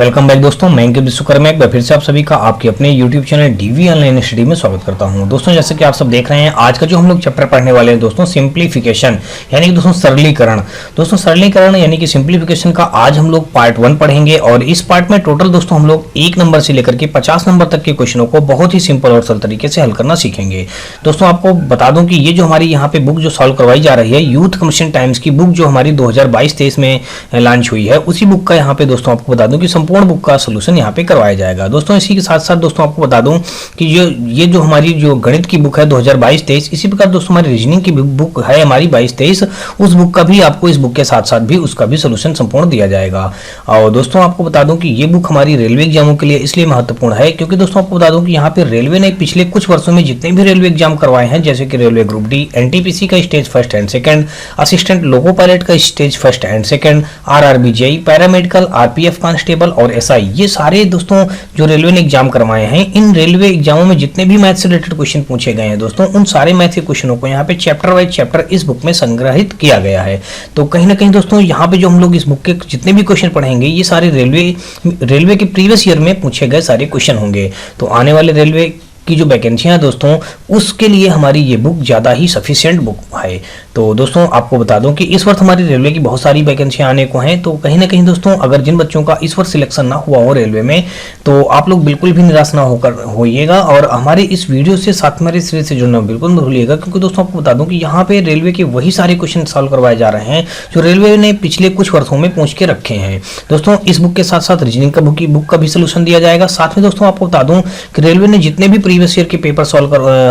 Welcome back दोस्तों, मैं अंकित विश्वकर्मा एक बार फिर से आप सभी का आपके अपने YouTube channel DV online study में स्वागत करता हूं। दोस्तों जैसे कि आप सब देख रहे हैं, आज का जो हम लोग चैप्टर पढ़ने वाले हैं दोस्तों, सिंप्लीफिकेशन यानी कि दोस्तों सरलीकरण। दोस्तों सरलीकरण यानी कि सिंप्लीफिकेशन का आज हम लोग पार्ट 1 पढ़ेंगे और इस पार्ट में टोटल दोस्तों हम लोग 1 नंबर से लेकर के 50 नंबर तक के क्वेश्चनों को बहुत ही सिंपल और सरल तरीके से हल करना सीखेंगे। दोस्तों आपको बता दूं कि ये जो हमारी यहाँ पे बुक जो सॉल्व करवाई जा रही है, यूथ कमीशन टाइम्स की बुक जो हमारी 2022-23 में लॉन्च हुई है, उसी बुक का यहाँ पे दोस्तों आपको बता दूं कि संपूर्ण बुक का सॉल्यूशन यहाँ पे करवाया जाएगा। दोस्तों इसी के साथ साथ दोस्तों आपको बता दूं कि ये जो हमारी जो गणित की बुक है 2022-23, इसी प्रकार दोस्तों हमारी रीजनिंग की बुक है हमारी 22-23, उस बुक का भी आपको इस बुक के साथ साथ भी उसका भी सॉल्यूशन संपूर्ण दिया जाएगा। और दोस्तों आपको बता दूं कि ये बुक हमारी रेलवे एग्जामों के लिए इसलिए महत्वपूर्ण है क्योंकि दोस्तों आपको बता दूं कि यहाँ पे रेलवे ने पिछले कुछ वर्षों में जितने भी रेलवे एग्जाम करवाए हैं, जैसे कि रेलवे ग्रुप डी, एनटीपीसी का stage first and second, assistant loco pilot का stage first and second, RRB JE, paramedical, RPF constable और एसआई, ये सारे दोस्तों जो रेलवे ने एग्जाम करवाए हैं, इन रेलवे एग्जामों में जितने भी मैथ से रिलेटेड क्वेश्चन पूछे गए हैं दोस्तों, उन सारे मैथ के क्वेश्चनों को यहाँ पे चैप्टर वाइज चैप्टर इस बुक में संग्रहित किया गया है। तो कहीं ना कहीं दोस्तों यहाँ पे जो हम लोग इस बुक के जितने भी क्वेश्चन पढ़ेंगे, ये सारे रेलवे के प्रीवियस ईयर में पूछे गए सारे क्वेश्चन होंगे। तो आने वाले रेलवे की जो वैकेंसियां हैं दोस्तों, उसके लिए हमारी ये बुक ज़्यादा ही सफिशिएंट बुक है। तो दोस्तों आपको बता दूं कि इस वर्ष हमारी रेलवे की बहुत सारी वैकेंसियां आने को हैं। तो कहीं ना कहीं दोस्तों अगर जिन बच्चों का इस वर्ष सिलेक्शन ना हुआ हो रेलवे में, तो आप लोग बिल्कुल भी निराश ना होइएगा और हमारे इस वीडियो से साथ मेरे सीरीज से जुड़ना बिल्कुल मत भूलिएगा, क्योंकि दोस्तों आपको बता दूं कि यहाँ पे रेलवे के वही सारे क्वेश्चन सॉल्व करवाए जा रहे हैं जो रेलवे ने पिछले कुछ वर्षों में पूछ के रखे हैं। दोस्तों इस बुक के साथ साथ रीजनिंग का बुक का भी सोल्यूशन दिया जाएगा। साथ में दोस्तों आपको बता दूं कि रेलवे ने जितने भी प्रीवियस ईयर के पेपर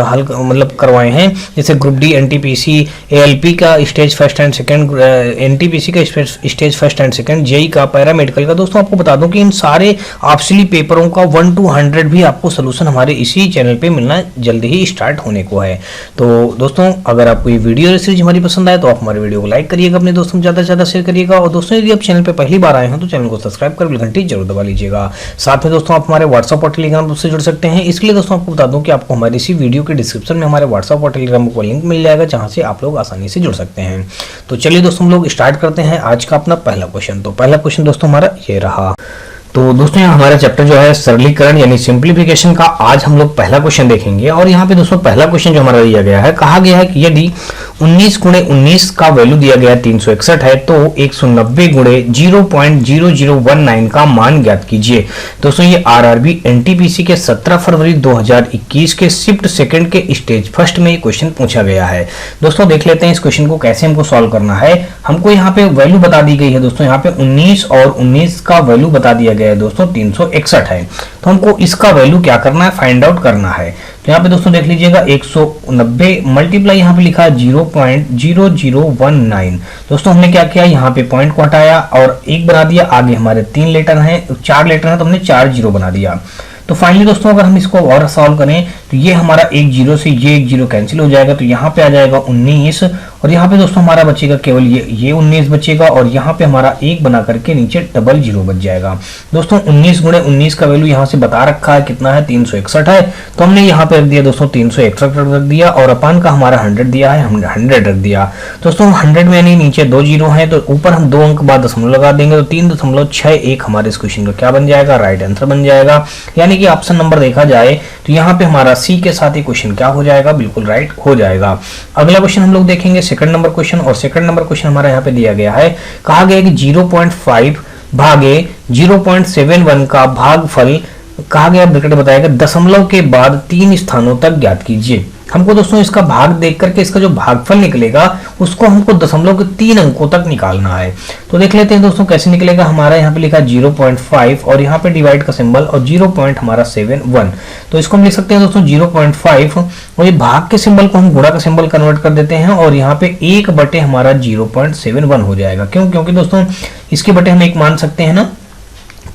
हल मतलब करवाए हैं, जैसे ग्रुप डी, एनटीपीसी, एएलपी का stage first and second, NTPC का stage first and second, JE का, पैरामेडिकल का, दोस्तों आपको बता दूं कि इन सारे ऑप्शनली पेपरों का 1 to 100 भी आपको सॉल्यूशन हमारे इसी चैनल पे मिलना जल्दी ही स्टार्ट होने को है। तो दोस्तों अगर आपको ये वीडियो सीरीज हमारी पसंद आए तो आप हमारे वीडियो को लाइक करिएगा, अपने दोस्तों में ज्यादा से ज्यादा शेयर करिएगा और दोस्तों यदि आप चैनल पे पहली बार आए हो तो चैनल को सब्सक्राइब कर बेल घंटी जरूर दबा लीजिएगा। साथ में दोस्तों आप हमारे व्हाट्सएप और टेलीग्राम ग्रुप से जुड़ सकते हैं। इसके लिए दोस्तों आपको बता दूं कि आपको हमारे इसी वीडियो के डिस्क्रिप्शन में हमारे व्हाट्सएप और टेलीग्राम को लिंक मिल जाएगा, जहां से आप लोग आसानी से जुड़ सकते हैं। तो चलिए दोस्तों हम लोग स्टार्ट करते हैं आज का अपना पहला क्वेश्चन। तो पहला क्वेश्चन दोस्तों हमारा ये रहा। तो दोस्तों यहाँ हमारा चैप्टर जो है सरलीकरण यानी सिंप्लीफिकेशन का, आज हम लोग पहला क्वेश्चन देखेंगे। और यहाँ पे दोस्तों पहला क्वेश्चन जो हमारा दिया गया है, कहा गया है कि यदि 19 गुणे 19 का वैल्यू दिया गया 361 है तो 190 गुणे 0.0019 का मान ज्ञात कीजिए। दोस्तों ये आरआरबी एनटीपीसी के 17 फरवरी 2021 के शिफ्ट सेकंड के स्टेज फर्स्ट में ये क्वेश्चन पूछा गया है। दोस्तों देख लेते हैं इस क्वेश्चन को कैसे हमको सॉल्व करना है। हमको यहाँ पे वैल्यू बता दी गई है दोस्तों, यहाँ पे 19 और 19 का वैल्यू बता दिया गया है दोस्तों 361 है। तो हमको इसका वैल्यू क्या करना है, फाइंड आउट करना है। तो यहाँ पे दोस्तों देख लीजिएगा 190 मल्टीप्लाई यहाँ पे लिखा है 0.0019। दोस्तों हमने क्या किया, यहाँ पे पॉइंट को हटाया और 1 बना दिया, आगे हमारे 3 लेटर हैं, 4 लेटर हैं, तो हमने 4 जीरो बना दिया। तो फाइनली दोस्तों अगर हम इसको और सॉल्व करें तो ये हमारा 1 जीरो से ये 1 जीरो कैंसिल हो जाएगा, तो यहाँ पे आ जाएगा 19 और यहाँ पे दोस्तों हमारा बचेगा केवल ये 19 बचेगा और यहाँ पे हमारा 1 बना करके नीचे डबल जीरो बच जाएगा। दोस्तों 19 गुणे 19 का वैल्यू यहाँ से बता रखा है कितना है, 361 है, तो हमने यहाँ पे रख दिया दोस्तों 361 रख दिया और अपान का हमारा 100 दिया है, हमने 100 रख दिया। दोस्तों 100 में यानी नीचे 2 जीरो है, तो ऊपर हम 2 अंक बाद दशमलव लगा देंगे, तो 3.61 हमारे इस क्वेश्चन का क्या बन जाएगा, राइट आंसर बन जाएगा। यानी कि ऑप्शन नंबर देखा जाए तो यहाँ पे हमारा सी के साथ ही क्वेश्चन क्या हो जाएगा, बिल्कुल राइट हो जाएगा। अगला क्वेश्चन हम लोग देखेंगे सेकंड नंबर क्वेश्चन, और सेकंड नंबर क्वेश्चन हमारा यहाँ पे दिया गया है, कहा गया कि 0.5 भागे 0.71 का भागफल कहा गया, ब्रैकेट बताएगा, दशमलव के बाद 3 स्थानों तक ज्ञात कीजिए। हमको दोस्तों इसका भाग देख करके इसका जो भागफल निकलेगा उसको हमको दशमलव के 3 अंकों तक निकालना है। तो देख लेते हैं दोस्तों कैसे निकलेगा। हमारा यहाँ पे लिखा 0.5 और यहाँ पे डिवाइड का सिंबल और 0.71, तो इसको हम लिख सकते हैं दोस्तों 0.5 और ये भाग के सिंबल को हम गुणा का सिंबल कन्वर्ट कर देते हैं और यहाँ पे 1 बटे हमारा 0.71 हो जाएगा। क्यों, क्योंकि दोस्तों इसके बटे हम 1 मान सकते हैं ना,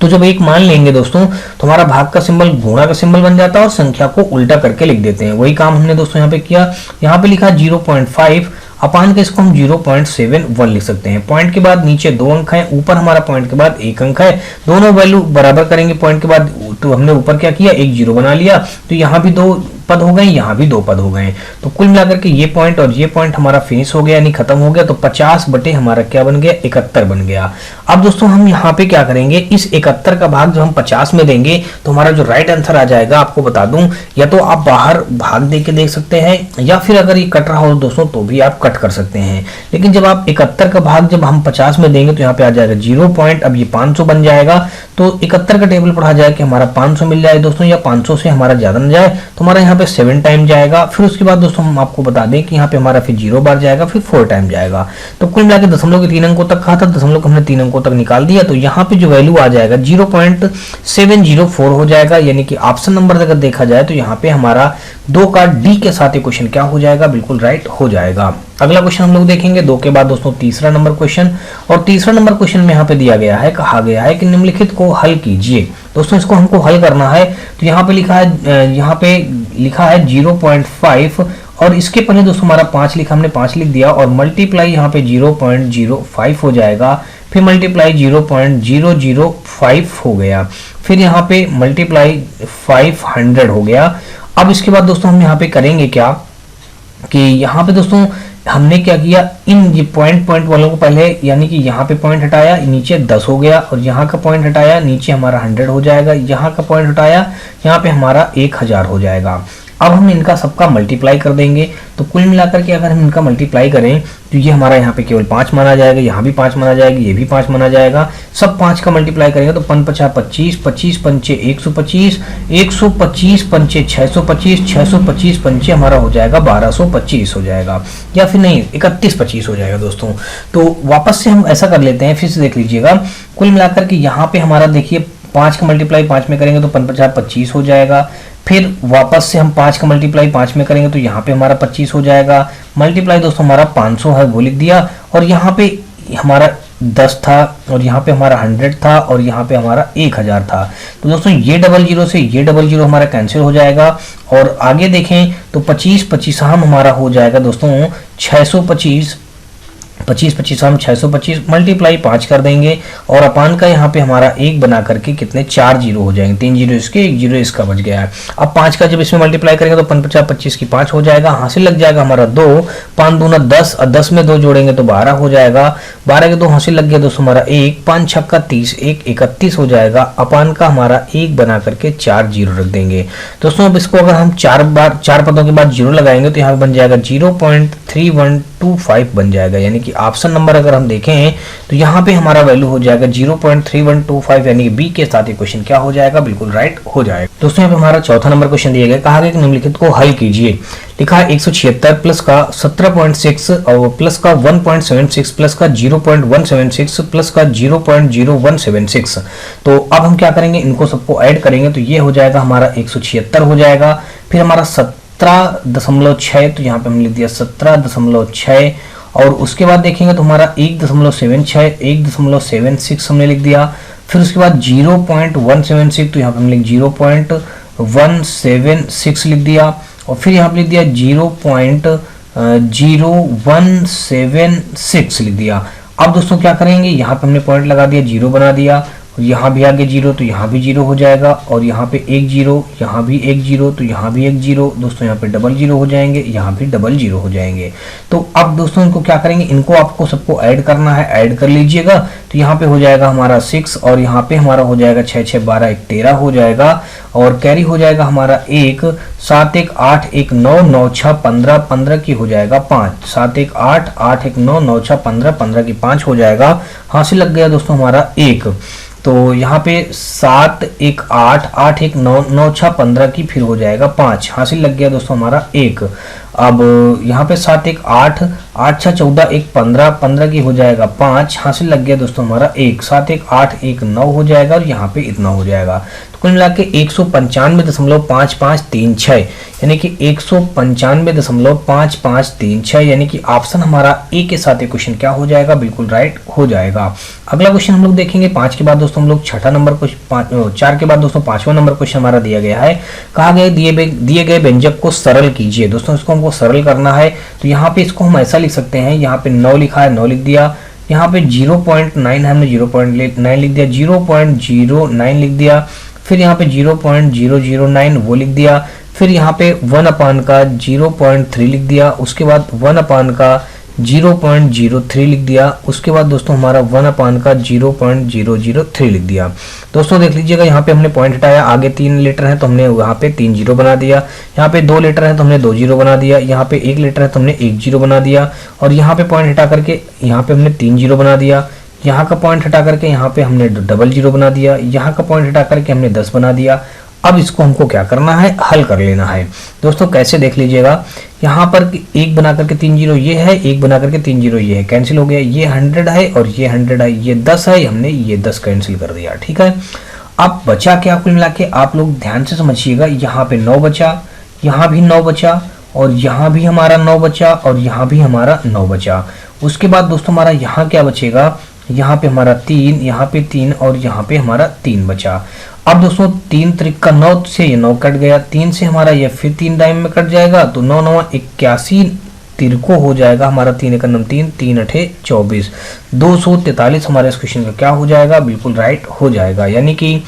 तो जब 1 मान लेंगे दोस्तों तो हमारा भाग का सिंबल गुणा का सिंबल बन जाता है और संख्या को उल्टा करके लिख देते हैं। वही काम हमने दोस्तों यहाँ पे किया। यहाँ पे लिखा 0.5 अपान के इसको हम 0.71 लिख सकते हैं। पॉइंट के बाद नीचे 2 अंक हैं, ऊपर हमारा पॉइंट के बाद 1 अंक है, दोनों वैल्यू बराबर करेंगे पॉइंट के बाद, तो हमने ऊपर क्या किया, 1 जीरो बना लिया, तो यहाँ भी 2 पद हो गए, यहाँ भी 2 पद हो गए। तो कुल मिलाकर के ये पॉइंट और ये पॉइंट हमारा फिनिश हो गया, यानी खत्म हो गया। तो 50 बटे हमारा क्या बन गया, 71 बन गया। अब दोस्तों हम यहाँ पे क्या करेंगे, इस 71 का भाग जब हम 50 में देंगे तो हमारा जो राइट आंसर आ जाएगा, आपको बता दूं, या तो आप बाहर भाग दे के देख सकते हैं, या फिर अगर ये कट रहा हो दोस्तों तो भी आप कट कर सकते हैं। लेकिन जब आप 71 का भाग जब हम 50 में देंगे तो यहाँ पे आ जाएगा 0 पॉइंट, अब ये 500 बन जाएगा। तो 71 का टेबल पढ़ा जाए कि हमारा 500 मिल जाए दोस्तों, या 500 से हमारा ज्यादा न जाए तो हमारा यहाँ पे 7 टाइम जाएगा। फिर उसके बाद दोस्तों हम आपको बता दें कि यहाँ पे हमारा फिर 0 बार जाएगा, फिर 4 टाइम जाएगा। तो कुल मिलाकर दशमलव के 3 अंकों तक कहा था, दशमलव को हमने 3 अंकों तक निकाल दिया। तो यहाँ पे जो वैल्यू आ जाएगा 0.704 हो जाएगा, यानी कि ऑप्शन नंबर अगर देखा जाए तो यहाँ पे हमारा 2 का डी के साथ क्वेश्चन क्या हो जाएगा, बिल्कुल राइट हो जाएगा। अगला क्वेश्चन हम लोग देखेंगे 2 के बाद दोस्तों तीसरा नंबर क्वेश्चन, और तीसरा नंबर क्वेश्चन में यहाँ पे दिया गया है, कहा गया है कि निम्नलिखित को हल कीजिए। दोस्तों इसको हमको हल करना है, तो यहाँ पे लिखा है 0.5, और इसके पहले दोस्तों हमारा 5 लिखा, हमने 5 लिख दिया, और मल्टीप्लाई यहाँ पे 0.05 हो जाएगा, फिर मल्टीप्लाई 0.005 हो गया, फिर यहाँ पे मल्टीप्लाई 500 हो गया। अब इसके बाद दोस्तों हम यहाँ पे करेंगे क्या कि यहाँ पे दोस्तों हमने क्या किया, इन ये पॉइंट वालों को पहले, यानी कि यहाँ पे पॉइंट हटाया, नीचे 10 हो गया, और यहाँ का पॉइंट हटाया, नीचे हमारा 100 हो जाएगा, यहाँ का पॉइंट हटाया, यहाँ पे हमारा 1000 हो जाएगा। अब हम इनका सबका मल्टीप्लाई कर देंगे। तो कुल मिलाकर के अगर हम इनका मल्टीप्लाई करें तो ये हमारा यहाँ पे केवल 5 माना जाएगा, यहाँ भी 5 माना जाएगा, ये भी 5 माना जाएगा। सब 5 का मल्टीप्लाई करेंगे तो 5 5 25, 25 पंचे 125, 125 पंचे 625, 625 पंचे हमारा हो जाएगा 1225 हो जाएगा, या फिर नहीं 3125 हो जाएगा दोस्तों। तो वापस से हम ऐसा कर लेते हैं, फिर से देख लीजिएगा। कुल मिलाकर के यहाँ पे हमारा देखिए 5 का मल्टीप्लाई 5 में करेंगे तो 5 5 25 हो जाएगा, फिर वापस से हम 5 का मल्टीप्लाई 5 में करेंगे तो यहाँ पे हमारा 25 हो जाएगा, मल्टीप्लाई दोस्तों हमारा 500 है वो लिख दिया, और यहाँ पे हमारा 10 था, और यहाँ पे हमारा 100 था, और यहाँ पे हमारा 1000 था। तो दोस्तों ये 00 से ये 00 हमारा कैंसिल हो जाएगा, और आगे देखें तो 25 25 हम हमारा हो जाएगा दोस्तों 625, 25 25 हम 625 मल्टीप्लाई 5 कर देंगे, और अपान का यहाँ पे हमारा 1 बना करके कितने 4 जीरो हो जाएंगे, 3 जीरो इसके 1 जीरो इसका बच गया है। अब 5 का जब इसमें मल्टीप्लाई करेंगे तो 5 50 25 की 5 हो जाएगा, हासिल लग जाएगा हमारा 2, 5 दूना 10, और 10 में 2 जोड़ेंगे तो 12 हो जाएगा, 12 के 2 हासिल लग गया दोस्तों हमारा 1, 5 छक्का 30, 1 31 हो जाएगा। अपान का हमारा 1 बना करके 4 जीरो रख देंगे दोस्तों। अब इसको अगर हम 4 पदों के बाद जीरो लगाएंगे तो यहाँ बन जाएगा 0.3125 बन जाएगा, यानी कि ऑप्शन नंबर अगर हम देखें तो यहाँ पे हमारा वैल्यू हो जाएगा 0.3125, यानी कि बी के साथ ये क्वेश्चन क्या हो जाएगा, बिल्कुल राइट हो जाएगा। दोस्तों यहाँ पे हमारा चौथा नंबर क्वेश्चन दिया गया, कहा गया कि निम्नलिखित को हल कीजिए। लिखा है 176 प्लस का 17.6 और प्लस का 1.76 प्लस का 0.176 प्लस का 0.0176। तो अब हम क्या करेंगे, इनको सबको ऐड करेंगे तो ये हो जाएगा हमारा 176 हो जाएगा, फिर हमारा 17.6, तो यहाँ पे हमने लिख दिया 17.6, और उसके बाद देखेंगे तो हमारा 1.76 1.76 हमने लिख दिया, फिर उसके बाद 0.176, तो यहाँ पे हमने 0.176 लिख दिया, और फिर यहाँ पे लिख दिया 0.0176 लिख दिया। अब दोस्तों क्या करेंगे, यहाँ पे हमने पॉइंट लगा दिया, 0 बना दिया, और यहाँ भी आगे 0 तो यहाँ भी 0 हो जाएगा, और यहाँ पे 1 0, यहाँ भी 1 0, तो यहाँ भी 1 0 दोस्तों, यहाँ पे 00 हो जाएंगे, यहाँ भी 00 हो जाएंगे। तो अब दोस्तों इनको क्या करेंगे, इनको आपको सबको ऐड करना है, ऐड कर लीजिएगा। तो यहाँ पे हो जाएगा हमारा 6, और यहाँ पे हमारा हो जाएगा 6 6 12 1 13 हो जाएगा, और कैरी हो जाएगा हमारा 1 7 1 8 1 9 9 6 15 15 की हो जाएगा 5, 7 1 8 8 1 9 9 6 15 15 की 5 हो जाएगा, हासिल लग गया दोस्तों हमारा 1। तो यहाँ पे 7 1 8 8 1 9 9 6 15 की फिर हो जाएगा 5, हासिल लग गया दोस्तों हमारा 1। अब यहाँ पे 7 1 8 8 6 14 1 15 15 की हो जाएगा 5, हासिल लग गया दोस्तों हमारा 1। 7 1 8 1 9 हो जाएगा, और यहाँ पे इतना हो जाएगा। तो कुल मिला के 195.5536, यानी कि 195.5536, यानी कि ऑप्शन हमारा ए के साथ क्वेश्चन क्या हो जाएगा, बिल्कुल राइट हो जाएगा। अगला क्वेश्चन हम लोग देखेंगे 5 के बाद दोस्तों हम लोग छठा नंबर क्वेश्चन, 4 के बाद दोस्तों 5वां नंबर क्वेश्चन हमारा दिया गया है। कहा गया दिए गए व्यंजक को सरल कीजिए। दोस्तों इसको हमको सरल करना है, तो यहाँ पे इसको हम ऐसा लिख सकते हैं, यहाँ पे 9 लिखा है 9 लिख दिया, यहाँ पे 0.9 हमने 0.9 लिख दिया, 0.09 लिख दिया, फिर यहाँ पे 0.009 वो लिख दिया, फिर यहाँ पे 1 अपान का 0.3 लिख दिया, उसके बाद 1 अपान का 0.03 लिख दिया, उसके बाद दोस्तों हमारा 1 अपान का 0.003 लिख दिया। दोस्तों देख लीजिएगा, यहाँ पे हमने पॉइंट हटाया, आगे 3 लीटर है तो हमने यहाँ पे 3 जीरो बना दिया, यहाँ पे 2 लीटर है तो हमने 2 जीरो बना दिया, यहाँ पे 1 लीटर है तो हमने 1 जीरो बना दिया, और यहाँ पे पॉइंट हटा करके यहाँ पे हमने 3 जीरो बना दिया, यहाँ का पॉइंट हटा करके यहाँ पे हमने डबल जीरो बना दिया, यहाँ का पॉइंट हटा करके हमने 10 बना दिया। अब इसको हमको क्या करना है, हल कर लेना है। दोस्तों कैसे देख लीजिएगा, यहाँ पर 1 बना करके 3 जीरो ये है, 1 बना करके 3 जीरो ये है, कैंसिल हो गया, ये 100 है और ये 100 है, ये 10 है, हमने ये 10 कैंसिल कर दिया। ठीक है, अब बचा क्या कुल मिला के, आप लोग ध्यान से समझिएगा, यहाँ पे 9 बचा, यहाँ भी 9 बचा, और यहाँ भी हमारा 9 बचा, और यहाँ भी हमारा 9 बचा। उसके बाद दोस्तों हमारा यहाँ क्या बचेगा, यहाँ पे हमारा 3, यहाँ पे 3 और यहाँ पे हमारा 3 बचा। अब दोस्तों 3 त्रिक का 9 से ये 9 कट गया, 3 से हमारा ये फिर 3 टाइम में कट जाएगा, तो 9 9 81 तिरको हो जाएगा हमारा, 3 1 9 3 3 8 24 243 हमारे इस क्वेश्चन का क्या हो जाएगा, बिल्कुल राइट हो जाएगा। यानी कि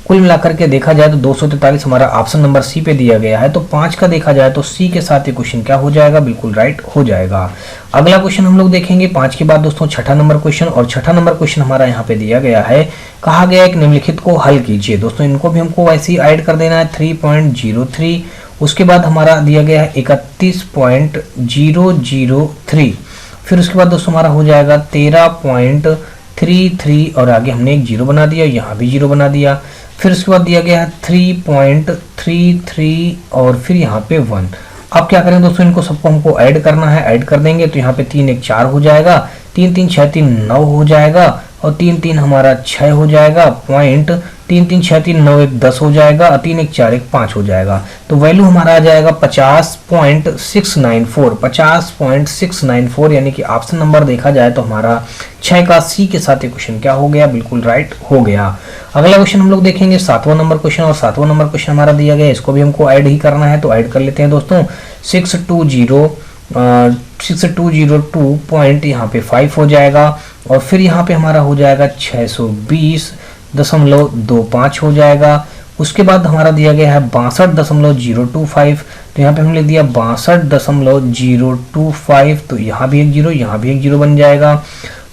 कुल मिलाकर के देखा जाए तो 243 हमारा ऑप्शन नंबर सी पे दिया गया है। तो 5 का देखा जाए तो सी के साथ ये क्वेश्चन क्या हो जाएगा, बिल्कुल राइट हो जाएगा। अगला क्वेश्चन हम लोग देखेंगे 5 के बाद दोस्तों 6ठा नंबर क्वेश्चन, और 6ठा नंबर क्वेश्चन हमारा यहाँ पे दिया गया है, कहा गया एक निम्नलिखित को हल कीजिए। दोस्तों इनको भी हमको वैसे ही ऐड कर देना है 3.03, उसके बाद हमारा दिया गया है 31.003, फिर उसके बाद दोस्तों हमारा हो जाएगा 13.33 और आगे हमने एक जीरो बना दिया, यहाँ भी जीरो बना दिया, फिर उसके बाद दिया गया है 3.33 और फिर यहाँ पे 1। अब क्या करें दोस्तों, इनको सबको हमको ऐड करना है, ऐड कर देंगे तो यहाँ पे 3 1 4 हो जाएगा, 3 3 6 3 9 हो जाएगा, और 3 3 हमारा 6 हो जाएगा, पॉइंट 3 3 6 3 9 1 10 हो जाएगा, और 3 1 4 1 5 हो जाएगा। तो वैल्यू हमारा आ जाएगा 50.694, 50.694, यानी कि ऑप्शन नंबर देखा जाए तो हमारा 6 का सी के साथ ये क्वेश्चन क्या हो गया, बिल्कुल राइट हो गया। अगला क्वेश्चन हम लोग देखेंगे 7वां नंबर क्वेश्चन, और 7वां नंबर क्वेश्चन हमारा दिया गया, इसको भी हमको ऐड ही करना है, तो ऐड कर लेते हैं दोस्तों। 6202 पॉइंट यहाँ पे 5 हो जाएगा, और फिर यहाँ पे हमारा हो जाएगा 620.25 हो जाएगा। उसके बाद हमारा दिया गया है 62.025, तो यहाँ पे हमने लिख दिया 62.025, तो यहाँ भी एक जीरो, यहाँ भी एक जीरो बन जाएगा।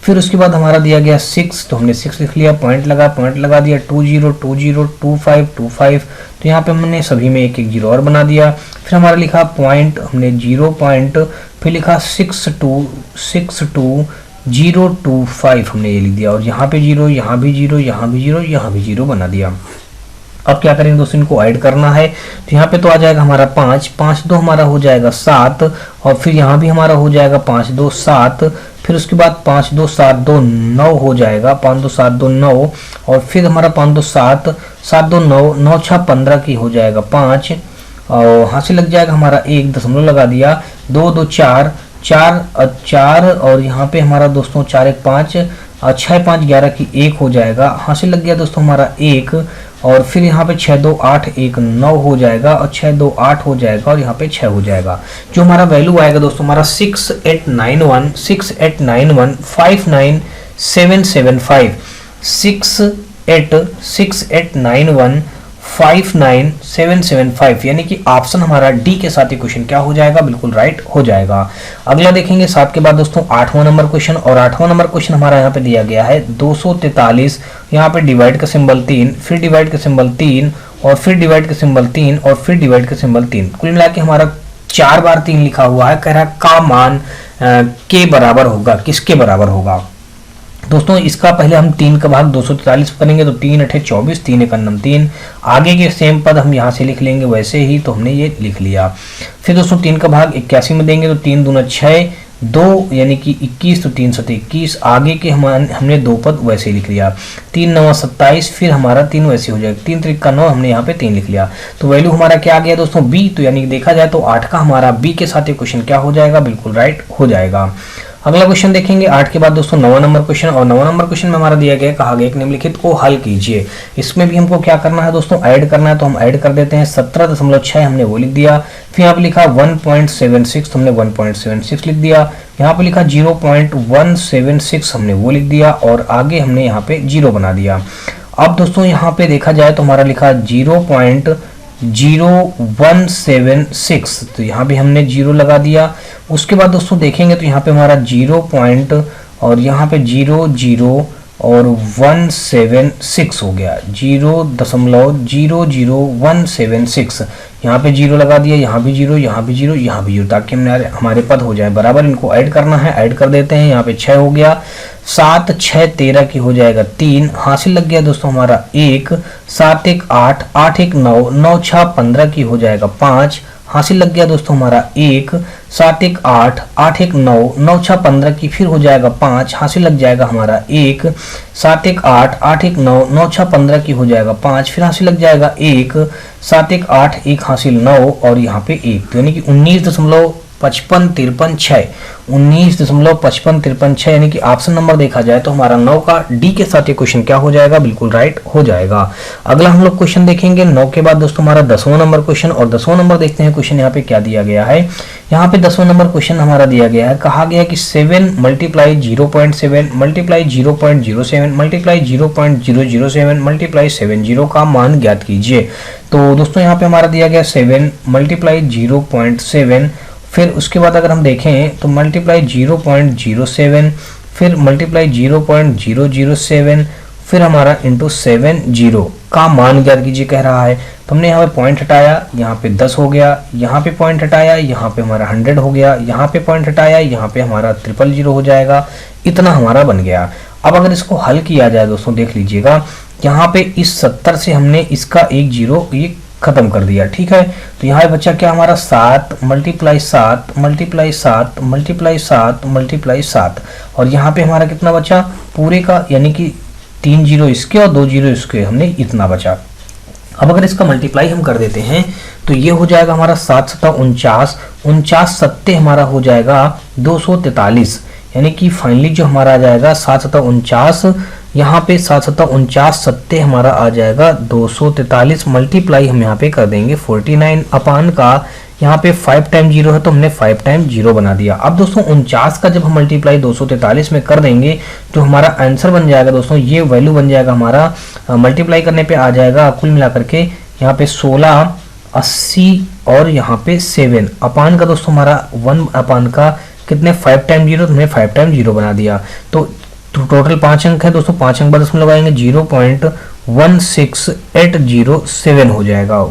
फिर उसके बाद हमारा दिया गया 6, तो हमने 6 लिख लिया, पॉइंट लगा दिया 20.25, तो यहाँ पे हमने सभी में एक एक जीरो और बना दिया। फिर हमारा लिखा पॉइंट, हमने 0 पॉइंट, फिर लिखा 62.025 हमने ये लिख दिया, और यहाँ पे जीरो, यहाँ भी जीरो, यहाँ भी जीरो, यहाँ भी जीरो बना दिया। अब क्या करेंगे दोस्तों, इनको ऐड करना है, तो यहाँ पे तो आ जाएगा हमारा 5 5 2 हमारा हो जाएगा 7, और फिर यहाँ भी हमारा हो जाएगा 5 2 7, फिर उसके बाद 5 2 7 2 9 हो जाएगा, 5 2 7 2 9, और फिर हमारा 5 2 7 7 2 9 9 6 15 की हो जाएगा 5, और यहाँ से लग जाएगा हमारा 1 दशमलव लगा दिया, 2 2 4 4 और यहाँ पे हमारा दोस्तों 4 1 5 और 6 5 11 की 1 हो जाएगा, यहाँ से लग गया दोस्तों हमारा 1, और फिर यहाँ पे 6 2 8 1 9 हो जाएगा, और 6 2 8 हो जाएगा, और यहाँ पे 6 हो जाएगा। जो हमारा वैल्यू आएगा दोस्तों हमारा 6891 59775 यानी कि ऑप्शन हमारा डी के साथ ही क्वेश्चन क्या हो जाएगा, बिल्कुल राइट हो जाएगा। अगला देखेंगे 7 के बाद दोस्तों 8वां नंबर क्वेश्चन, और 8वां नंबर क्वेश्चन हमारा यहाँ पे दिया गया है 243, यहाँ पे डिवाइड का सिंबल 3, फिर डिवाइड का सिंबल 3, और फिर डिवाइड का सिंबल 3, और फिर डिवाइड का सिंबल 3, कुल मिला के हमारा 4 बार 3 लिखा हुआ है। कह रहा है का मान के बराबर होगा, किसके बराबर होगा दोस्तों। इसका पहले हम 3 का भाग 243 करेंगे, तो 3 8 24, 3 1 9 3, आगे के सेम पद हम यहाँ से लिख लेंगे वैसे ही, तो हमने ये लिख लिया। फिर दोस्तों 3 का भाग 81 में देंगे, तो 3 दूना 6 2 यानी कि 21, तो 3 7 21, आगे के हमने 2 पद वैसे ही लिख लिया। 3 9 27, फिर हमारा 3 वैसे हो जाएगा, 3 3 का 9 हमने यहाँ पे 3 लिख लिया। तो वैल्यू हमारा क्या आ गया दोस्तों बी, तो यानी कि देखा जाए तो 8 का हमारा बी के साथ ये क्वेश्चन क्या हो जाएगा, बिल्कुल राइट हो जाएगा। अगला क्वेश्चन देखेंगे 8 के बाद दोस्तों 9वां नंबर क्वेश्चन, और 9वां नंबर क्वेश्चन में हमारा दिया गया, कहा गया एक निम्नलिखित को हल कीजिए। इसमें भी हमको क्या करना है दोस्तों, ऐड करना है, तो हम ऐड कर देते हैं। 17.6 हमने वो लिख दिया, फिर यहाँ पे लिखा 1.76, तो हमने 1.76 लिख दिया, यहाँ पे लिखा 0.176 हमने वो लिख दिया, और आगे हमने यहाँ पे 0 बना दिया। अब दोस्तों यहाँ पे देखा जाए तो हमारा लिखा 0176, तो यहाँ पे हमने 0 लगा दिया। उसके बाद दोस्तों देखेंगे तो यहाँ पे हमारा 0 पॉइंट और यहाँ पे 00 और 176 हो गया, 0.00176। यहाँ पे 0 लगा दिया, यहाँ भी 0, यहाँ भी 0, यहाँ भी 0, ताकि हमारे पद हो जाए बराबर। इनको ऐड करना है, ऐड कर देते हैं। यहाँ पे 6 हो गया, 7 6 13 की हो जाएगा 3, हासिल लग गया दोस्तों हमारा 1, 7 1 8, 8 1 9, 9 6 15 की हो जाएगा 5, हासिल लग गया दोस्तों हमारा 1, 7 1 8, 8 1 9, 9 6 15 की फिर हो जाएगा 5, हासिल लग जाएगा हमारा 1, 7 1 8, 8 1 9, 9 6 15 की हो जाएगा 5, फिर हासिल लग जाएगा 1, 7 1 8, 1 हासिल 9 और यहाँ पे 1, तो यानी कि 19.55 19.55 यानी कि ऑप्शन नंबर देखा जाए तो हमारा 9 का डी के साथ ये क्वेश्चन क्या हो जाएगा, बिल्कुल राइट हो जाएगा। अगला हम लोग क्वेश्चन देखेंगे 9 के बाद दोस्तों हमारा 10वां नंबर क्वेश्चन, और 10वां नंबर देखते हैं क्वेश्चन यहाँ पे क्या दिया गया है। यहाँ पे 10वां नंबर क्वेश्चन हमारा दिया गया है, कहा गया कि 7 मल्टीप्लाई 0.7 मल्टीप्लाई 0.07 मल्टीप्लाई 0.007 मल्टीप्लाई 70 का मान ज्ञात कीजिए। तो दोस्तों यहाँ पे हमारा दिया गया 7 मल्टीप्लाई 0.7, फिर उसके बाद अगर हम देखें तो मल्टीप्लाई 0.07, फिर मल्टीप्लाई 0.007, फिर हमारा इंटू 70 का मान ज्ञात कीजिए कह रहा है। तो हमने यहाँ पे पॉइंट हटाया, यहाँ पे 10 हो गया, यहाँ पे पॉइंट हटाया, यहाँ पे हमारा 100 हो गया, यहाँ पे पॉइंट हटाया, यहाँ पे हमारा 000 हो जाएगा, इतना हमारा बन गया। अब अगर इसको हल किया जाए दोस्तों देख लीजिएगा, यहाँ पे इस 70 से हमने इसका एक 0 ये खत्म कर दिया, ठीक है। तो यहाँ बच्चा क्या हमारा 7 मल्टीप्लाई 7 मल्टीप्लाई 7 मल्टीप्लाई 7 मल्टीप्लाई 7, और यहाँ पे हमारा कितना बचा पूरे का, यानी कि 3 0 इसके और 2 0 इसके, हमने इतना बचा। अब अगर इसका मल्टीप्लाई हम कर देते हैं तो ये हो जाएगा हमारा 7 7 49, 49 सत्ते हमारा हो जाएगा 243, यानी कि फाइनली जो हमारा आ जाएगा 7 7 49, यहाँ पे 7 7 49 सत्ते हमारा आ जाएगा 243, मल्टीप्लाई हम यहाँ पे कर देंगे 49 अपान का, यहाँ पे 5 टाइम 0 है तो हमने 5 टाइम 0 बना दिया। अब दोस्तों 49 का जब हम मल्टीप्लाई 243 में कर देंगे तो हमारा आंसर बन जाएगा दोस्तों, ये वैल्यू बन जाएगा हमारा, मल्टीप्लाई करने पे आ जाएगा कुल मिलाकर के यहाँ पे 16 80 और यहाँ पे 7 अपान का दोस्तों हमारा 1 अपान का कितने 5 टाइम 0, तो हमने 5 टाइम 0 बना दिया। तो टोटल 5 अंक है दोस्तों, 5 अंक बाद उसमें लगाएंगे 0.16807 हो जाएगा,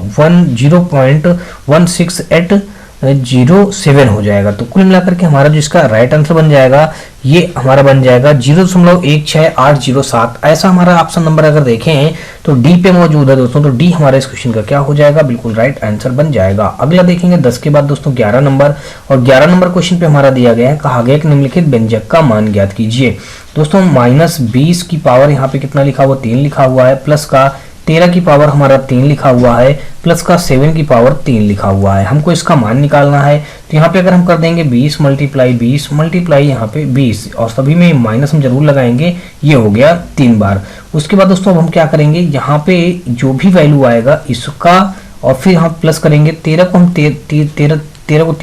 0.16807 हो जाएगा। तो कुल मिलाकर के हमारा जो इसका राइट आंसर बन जाएगा ये हमारा बन जाएगा 0.16807। ऐसा हमारा ऑप्शन नंबर अगर देखें तो डी पे मौजूद है दोस्तों, तो डी हमारे इस क्वेश्चन का क्या हो जाएगा, बिल्कुल राइट आंसर बन जाएगा। अगला देखेंगे 10 के बाद दोस्तों 11 नंबर, और 11 नंबर क्वेश्चन पे हमारा दिया गया है, कहा गया कि निम्नलिखित व्यंजक का मान ज्ञात कीजिए। दोस्तों -20 की पावर यहाँ पे कितना लिखा हुआ 3 लिखा हुआ है, प्लस का 13 की पावर हमारा 3 लिखा हुआ है, प्लस का 7 की पावर 3 लिखा हुआ है। हमको इसका मान निकालना है, तो यहाँ पे अगर हम कर देंगे 20 मल्टीप्लाई 20 मल्टीप्लाई यहाँ पे 20, और सभी में माइनस हम जरूर लगाएंगे, ये हो गया 3 बार। उसके बाद दोस्तों अब हम क्या करेंगे, यहाँ पे जो भी वैल्यू आएगा इसका, और फिर हम प्लस करेंगे 13 को हम 13 को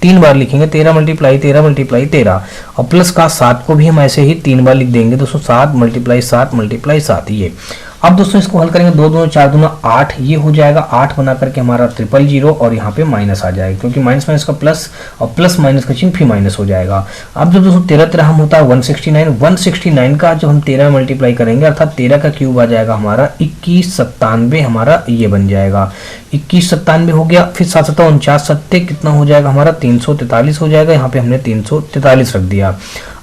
3 बार लिखेंगे, 13 मल्टीप्लाई 13 और प्लस का 7 को भी हम ऐसे ही 3 बार लिख देंगे दोस्तों, 7 मल्टीप्लाई 7 ये। अब दोस्तों इसको हल करेंगे, 2 2 4 2 8, ये हो जाएगा 8 बना करके हमारा 000 और यहाँ पे माइनस आ जाएगा, क्योंकि माइनस माइनस का प्लस और प्लस माइनस का चिन्ह फिर माइनस हो जाएगा। अब जब दोस्तों 13 13 हम होता है 169 का जो हम 13 मल्टीप्लाई करेंगे, अर्थात 13 का क्यूब आ जाएगा हमारा 2197, हमारा ये बन जाएगा 2197 हो गया। फिर 7 7 49 सत्ते कितना हो जाएगा हमारा 343 हो जाएगा, यहाँ पे हमने 343 रख दिया।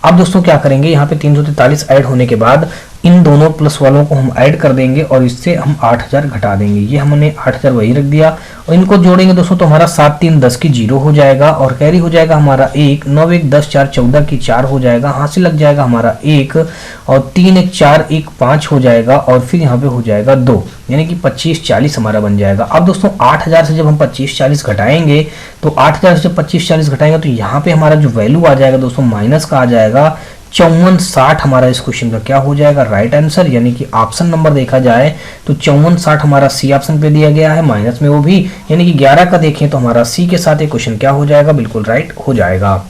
अब दोस्तों क्या करेंगे, यहाँ पे 343 ऐड होने के बाद इन दोनों प्लस वालों को हम ऐड कर देंगे और इससे हम 8000 घटा देंगे, ये हमने 8000 वही रख दिया, और इनको जोड़ेंगे दोस्तों तो हमारा 7 3 10 की 0 हो जाएगा, और कैरी हो जाएगा हमारा 1 9 1 10 4 14 की 4 हो जाएगा, हासिल लग जाएगा हमारा 1 और 3 1 4 1 5 हो जाएगा, और फिर यहाँ पे हो जाएगा 2, यानी कि 25 40 हमारा बन जाएगा। अब दोस्तों 8000 से जब हम 25 40 घटाएंगे, तो 8000 से जब 25 40 घटाएंगे तो यहाँ पे हमारा जो वैल्यू आ जाएगा दोस्तों माइनस का आ जाएगा 54 60, हमारा इस क्वेश्चन का क्या हो जाएगा, राइट आंसर, यानी कि ऑप्शन नंबर देखा जाए तो 54 60 हमारा सी ऑप्शन पे दिया गया है, माइनस में वो भी, यानी कि 11 का देखें तो हमारा सी के साथ ये क्वेश्चन क्या हो जाएगा, बिल्कुल राइट हो जाएगा।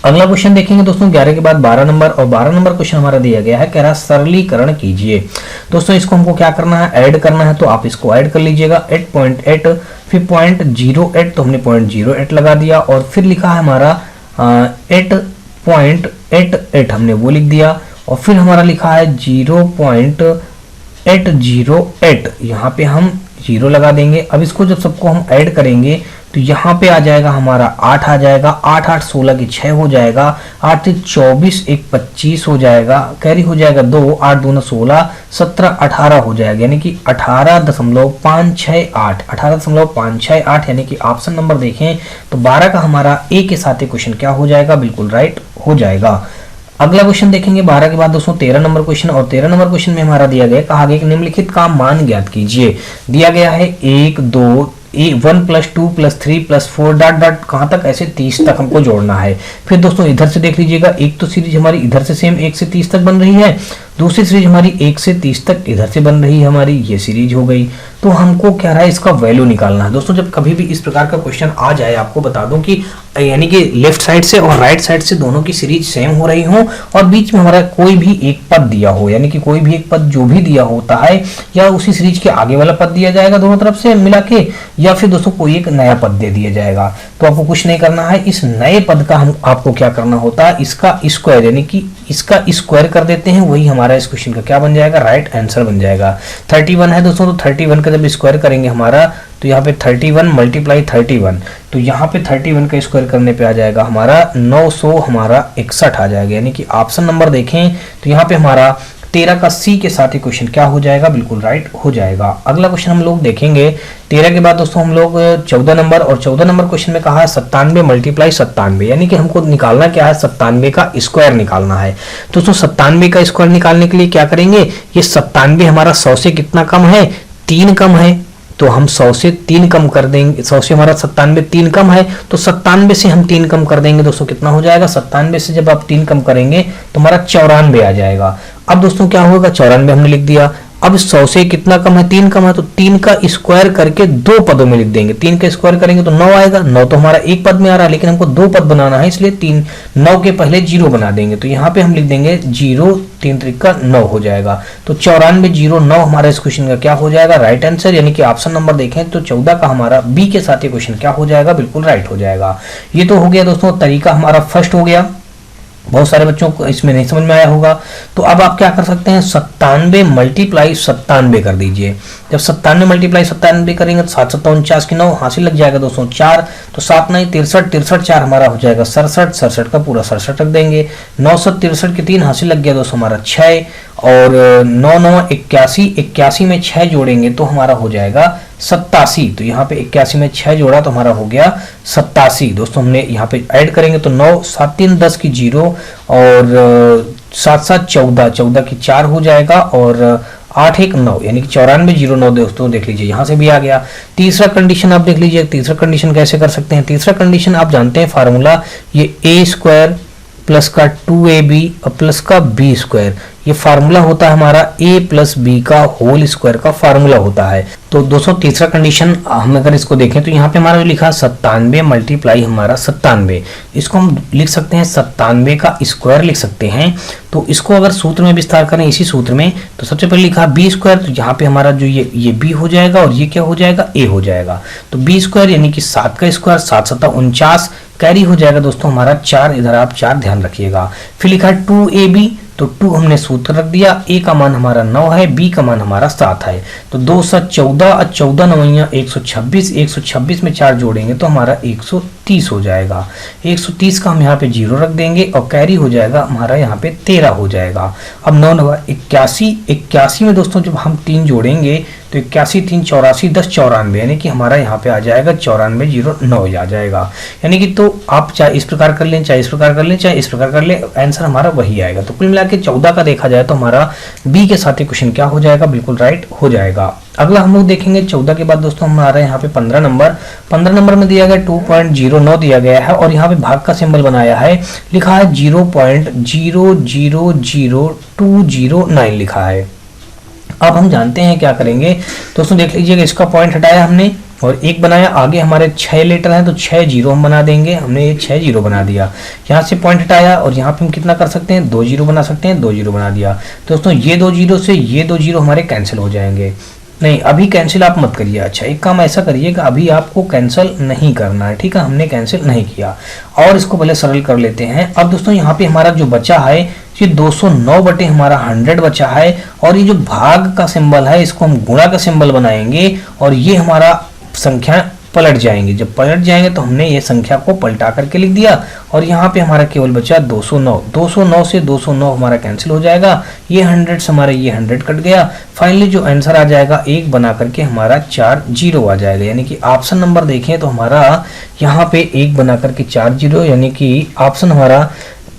अगला क्वेश्चन देखेंगे दोस्तों 11 के बाद 12 नंबर, और 12 नंबर क्वेश्चन हमारा दिया गया है, कह रहा है सरलीकरण कीजिए। दोस्तों इसको हमको क्या करना है, ऐड करना है, तो आप इसको ऐड कर लीजिएगा। 8.8 फिर 0.08, तो हमने 0.08 लगा दिया, और फिर लिखा है हमारा 8.88 हमने वो लिख दिया, और फिर हमारा लिखा है 0.808, यहाँ पे हम 0 लगा देंगे। अब इसको जब सबको हम ऐड करेंगे तो यहाँ पे आ जाएगा हमारा 8 आ जाएगा, 8 8 16 की 6 हो जाएगा, 8 से 24 1 25 हो जाएगा, कैरी हो जाएगा 2, 8 दूना 16, 17 18 हो जाएगा, यानी कि 18.568 18.568, यानी कि ऑप्शन नंबर देखें तो 12 का हमारा ए के साथ क्वेश्चन क्या हो जाएगा, बिल्कुल राइट हो जाएगा। अगला क्वेश्चन देखेंगे 12 के बाद दोस्तों 13 नंबर क्वेश्चन, और 13 नंबर क्वेश्चन में हमारा दिया गया, कहा गया कि निम्नलिखित का मान ज्ञात कीजिए। दिया गया है 1 2 1 + 2 + 3 + 4 डॉट डॉट कहां तक, ऐसे 30 तक हमको जोड़ना है। फिर दोस्तों इधर से देख लीजिएगा, एक तो सीरीज हमारी इधर से सेम 1 से 30 तक बन रही है, दूसरी सीरीज हमारी 1 से 30 तक इधर से बन रही है, हमारी ये सीरीज हो गई। तो हमको क्या रहा है, इसका वैल्यू निकालना है। दोस्तों जब कभी भी इस प्रकार का क्वेश्चन आ जाए, आपको बता दूं कि यानी कि लेफ्ट साइड से और राइट साइड से दोनों की सीरीज सेम हो रही हो, और बीच में हमारा कोई भी एक पद दिया हो, यानी कि कोई भी एक पद जो भी दिया होता है, या उसी सीरीज के आगे वाला पद दिया जाएगा दोनों तरफ से मिला के, या फिर दोस्तों कोई एक नया पद दे दिया जाएगा। तो आपको कुछ नहीं करना है, इस नए पद का हम आपको क्या करना होता है, इसका स्क्वायर, यानी कि इसका स्क्वायर कर देते हैं, वही हमारा इस क्वेश्चन का क्या बन जाएगा, राइट आंसर बन जाएगा। 31 है दोस्तों, तो 31 का जब स्क्वायर करेंगे हमारा, तो यहाँ पे 31 × 31, तो यहाँ पे 31 का स्क्वायर करने पे आ जाएगा हमारा 961 आ जाएगा, यानी कि ऑप्शन नंबर देखें तो यहाँ पे हमारा 13 का सी के साथ ही क्वेश्चन क्या हो जाएगा, बिल्कुल राइट हो जाएगा। अगला क्वेश्चन हम लोग देखेंगे 13 के बाद दोस्तों हम लोग 14 नंबर, और 14 नंबर क्वेश्चन में कहा है 97 × 97, यानी कि हमको निकालना क्या है, 97 का स्क्वायर निकालना है। दोस्तों 97 का स्क्वायर निकालने के लिए क्या करेंगे, ये 97 हमारा 100 से कितना कम है, 3 कम है, तो हम 100 से 3 कम कर देंगे। 100 से हमारा 97 3 कम है, तो 97 से हम 3 कम कर देंगे दोस्तों, कितना हो जाएगा, 97 से जब आप 3 कम करेंगे तो हमारा 94 आ जाएगा। अब दोस्तों क्या होगा, 94 हमने लिख दिया। अब 100 से कितना कम है, 3 कम है, तो 3 का स्क्वायर करके 2 पदों में लिख देंगे। 3 का स्क्वायर करेंगे तो 9 आएगा। 9 तो हमारा एक पद में आ रहा है, लेकिन हमको 2 पद बनाना है, इसलिए 9 के पहले 0 बना देंगे। तो यहाँ पे हम लिख देंगे 0 3 3 का 9 हो जाएगा। तो 94 0 9 हमारा इस क्वेश्चन का क्या हो जाएगा, राइट आंसर, यानी कि ऑप्शन नंबर देखें तो 14 का हमारा बी के साथ ये क्वेश्चन क्या हो जाएगा, बिल्कुल राइट हो जाएगा। ये तो हो गया दोस्तों, तरीका हमारा फर्स्ट हो गया। बहुत सारे बच्चों को इसमें नहीं समझ में आया होगा, तो अब आप क्या कर सकते हैं, 97 × 97 कर दीजिए। जब 97 × 97 करेंगे तो 7 7 49 की 9 हासिल लग जाएगा दोस्तों, 4 तो 7 9 63 63 4 हमारा हो जाएगा 67 67 का पूरा 67 रख देंगे। 9 7 63 की 3 हासिल लग गया दोस्तों हमारा 6, और 9 9 81 81 में 6 जोड़ेंगे तो हमारा हो जाएगा 87। तो यहाँ पे 81 में 6 जोड़ा तो हमारा हो गया 87 दोस्तों। हमने यहाँ पे ऐड करेंगे तो 9 7 3 10 की 0, और 7 7 14 14 की 4 हो जाएगा, और 8 1 9, यानी कि 94 0 9 दोस्तों देख लीजिए, यहाँ से भी आ गया। तीसरा कंडीशन आप देख लीजिए, तीसरा कंडीशन कैसे कर सकते हैं। तीसरा कंडीशन आप जानते हैं फार्मूला, ये a² प्लस का 2ab और प्लस का b², ये फार्मूला होता है हमारा a + b का होल स्क्वायर का फार्मूला होता है। तो दोस्तों तीसरा कंडीशन हम अगर इसको देखें तो यहाँ पे हमारा लिखा 97 × हमारा 97, इसको हम लिख सकते हैं 97 का स्क्वायर लिख सकते हैं। तो इसको अगर सूत्र में विस्तार करें इसी सूत्र में, तो सबसे पहले लिखा b², तो यहाँ पे हमारा जो ये b हो जाएगा, और ये क्या हो जाएगा, a हो जाएगा। तो b² यानी कि 7 का स्क्वायर, 7 7 49 कैरी हो जाएगा दोस्तों हमारा 4, इधर आप 4 ध्यान रखिएगा। फिर लिखा 2ab, तो 2 हमने सूत्र रख दिया, a का मान हमारा 9 है, b का मान हमारा 7 है। तो 2 7 14 और 14 9 126, 126 में 4 जोड़ेंगे तो हमारा 130 हो जाएगा। 130 का हम यहाँ पे 0 रख देंगे, और कैरी हो जाएगा हमारा यहाँ पे 13 हो जाएगा। अब 9 9 81, 81 में दोस्तों जब हम 3 जोड़ेंगे तो 81 3 84 10 94, यानी कि हमारा यहाँ पे आ जाएगा 94 0 9 आ जाएगा। यानी कि तो आप चाहे इस प्रकार कर लें, चाहे इस प्रकार कर लें, चाहे इस प्रकार कर लें, आंसर हमारा वही आएगा। तो कुल मिला के 14 का देखा जाए तो हमारा बी के साथ ही क्वेश्चन क्या हो जाएगा, बिल्कुल राइट हो जाएगा। अगला हम लोग देखेंगे 14 के बाद दोस्तों हमारा यहाँ पे 15 नंबर। 15 नंबर में दिया गया 2.09 दिया गया है, और यहाँ पे भाग का सिंबल बनाया है, लिखा है 0.000209 लिखा है। अब हम जानते हैं क्या करेंगे दोस्तों, देख लीजिएगा, इसका पॉइंट हटाया हमने, और एक बनाया, आगे हमारे 6 लेटर हैं तो 6 जीरो हम बना देंगे। हमने ये 6 जीरो बना दिया। यहाँ से पॉइंट हटाया और यहाँ पे हम कितना कर सकते हैं, 2 जीरो बना सकते हैं, 2 जीरो बना दिया। दोस्तों ये 2 जीरो से ये 2 जीरो हमारे कैंसिल हो जाएंगे। नहीं, अभी कैंसिल आप मत करिए। अच्छा, एक काम ऐसा करिए कि अभी आपको कैंसिल नहीं करना है, ठीक है, हमने कैंसिल नहीं किया। और इसको पहले सरल कर लेते हैं। अब दोस्तों यहाँ पे हमारा जो बचा है ये 209 बटे हमारा 100 बचा है, और ये जो भाग का सिंबल है इसको हम गुणा का सिंबल बनाएंगे और ये हमारा संख्या पलट जाएंगे। जब पलट जाएंगे तो हमने ये संख्या को पलटा करके लिख दिया, और यहाँ पे हमारा केवल बचा 209। 209 से 209 हमारा कैंसिल हो जाएगा, ये 100 से हमारा ये 100 कट गया। फाइनली जो आंसर आ जाएगा 1 बना करके हमारा 4 जीरो आ जाएगा। यानी कि ऑप्शन नंबर देखें तो हमारा यहाँ पे 1 बना करके 4 जीरो, यानी कि ऑप्शन हमारा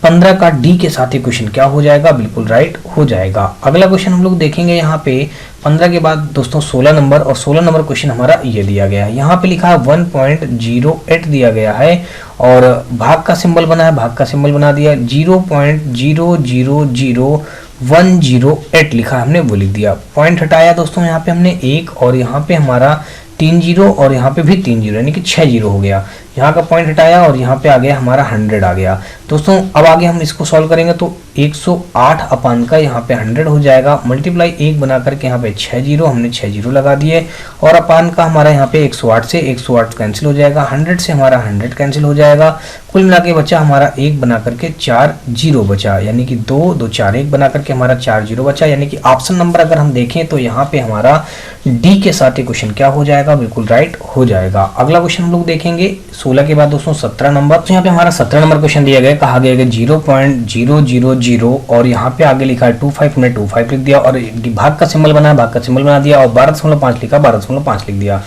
15 का डी के साथ ही क्वेश्चन क्या हो जाएगा, बिल्कुल राइट हो जाएगा। अगला क्वेश्चन हम लोग देखेंगे यहाँ पे 15 के बाद दोस्तों 16 नंबर, और 16 नंबर क्वेश्चन हमारा ये दिया गया है। यहाँ पे लिखा है 1.08 दिया गया है, और भाग का सिंबल बना है, भाग का सिंबल बना दिया। 0.000108 लिखा है, हमने वो लिख दिया। पॉइंट हटाया दोस्तों, यहाँ पे हमने 1, और यहाँ पे हमारा 3 जीरो, और यहाँ पे भी 3 जीरो, यानी कि 6 जीरो हो गया। यहाँ का पॉइंट हटाया और यहाँ पे आ गया हमारा 100 आ गया। दोस्तों अब आगे हम इसको सॉल्व करेंगे तो 108 अपान का यहाँ पे 100 हो जाएगा, मल्टीप्लाई 1 बना करके यहाँ पे 6 जीरो, हमने 6 जीरो लगा दिए, और अपान का हमारा यहाँ पे 108 से 108 कैंसिल हो जाएगा, 100 से हमारा 100 कैंसिल हो जाएगा। कुल मिला के बचा हमारा 1 बना करके 4 जीरो बचा, यानी कि 2 2 4 1 बना करके हमारा 4 जीरो बचा। यानी कि ऑप्शन नंबर अगर हम देखें तो यहाँ पे हमारा डी के साथ ये क्वेश्चन क्या हो जाएगा, बिल्कुल राइट हो जाएगा। अगला क्वेश्चन हम लोग देखेंगे 16 के बाद दोस्तों 17 नंबर। तो यहाँ पे हमारा 17 नंबर क्वेश्चन दिया गया, कहा गया 0.000, और यहाँ पे आगे लिखा है 25, हमने 25 लिख दिया, और भाग का सिंबल बना, भाग का सिंबल बना दिया, और 12.5 लिखा, 12.5 लिख दिया।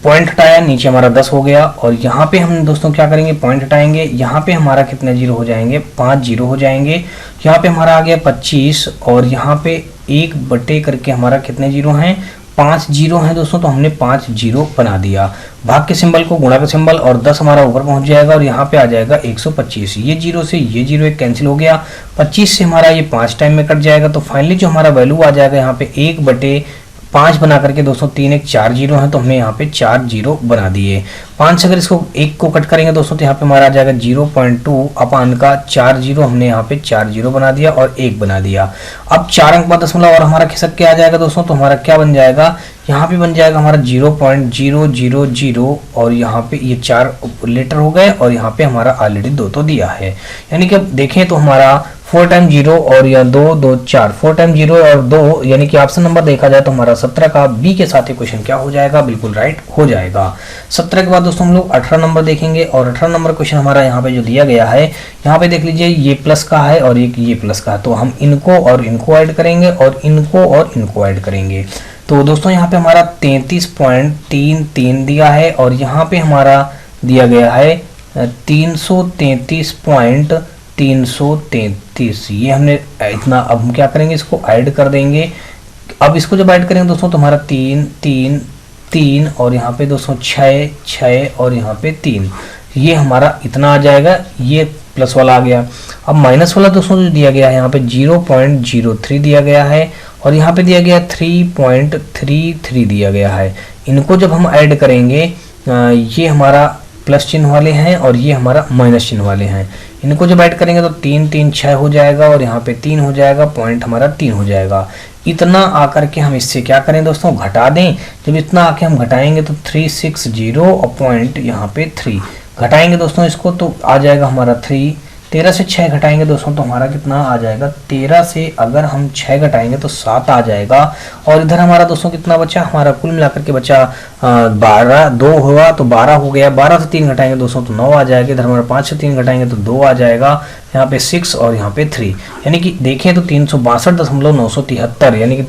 पॉइंट हटाया, नीचे हमारा 10 हो गया, और यहाँ पे हम दोस्तों क्या करेंगे, पॉइंट हटाएंगे, यहाँ पे हमारा कितने जीरो हो जाएंगे, 5 जीरो हो जाएंगे। यहाँ पे हमारा आ गया 25, और यहाँ पे 1 बटे करके हमारा कितने जीरो हैं, 5 जीरो हैं दोस्तों, तो हमने 5 जीरो बना दिया। भाग के सिंबल को गुणा का सिंबल, और 10 हमारा ऊपर पहुंच जाएगा, और यहाँ पे आ जाएगा 125। ये जीरो से ये जीरो एक कैंसिल हो गया, 25 से हमारा ये 5 टाइम में कट जाएगा। तो फाइनली जो हमारा वैल्यू आ जाएगा यहाँ पे 1/5 बना करके दोस्तों 3 1 4 जीरो है, तो हमने यहाँ पे 4 जीरो बना दिए। 5 अगर इसको 1 को कट करेंगे दोस्तों तो यहाँ पे हमारा आ जाएगा 0.2 अपान का 4 जीरो, हमने यहाँ पे 4 जीरो बना दिया और 1 बना दिया। अब 4 अंक बाद दशमलव और हमारा खिसक के आ जाएगा दोस्तों, तो हमारा क्या बन जाएगा, यहाँ पे बन जाएगा हमारा 0.000, और यहाँ पे ये 4 लेटर हो गए, और यहाँ पे हमारा ऑलरेडी 2 तो दिया है। यानी कि अब देखें तो हमारा 4 टाइम 0 और या 2 2 4, 4 टाइम 0 और 2, यानी कि ऑप्शन नंबर देखा जाए तो हमारा 17 का बी के साथ ही क्वेश्चन क्या हो जाएगा, बिल्कुल राइट हो जाएगा। 17 के बाद दोस्तों हम लोग 18 नंबर देखेंगे, और 18 नंबर क्वेश्चन हमारा यहाँ पे जो दिया गया है, यहाँ पे देख लीजिए ये प्लस का है और एक ये प्लस का है, तो हम इनको और इनको ऐड करेंगे और इनको और इनको ऐड करेंगे। तो दोस्तों यहाँ पे हमारा 33.33 दिया है, और यहाँ पे हमारा दिया गया है 333.333। ये हमने इतना, अब हम क्या करेंगे, इसको ऐड कर देंगे। अब इसको जब ऐड करेंगे दोस्तों तो हमारा 3 3 3, और यहाँ पे दोस्तों 6 6, और यहाँ पे 3, ये हमारा इतना आ जाएगा। ये प्लस वाला आ गया। अब माइनस वाला दोस्तों जो दिया गया है यहाँ पे 0.03 दिया गया है, और यहाँ पे दिया गया 3.33 दिया गया है। इनको जब हम ऐड करेंगे, ये हमारा प्लस चिन्ह वाले हैं और ये हमारा माइनस चिन्ह वाले हैं, इनको जब ऐड करेंगे तो 3 3 6 हो जाएगा, और यहाँ पे 3 हो जाएगा, पॉइंट हमारा 3 हो जाएगा। इतना आकर के हम इससे क्या करें दोस्तों, घटा दें। जब इतना आके हम घटाएंगे तो 360 और पॉइंट यहाँ पे 3 घटाएंगे दोस्तों इसको, तो आ जाएगा हमारा 3। 13 से 6 घटाएंगे दोस्तों तो हमारा कितना आ जाएगा, 13 से अगर हम 6 घटाएंगे तो 7 आ जाएगा। और इधर हमारा दोस्तों कितना बचा, हमारा कुल मिलाकर के बचा 12, 2 हुआ तो 12 हो गया। 12 से 3 घटाएंगे दोस्तों तो 9 आ जाएगा। इधर हमारा 5 से 3 घटाएंगे तो 2 आ जाएगा, यहाँ पे 6 और यहाँ पे 3, यानी कि देखें तो 362.973, यानी कि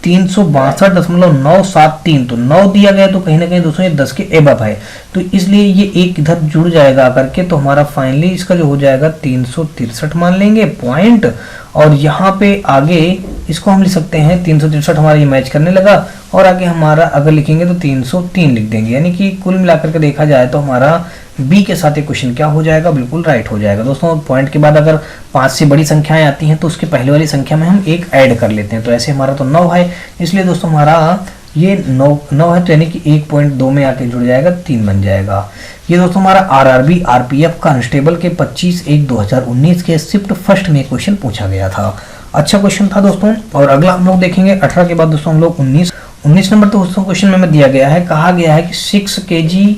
362.973, तो 9 दिया गया तो कहीं ना कहीं दोस्तों ये 10 के एबव है, तो इसलिए ये एक इधर जुड़ जाएगा करके, तो हमारा फाइनली इसका जो हो जाएगा 363 मान लेंगे पॉइंट। और यहाँ पे आगे इसको हम लिख सकते हैं 363, हमारा ये मैच करने लगा, और आगे हमारा अगर लिखेंगे तो 303 लिख देंगे। यानी कि कुल मिलाकर के देखा जाए तो हमारा बी के साथ एक क्वेश्चन क्या हो जाएगा, बिल्कुल राइट हो जाएगा। दोस्तों पॉइंट के बाद अगर 5 से बड़ी संख्याएं आती हैं तो उसके पहले वाली संख्या में हम एक ऐड कर लेते हैं, तो ऐसे हमारा तो 9 है, इसलिए दोस्तों हमारा ये 9 है, तो यानी कि 1.2 में आके जुड़ जाएगा, 3 बन जाएगा। ये दोस्तों हमारा आरआरबी आरपीएफ कांस्टेबल के 25/1/2019 के शिफ्ट फर्स्ट में क्वेश्चन पूछा गया था। अच्छा क्वेश्चन था दोस्तों। और अगला हम लोग देखेंगे 18 के बाद दोस्तों हम लोग 19 नंबर दोस्तों क्वेश्चन में दिया गया है, कहा गया है कि 6 kg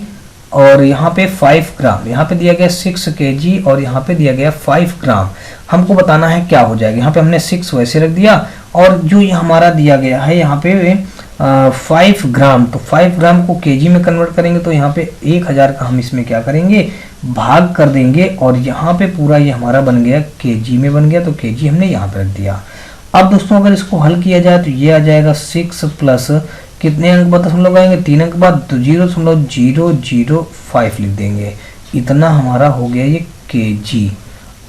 और यहाँ पे 5 ग्राम, यहाँ पे दिया गया 6 kg और यहाँ पे दिया गया 5 ग्राम। हमको बताना है क्या हो जाएगा। यहाँ पे हमने 6 वैसे रख दिया और जो ये हमारा दिया गया है यहाँ पे 5 ग्राम, तो 5 ग्राम को केजी में कन्वर्ट करेंगे तो यहाँ पे 1000 का हम इसमें क्या करेंगे, भाग कर देंगे और यहाँ पे पूरा ये हमारा बन गया केजी में बन गया, तो केजी हमने यहाँ पे रख दिया। अब दोस्तों अगर इसको हल किया जाए तो ये आ जाएगा 6 प्लस कितने अंक बाद दशमलव लगाएंगे, 3 अंक बाद, तो 0.005 लिख देंगे। इतना हमारा हो गया ये केजी।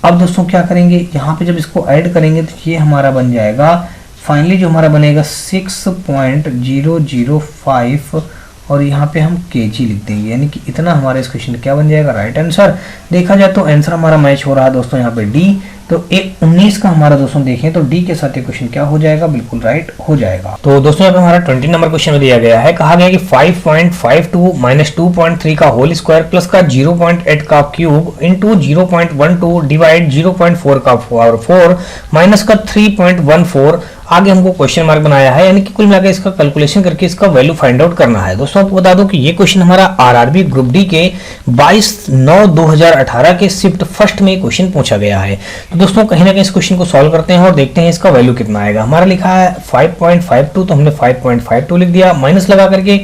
अब दोस्तों क्या करेंगे, यहाँ पे जब इसको ऐड करेंगे तो ये हमारा बन जाएगा, फाइनली जो हमारा बनेगा 6.005 और यहाँ पे हम केजी लिख देंगे, यानी कि इतना हमारा इस क्वेश्चन क्या बन जाएगा, राइट आंसर। देखा जाए तो आंसर हमारा मैच हो रहा है दोस्तों यहाँ पे डी। तो 19 का हमारा दोस्तों देखें तो डी के साथ ये क्वेश्चन क्या हो जाएगा, बिल्कुल राइट हो जाएगा। तो दोस्तों यहाँ पे हमारा 20 नंबर क्वेश्चन में दिया गया है, कहा गया कि 5.52 माइनस 2.3 का होल स्क्वायर प्लस का 0.8 का क्यूब इंटू 0.12 डिवाइड 0.4 का पावर 4 माइनस का 3.14 आगे हमको क्वेश्चन मार्क बनाया है, यानी कि कुल मिलाकर इसका कैलकुलेशन करके इसका वैल्यू फाइंड आउट करना है। दोस्तों आपको बता दूं कि ये क्वेश्चन हमारा आरआरबी ग्रुप डी के 22/9/2018 के शिफ्ट फर्स्ट में क्वेश्चन पूछा गया है। तो दोस्तों कहीं ना कहीं इस क्वेश्चन को सॉल्व करते हैं और देखते हैं इसका वैल्यू कितना आएगा। हमारा लिखा है 5.52, तो हमने 5.52 लिख दिया, माइनस लगा करके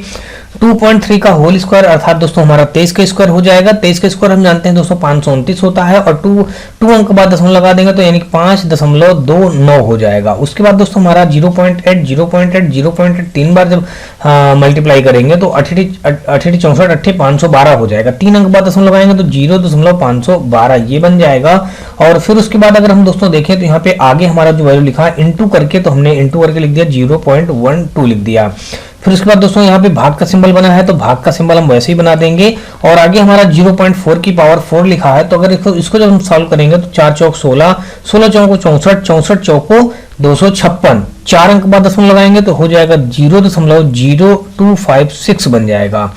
2.3 का होल स्क्वायर अर्थात दोस्तों हमारा 23 का स्क्वायर हो जाएगा। 23 का स्क्वायर हम जानते हैं दोस्तों 529 होता है और 2 अंक बाद दशमलव लगा देंगे तो यानी कि 5.29 हो जाएगा। उसके बाद दोस्तों हमारा 0.8 तीन बार जब मल्टीप्लाई करेंगे तो 68 64 512 हो जाएगा। 3 अंक बाद दशमलव लगाएंगे तो 0.512 ये बन जाएगा। और फिर उसके बाद अगर हम दोस्तों देखें तो यहाँ पे आगे हमारा जो वैल्यू लिखा है इंटू करके, तो हमने इंटू करके लिख दिया 0.12 लिख दिया। फिर उसके बाद दोस्तों यहाँ पे भाग का सिंबल बना है तो भाग का सिंबल हम वैसे ही बना देंगे और आगे हमारा 0.4 की पावर 4 लिखा है, तो अगर इसको जब हम सॉल्व करेंगे तो 4 चौक 16, 16 चौको 64, 64 चौको 256, 4 अंक बाद दशमलव लगाएंगे तो हो जाएगा 0.0256 बन जाएगा।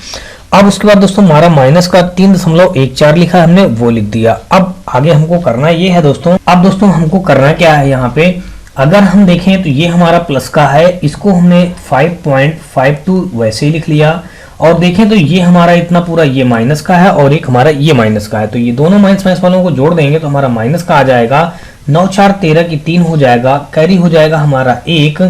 अब उसके बाद दोस्तों हमारा माइनस का 3.14 लिखा है, हमने वो लिख दिया। अब आगे हमको करना ये है दोस्तों, अब दोस्तों हमको करना क्या है, यहाँ पे अगर हम देखें तो ये हमारा प्लस का है, इसको हमने 5.52 वैसे ही लिख लिया और देखें तो ये हमारा इतना पूरा ये माइनस का है और एक हमारा ये माइनस का है, तो ये दोनों माइनस माइनस वालों को जोड़ देंगे तो हमारा माइनस का आ जाएगा 9 4 13 की 3 हो जाएगा, कैरी हो जाएगा हमारा 1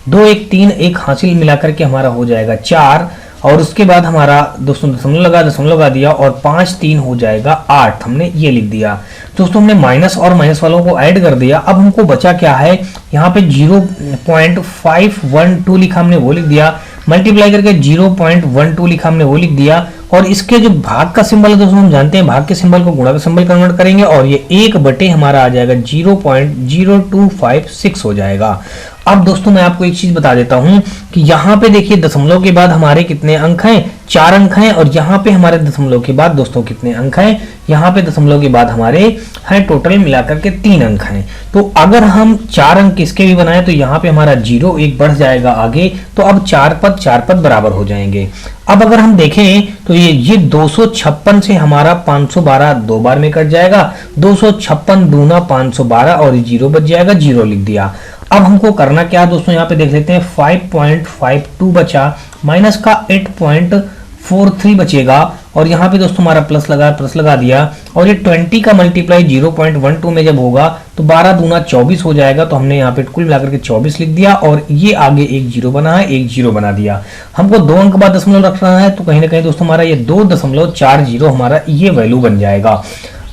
2 1 3 1 हासिल मिलाकर के हमारा हो जाएगा 4 और उसके बाद हमारा दोस्तों दशमलव लगा दिया और 5 3 हो जाएगा 8, हमने ये लिख दिया। दोस्तों हमने माइनस और माइनस वालों को ऐड कर दिया। अब हमको बचा क्या है, यहाँ पे 0.512 लिखा हमने वो लिख दिया, मल्टीप्लाई करके 0.12 लिखा हमने वो लिख दिया और इसके जो भाग का सिंबल है दोस्तों हम जानते हैं भाग के सिंबल को गुणा का सिंबल कन्वर्ट करेंगे और ये 1 बटे हमारा आ जाएगा 0.0256 हो जाएगा। अब दोस्तों मैं आपको एक चीज बता देता हूं कि यहाँ पे देखिए दशमलव के बाद हमारे कितने अंक हैं, 4 अंक हैं और यहाँ पे हमारे दशमलव के बाद दोस्तों कितने अंक हैं, यहाँ पे दशमलव के बाद हमारे हैं टोटल मिलाकर के 3 अंक हैं। तो अगर हम 4 अंक इसके भी बनाए तो यहाँ पे हमारा 0 1 बढ़ जाएगा आगे, तो अब 4 पद बराबर हो जाएंगे। अब अगर हम देखें तो ये 256 से हमारा 512 दो बार में कट जाएगा, 256 दूना 512 और 0 बच जाएगा, 0 लिख दिया। अब हमको करना क्या है दोस्तों, यहाँ पे देख लेते हैं 5.52 बचा, माइनस का 8.43 बचेगा और यहाँ पे दोस्तों हमारा प्लस लगा दिया और ये 20 का मल्टीप्लाई 0.12 में जब होगा तो 12 दूना 24 हो जाएगा, तो हमने यहाँ पे कुल मिलाकर के 24 लिख दिया और ये आगे एक 0 बना है, एक 0 बना दिया। हमको 2 अंक बाद दशमलव रखना है तो कहीं ना कहीं दोस्तों हमारा ये 2.40 हमारा ये वैल्यू बन जाएगा।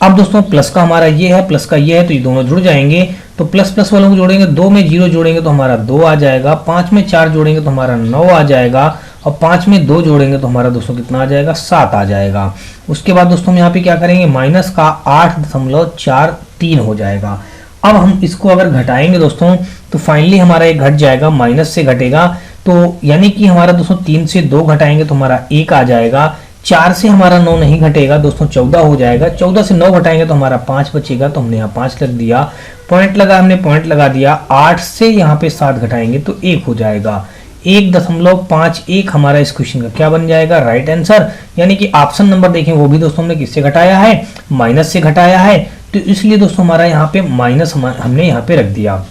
अब दोस्तों प्लस का हमारा ये है, प्लस का ये है, तो ये दोनों जुड़ जाएंगे, तो प्लस प्लस वालों को जोड़ेंगे, 2 में 0 जोड़ेंगे तो हमारा 2 आ जाएगा, 5 में 4 जोड़ेंगे तो हमारा 9 आ जाएगा और 5 में 2 जोड़ेंगे तो हमारा दोस्तों कितना आ जाएगा, 7 आ जाएगा। उसके बाद दोस्तों हम यहाँ पे क्या करेंगे, माइनस का 8.43 हो जाएगा। अब हम इसको अगर घटाएंगे दोस्तों तो फाइनली हमारा ये घट जाएगा, माइनस से घटेगा, तो यानी कि हमारा दोस्तों 3 से 2 घटाएंगे तो हमारा 1 आ जाएगा, 4 से हमारा 9 नहीं घटेगा दोस्तों, 14 हो जाएगा, 14 से 9 घटाएंगे तो हमारा 5 बचेगा, तो हमने यहाँ 5 लग दिया, पॉइंट लगा दिया। 8 से यहाँ पे 7 घटाएंगे तो 1 हो जाएगा, 1.51 हमारा इस क्वेश्चन का क्या बन जाएगा, राइट आंसर। यानी कि ऑप्शन नंबर देखें वो भी दोस्तों हमने किससे घटाया है, माइनस से घटाया है, तो इसलिए दोस्तों हमारा यहाँ पे माइनस हमने यहाँ पे रख दिया।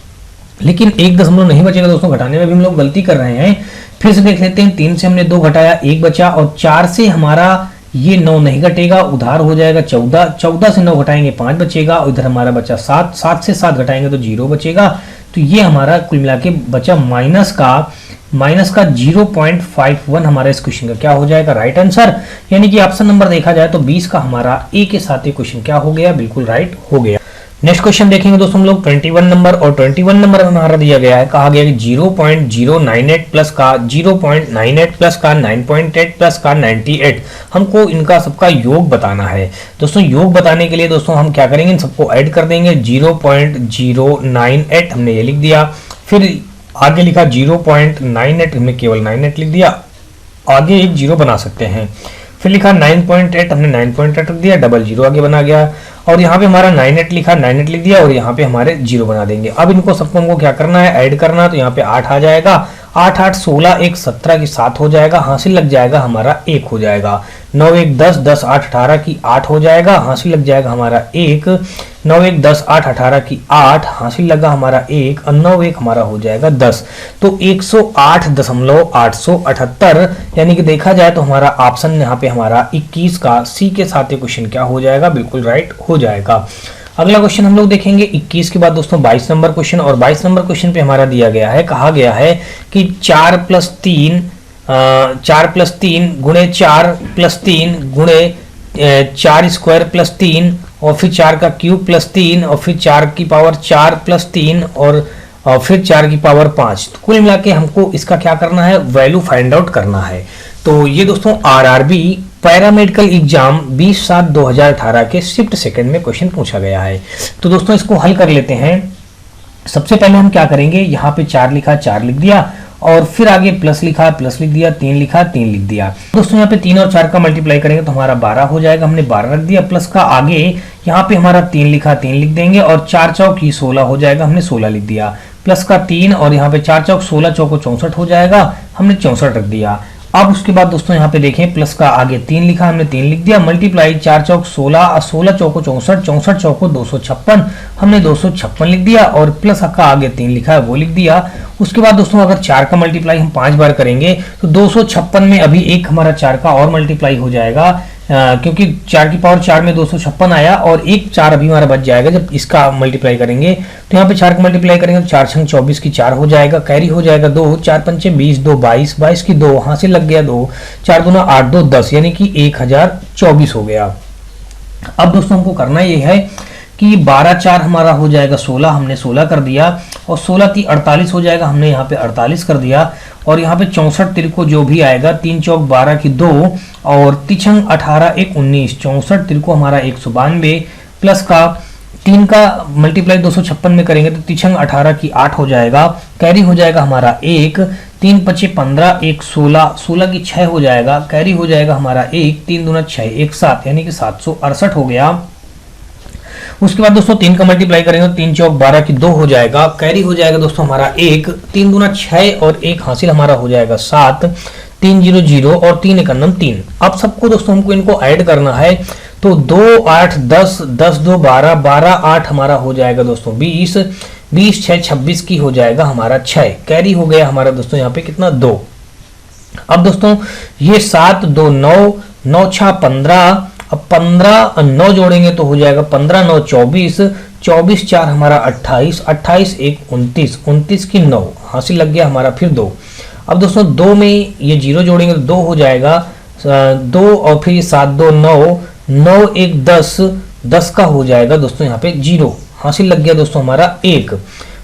लेकिन 1 दशमलव नहीं बचेगा दोस्तों, घटाने में भी हम लोग गलती कर रहे हैं। फिर से देख लेते हैं, 3 से हमने 2 घटाया, 1 बचा, और 4 से हमारा ये 9 नहीं घटेगा, उधार हो जाएगा 14, 14 से 9 घटाएंगे 5 बचेगा, और इधर हमारा बचा 7, 7 से 7 घटाएंगे तो 0 बचेगा। तो ये हमारा कुल मिला के बचा माइनस का 0.51 हमारा इस क्वेश्चन का क्या हो जाएगा, राइट आंसर। यानी कि ऑप्शन नंबर देखा जाए तो 20 का हमारा ए के साथ ये क्वेश्चन क्या हो गया, बिल्कुल राइट हो गया। नेक्स्ट क्वेश्चन देखेंगे दोस्तों हम लोग 21 नंबर, और 21 नंबर में हमारा दिया गया है, कहा गया कि 0.098 प्लस का 0.98 प्लस का 9.8 प्लस का 98, हमको इनका सबका योग बताना है। दोस्तों योग बताने के लिए दोस्तों हम क्या करेंगे, इन सबको ऐड कर देंगे। 0.098 हमने ये लिख दिया, फिर आगे लिखा 0.98, हमने केवल 98 लिख दिया, आगे एक 0 बना सकते हैं। फिर लिखा 9.8, हमने 9.8 रख दिया, डबल 0 आगे बना गया, और यहाँ पे हमारा 98 लिखा, 98 लिख दिया, और यहाँ पे हमारे 0 बना देंगे। अब इनको सबको हमको क्या करना है, ऐड करना है। तो यहाँ पे 8 आ जाएगा, 8 8 16, 1 17 की 7 हो जाएगा, हासिल लग जाएगा हमारा 1 हो जाएगा। 9 1 10, 10 8 18 की 8 हो जाएगा, हासिल लग जाएगा हमारा 1। 9 1 10 8 18 की 8, हासिल लगा हमारा 1, और 9 1 हमारा हो जाएगा 10। तो 108.878, यानी कि देखा जाए तो हमारा ऑप्शन यहाँ पे हमारा 21 का सी के साथ ये क्वेश्चन क्या हो जाएगा, बिल्कुल राइट हो जाएगा। अगला क्वेश्चन हम लोग देखेंगे 21 के बाद दोस्तों 22 नंबर क्वेश्चन, और 22 नंबर क्वेश्चन पे हमारा दिया गया है, कहा गया है कि 4 + 3 गुणे 4 + 3 गुणे 4 स्क्वायर प्लस 3, और फिर 4 का क्यूब प्लस 3, और फिर 4 की पावर 4 प्लस 3, और फिर 4 की पावर 5। तो कुल मिला के हमको इसका क्या करना है, वैल्यू फाइंड आउट करना है। तो ये दोस्तों आरआरबी पैरामेडिकल एग्जाम 20/7/2018 के शिफ्ट सेकंड में क्वेश्चन पूछा गया है। तो दोस्तों इसको हल कर लेते हैं। सबसे पहले हम क्या करेंगे, यहाँ पे 4 लिखा, 4 लिख दिया, और फिर आगे प्लस लिखा, प्लस लिख दिया, 3 लिखा, 3 लिख दिया। दोस्तों यहाँ पे 3 और 4 का मल्टीप्लाई करेंगे तो हमारा 12 हो जाएगा, हमने 12 रख दिया, प्लस का आगे यहाँ पे हमारा 3 लिखा, 3 लिख देंगे, और 4 चौक 16 हो जाएगा, हमने 16 लिख दिया, प्लस का 3, और यहाँ पे 4 चौक 16, चौको 64 हो जाएगा, हमने 64 रख दिया। अब उसके बाद दोस्तों यहाँ पे देखें, प्लस का आगे 3 लिखा, हमने 3 लिख दिया, मल्टीप्लाई 4 चौक 16, 16 चौको 64, 64 चौको 256, हमने 256 लिख दिया, और प्लस का आगे 3 लिखा है वो लिख दिया। उसके बाद दोस्तों अगर 4 का मल्टीप्लाई हम 5 बार करेंगे तो 256 में अभी एक हमारा 4 का और मल्टीप्लाई हो जाएगा, क्योंकि 4 की पावर 4 में 256 आया, और एक 4 अभी हमारा बच जाएगा जब इसका मल्टीप्लाई करेंगे। तो यहाँ पे 4 का मल्टीप्लाई करेंगे तो 4 छंग 24 की 4 हो जाएगा, कैरी हो जाएगा 2, 4 पंचे 20, 2 22, 22 की 2, हासिल लग गया 2, 4 दूना 8, 2 10, यानी कि 1024 हो गया। अब दोस्तों हमको करना ये है कि 12 4 हमारा हो जाएगा 16, हमने 16 कर दिया, और 16 3 48 हो जाएगा, हमने यहाँ पे 48 कर दिया, और यहाँ पे 64 तिरको जो भी आएगा, 3 चौक 12 की 2, और तिछंग 18 1 19, 64 तिरको हमारा 192, प्लस का 3 का मल्टीप्लाई 256 में करेंगे तो तिछंग 18 की 8 हो जाएगा, कैरी हो जाएगा हमारा 1, 3 पचे 15, 1 16, 16 की 6 हो जाएगा, कैरी हो जाएगा हमारा 1, 3 दूना 6, 1 7, यानी कि 768 हो गया। उसके बाद दोस्तों 3 का मल्टीप्लाई करेंगे तो 3 चौक 12 की 2 हो जाएगा, कैरी हो जाएगा दोस्तों हमारा 1, 3 दूना 6, और 1 हासिल हमारा हो जाएगा 7, 3 0 0, और 3 1 3। अब सबको दोस्तों हमको इनको ऐड करना है, तो 2 8 10, 10 2 12, 12 8 हमारा हो जाएगा दोस्तों 20, 20 6 26 की हो जाएगा हमारा 6, कैरी हो गया हमारा दोस्तों यहाँ पे कितना 2। अब दोस्तों ये 7 2 9, 9 6 15, अब 15 9 जोड़ेंगे तो हो जाएगा 15 9 24, 24 4 हमारा 28, 28 1 29, 29 की 9, हासिल लग गया हमारा फिर 2। अब दोस्तों 2 में ये 0 जोड़ेंगे तो 2 हो जाएगा 2, और फिर 7 2 9, 9 1 10, 10 का हो जाएगा दोस्तों यहाँ पे 0, हासिल लग गया दोस्तों हमारा 1।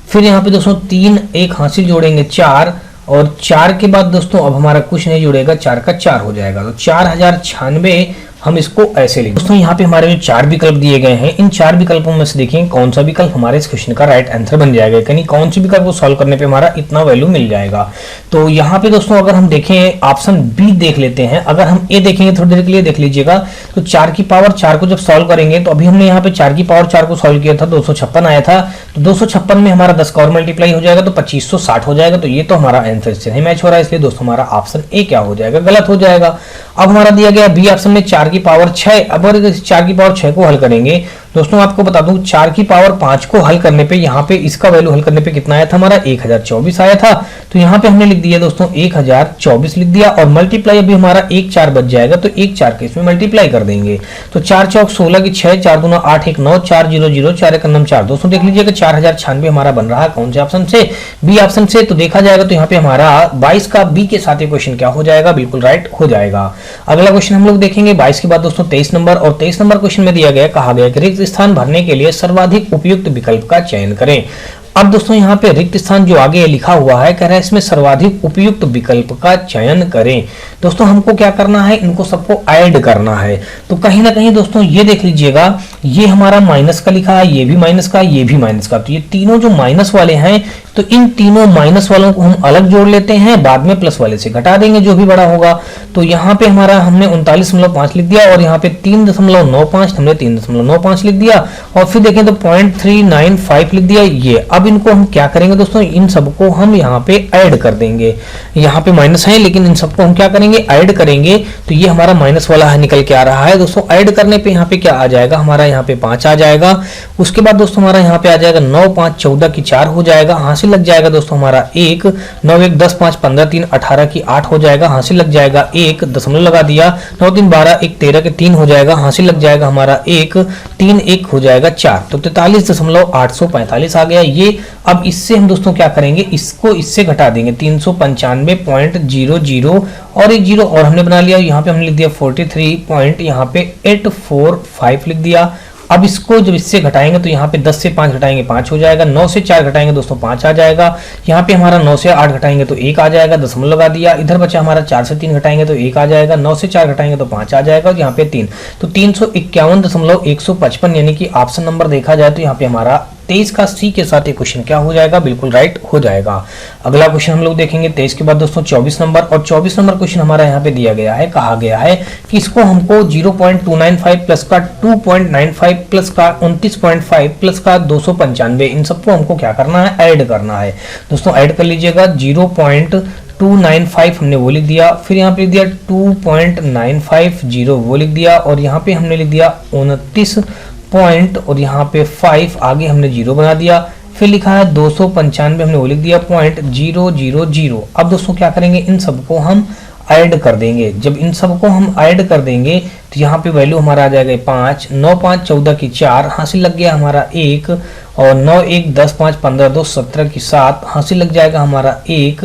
फिर यहाँ पे दोस्तों 3 1 हासिल जोड़ेंगे 4, और 4 के बाद दोस्तों अब हमारा कुछ नहीं जुड़ेगा, 4 का 4 हो जाएगा, तो 4096, हम इसको ऐसे लिखें। दोस्तों यहाँ पे हमारे जो 4 विकल्प दिए गए हैं, इन 4 विकल्पों में से देखिए कौन सा विकल्प हमारे इस क्वेश्चन का राइट आंसर बन जाएगा, यानी कौन सी विकल्प को सॉल्व करने पे हमारा इतना वैल्यू मिल जाएगा। तो यहाँ पे दोस्तों अगर हम देखें ऑप्शन बी देख लेते हैं। अगर हम ए देखेंगे थोड़ी देर के लिए देख लीजिएगा, तो 4 की पावर 4 को जब सॉल्व करेंगे तो अभी हमने यहाँ पे 4 की पावर 4 को सॉल्व किया था, 256 आया था। तो 256 में हमारा 10 का और मल्टीप्लाई हो जाएगा तो 2560 हो जाएगा। तो ये तो हमारा आंसर से नहीं मैच हो रहा है, इसलिए दोस्तों हमारा ऑप्शन ए क्या हो जाएगा, गलत हो जाएगा। अब हमारा दिया गया बी ऑप्शन में 4 की पावर 6। अब अगर 4 की पावर 6 को हल करेंगे दोस्तों, आपको बता दूं 4 की पावर 5 को हल करने पे यहाँ पे इसका वैल्यू हल करने पे कितना आया था, हमारा 1024 आया था। तो यहाँ पे हमने लिख दिया दोस्तों 1024 लिख दिया, और मल्टीप्लाई अभी हमारा 1 4 बच जाएगा, तो 1 4 के इसमें मल्टीप्लाई कर देंगे। तो 4 चौक 16 की 6, 4 दूना 8, 1 9, 4 0 0, 4 1 9 4। दोस्तों देख लीजिएगा 4096 हमारा बन रहा है कौन से ऑप्शन से, बी ऑप्शन से। तो देखा जाएगा तो यहाँ पे हमारा 22 का बी के साथ क्वेश्चन क्या हो जाएगा, बिल्कुल राइट हो जाएगा। अगला क्वेश्चन हम लोग देखेंगे 22 के बाद दोस्तों 23 नंबर, और 23 नंबर क्वेश्चन में दिया गया, कहा गया कि रिक्त स्थान भरने के लिए सर्वाधिक उपयुक्त विकल्प का चयन करें। अब दोस्तों यहाँ पे रिक्त स्थान जो आगे लिखा हुआ है, कह रहा है इसमें सर्वाधिक उपयुक्त विकल्प का चयन करें। दोस्तों हमको क्या करना है, इनको सबको ऐड करना है। तो कहीं ना कहीं दोस्तों ये देख लीजिएगा, ये हमारा माइनस का लिखा है, ये भी माइनस का, ये भी माइनस का। तो ये तीनों जो माइनस वाले हैं, तो इन तीनों माइनस वालों को हम अलग जोड़ लेते हैं, बाद में प्लस वाले से घटा देंगे जो भी बड़ा होगा। तो यहाँ पे हमारा हमने 39.5 लिख दिया, और यहाँ पे 3.95 हमने 3.95 लिख दिया, और फिर देखें तो 0.395 लिख दिया ये। अब इनको हम क्या करेंगे दोस्तों, इन सबको हम यहाँ पे ऐड कर देंगे। यहाँ पे माइनस है लेकिन इन सबको हम क्या करेंगे, ऐड करेंगे। तो ये हमारा माइनस वाला है निकल के आ रहा है दोस्तों। ऐड करने पे यहाँ पे क्या आ जाएगा, हमारा यहाँ पे 5 आ जाएगा। उसके बाद दोस्तों हमारा यहाँ पे आ जाएगा 9 5 14 की 4 हो जाएगा, हासिल लग जाएगा दोस्तों हमारा 1 9 1 10 5 15 3 18 की 8 हो जाएगा, हासिल लग जाएगा 1 दशमलव लगा दिया, 9 3 12 1 13 के 3 हो जाएगा, हासिल लग जाएगा हमारा 1 3 1 हो जाएगा 4। तो 43.845 आ गया ये। अब इससे हम दोस्तों क्या करेंगे, इसको इससे घटा देंगे 395.00 और एक जीरो और हमने बना लिया। यहाँ पे हमने लिख दिया 43 यहाँ पे 845 लिख दिया। अब इसको जब इससे घटाएंगे तो यहाँ पे 10 से 5 घटाएंगे 5 हो जाएगा, 9 से 4 घटाएंगे दोस्तों 5 आ जाएगा। यहाँ पे हमारा 9 से 8 घटाएंगे तो 1 आ जाएगा, दशमलव लगा दिया। इधर बचा हमारा 4 से 3 घटाएंगे तो 1 आ जाएगा, 9 से 4 घटाएंगे तो 5 आ जाएगा, और यहाँ पे 3 तो 351.155 यानी कि ऑप्शन नंबर देखा जाए तो यहाँ पे हमारा 23 का सी के साथ ये क्वेश्चन क्या हो जाएगा, बिल्कुल राइट हो जाएगा। अगला क्वेश्चन हम लोग देखेंगे 23 के बाद दोस्तों 24 नंबर, और 24 नंबर क्वेश्चन हमारा यहाँ पे दिया गया है, कहा गया है कि इसको हमको 0.295 प्लस का 2.95 प्लस का 29.5 प्लस का 295 इन सबको हमको क्या करना है, ऐड करना है। दोस्तों ऐड कर लीजिएगा, 0.295 हमने वो लिख दिया, फिर यहाँ पे लिख दिया 2.950 वो लिख दिया, और यहाँ पे हमने लिख दिया 29 पॉइंट और यहाँ पे 5 आगे हमने 0 बना दिया, फिर लिखा है 295 हमने वो लिख दिया .000। अब दोस्तों क्या करेंगे, इन सबको हम ऐड कर देंगे। जब इन सबको हम ऐड कर देंगे तो यहाँ पे वैल्यू हमारा आ जाएगा 5 9 5 14 की 4 हासिल लग गया हमारा 1, और 9 1 10 5 15 2 17 की 7 हासिल लग जाएगा हमारा 1,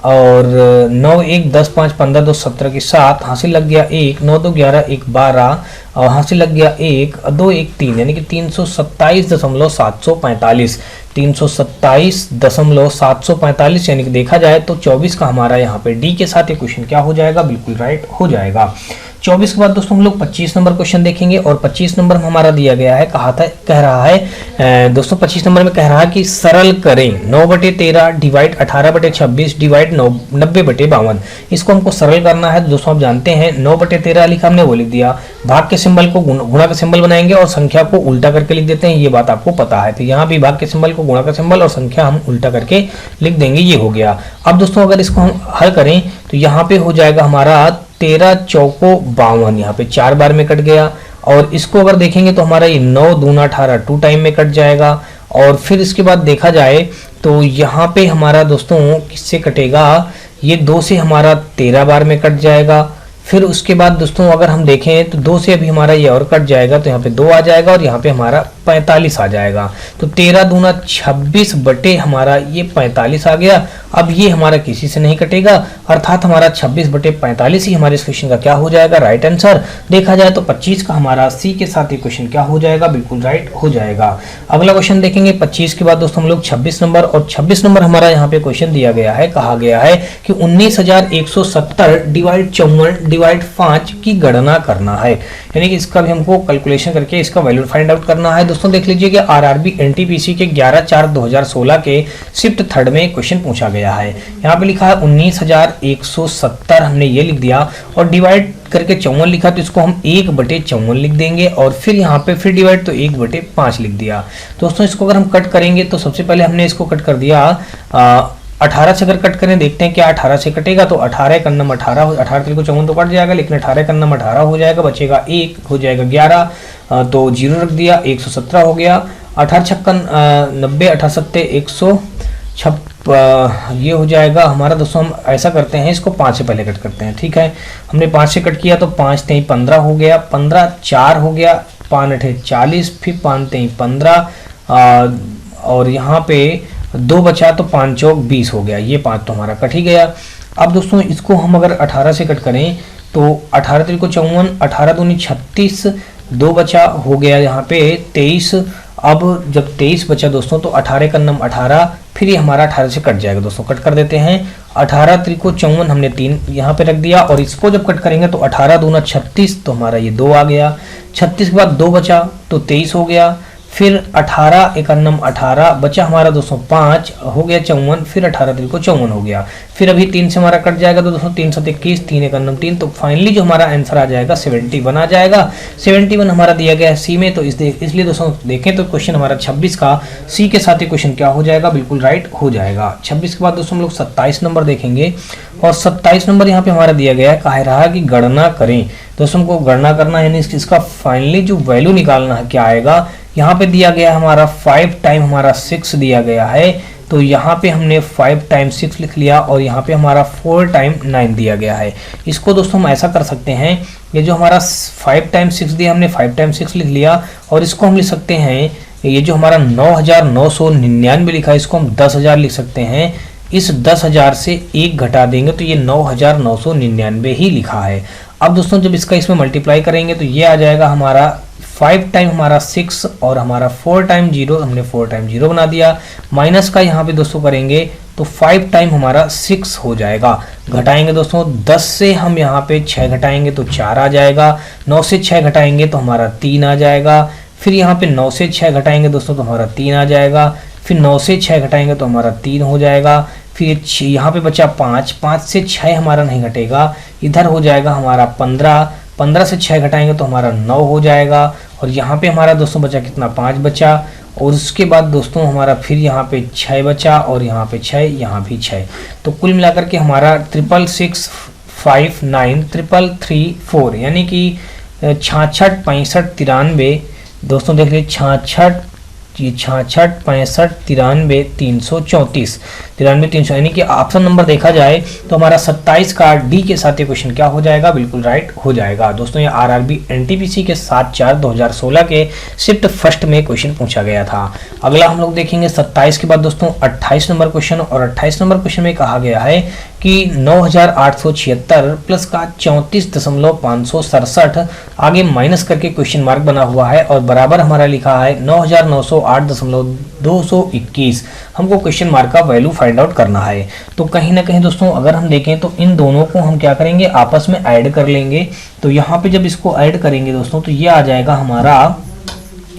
और 9 1 10 5 15 2 17 की 7 हासिल लग गया 1, 9 2 11 1 12 और हासिल लग गया 1 2 1 3 यानी कि 327.745 327.745 यानी कि देखा जाए तो 24 का हमारा यहाँ पे डी के साथ ये क्वेश्चन क्या हो जाएगा, बिल्कुल राइट हो जाएगा। 24 के बाद दोस्तों हम लोग 25 नंबर क्वेश्चन देखेंगे, और 25 नंबर में हमारा दिया गया है, कह रहा है दोस्तों 25 नंबर में कह रहा है कि सरल करें 9/13 डिवाइड 18/26 डिवाइड 90/52। इसको हमको सरल करना है। दोस्तों आप जानते हैं 9/13 लिखा हमने वो लिख दिया, भाग के सिंबल को गुणा का सिंबल बनाएंगे और संख्या को उल्टा करके लिख देते हैं, ये बात आपको पता है। तो यहाँ भी भाग के सिंबल को गुणा का सिंबल और संख्या हम उल्टा करके लिख देंगे, ये हो गया। अब दोस्तों अगर इसको हम हल करें तो यहाँ पे हो जाएगा हमारा 13 चौको 52, यहाँ पे 4 बार में कट गया, और इसको अगर देखेंगे तो हमारा ये 9 दूना 18 2 टाइम में कट जाएगा, और फिर इसके बाद देखा जाए तो यहाँ पे हमारा दोस्तों किससे कटेगा, ये 2 से हमारा 13 बार में कट जाएगा। फिर उसके बाद दोस्तों अगर हम देखें तो 2 से अभी हमारा ये और कट जाएगा, तो यहाँ पे 2 आ जाएगा, और यहाँ पे हमारा 45 आ जाएगा। तो 13 दूना 26 बटे हमारा ये 45 आ गया। अब ये हमारा किसी से नहीं कटेगा, अर्थात हमारा 26/45 ही हमारे इस क्वेश्चन का क्या हो जाएगा, राइट आंसर। देखा जाए तो 25 का हमारा सी के साथ ये क्वेश्चन क्या हो जाएगा, बिल्कुल राइट हो जाएगा। अगला क्वेश्चन देखेंगे 25 के बाद दोस्तों हम लोग 26 नंबर, और 26 नंबर हमारा यहाँ पे क्वेश्चन दिया गया है, कहा गया है कि 19,170 डिवाइड 54 डिवाइड 5 की गणना करना है, यानी कि इसका भी हमको कैलकुलेशन करके इसका वैल्यू फाइंड आउट करना है। दोस्तों देख लीजिए कि आरआरबी एनटीपीसी के 11/4/2016 के शिफ्ट थर्ड में क्वेश्चन पूछा गया है। यहाँ पे लिखा है 19,170 हमने ये लिख दिया और डिवाइड करके 54 लिखा, तो इसको हम 1/54 लिख देंगे और फिर यहाँ पे फिर डिवाइड तो 1/5 लिख दिया। दोस्तों इसको अगर हम कट करेंगे तो सबसे पहले हमने इसको कट कर दिया 18 से अगर कट करें, देखते हैं क्या 18 से कटेगा, तो 18 का नंबर 18, 18 को 54 तो कट जाएगा, लेकिन 18 का नंबर 18 हो जाएगा, बचेगा 1, हो जाएगा 11, तो 0 रख दिया, 117 हो गया। 18 छक्कन 90, 18 सत्ते 106, ये हो जाएगा हमारा। दोस्तों हम ऐसा करते हैं, इसको 5 से पहले कट करते हैं, ठीक है। हमने 5 से कट किया तो 5 3 15 हो गया, 15 4 हो गया, 5 8 40, फिर 5 3 15, और यहाँ पे 2 बचा तो 5 चौक 20 हो गया, ये 5 तो हमारा कट ही गया। अब दोस्तों इसको हम अगर 18 से कट करें तो 18 3 को 54, 18 दूनी 36, 2 बचा हो गया यहाँ पे 23। अब जब 23 बचा दोस्तों तो 18 का नंबर 18, फिर ये हमारा 18 से कट जाएगा। दोस्तों कट कर देते हैं, 18 3 को 54 हमने 3 यहाँ पे रख दिया, और इसको जब कट करेंगे तो 18 दूना 36, तो हमारा ये 2 आ गया। 36 के बाद 2 बचा तो 23 हो गया, फिर 18 एकन्नम 18 बचा हमारा दोस्तों 5 हो गया 54, फिर 18 3 को 54 हो गया, फिर अभी 3 से हमारा कट जाएगा तो दोस्तों 3 7 21, 3 एकन्नम 3, तो फाइनली जो हमारा आंसर आ जाएगा 71 आ जाएगा। 71 हमारा दिया गया है सी में, तो इसलिए दोस्तों देखें तो क्वेश्चन हमारा 26 का सी के साथ ही क्वेश्चन क्या हो जाएगा, बिल्कुल राइट हो जाएगा। 26 के बाद दोस्तों हम लोग 27 नंबर देखेंगे, और 27 नंबर यहाँ पे हमारा दिया गया है, कह रहा है कि गणना करें। दोस्तों हमको गणना करना है, यानी इसका फाइनली जो वैल्यू निकालना है क्या आएगा। यहाँ पे दिया गया हमारा 5 टाइम हमारा 6 दिया गया है, तो यहाँ पे हमने 5 टाइम 6 लिख लिया, और यहाँ पे हमारा 4 टाइम 9 दिया गया है। इसको दोस्तों हम ऐसा कर सकते हैं, ये जो हमारा 5 टाइम 6 दिया हमने 5 टाइम 6 लिख लिया, और इसको हम लिख सकते हैं, ये जो हमारा 9,999 लिखा है इसको हम 10,000 लिख सकते हैं। इस 10,000 से 1 घटा देंगे तो ये 9,999 ही लिखा है। अब दोस्तों जब इसका इसमें मल्टीप्लाई करेंगे तो ये आ जाएगा हमारा 5 टाइम हमारा 6 और हमारा 4 टाइम 0, हमने 4 टाइम 0 बना दिया। माइनस का यहाँ पे दोस्तों करेंगे तो 5 टाइम हमारा 6 हो जाएगा। घटाएंगे दोस्तों 10 से हम यहाँ पे 6 घटाएंगे तो 4 आ जाएगा। 9 से 6 घटाएंगे तो हमारा 3 आ जाएगा। फिर यहाँ पे 9 से 6 घटाएंगे दोस्तों तो हमारा 3 आ जाएगा। फिर 9 से 6 घटाएंगे तो हमारा 3 हो जाएगा। फिर यहाँ पे बचा 5, 5 से 6 हमारा नहीं घटेगा, इधर हो जाएगा हमारा 15, 15 से 6 घटाएंगे तो हमारा 9 हो जाएगा। और यहाँ पे हमारा दोस्तों बचा कितना, 5 बचा। और उसके बाद दोस्तों हमारा फिर यहाँ पे 6 बचा, और यहाँ पे 6, यहाँ भी 6। तो कुल मिलाकर के हमारा 666593334 यानी कि 66 65 93 दोस्तों देख लीजिए 66 65 93 334 यानी कि ऑप्शन नंबर देखा जाए तो हमारा 27 का डी के साथ ये क्वेश्चन क्या हो जाएगा, बिल्कुल राइट हो जाएगा। दोस्तों ये आरआरबी एनटीपीसी के 7/4/2016 के शिफ्ट फर्स्ट में क्वेश्चन पूछा गया था। अगला हम लोग देखेंगे 27 के बाद दोस्तों 28 नंबर क्वेश्चन, और 28 नंबर क्वेश्चन में कहा गया है कि 9,876 प्लस का 34.567 आगे माइनस करके क्वेश्चन मार्क बना हुआ है, और बराबर हमारा लिखा है 9,908.221। हमको क्वेश्चन मार्क का वैल्यू फाइंड आउट करना है। तो कहीं ना कहीं दोस्तों अगर हम देखें तो इन दोनों को हम क्या करेंगे, आपस में ऐड कर लेंगे। तो यहाँ पे जब इसको ऐड करेंगे दोस्तों तो ये आ जाएगा हमारा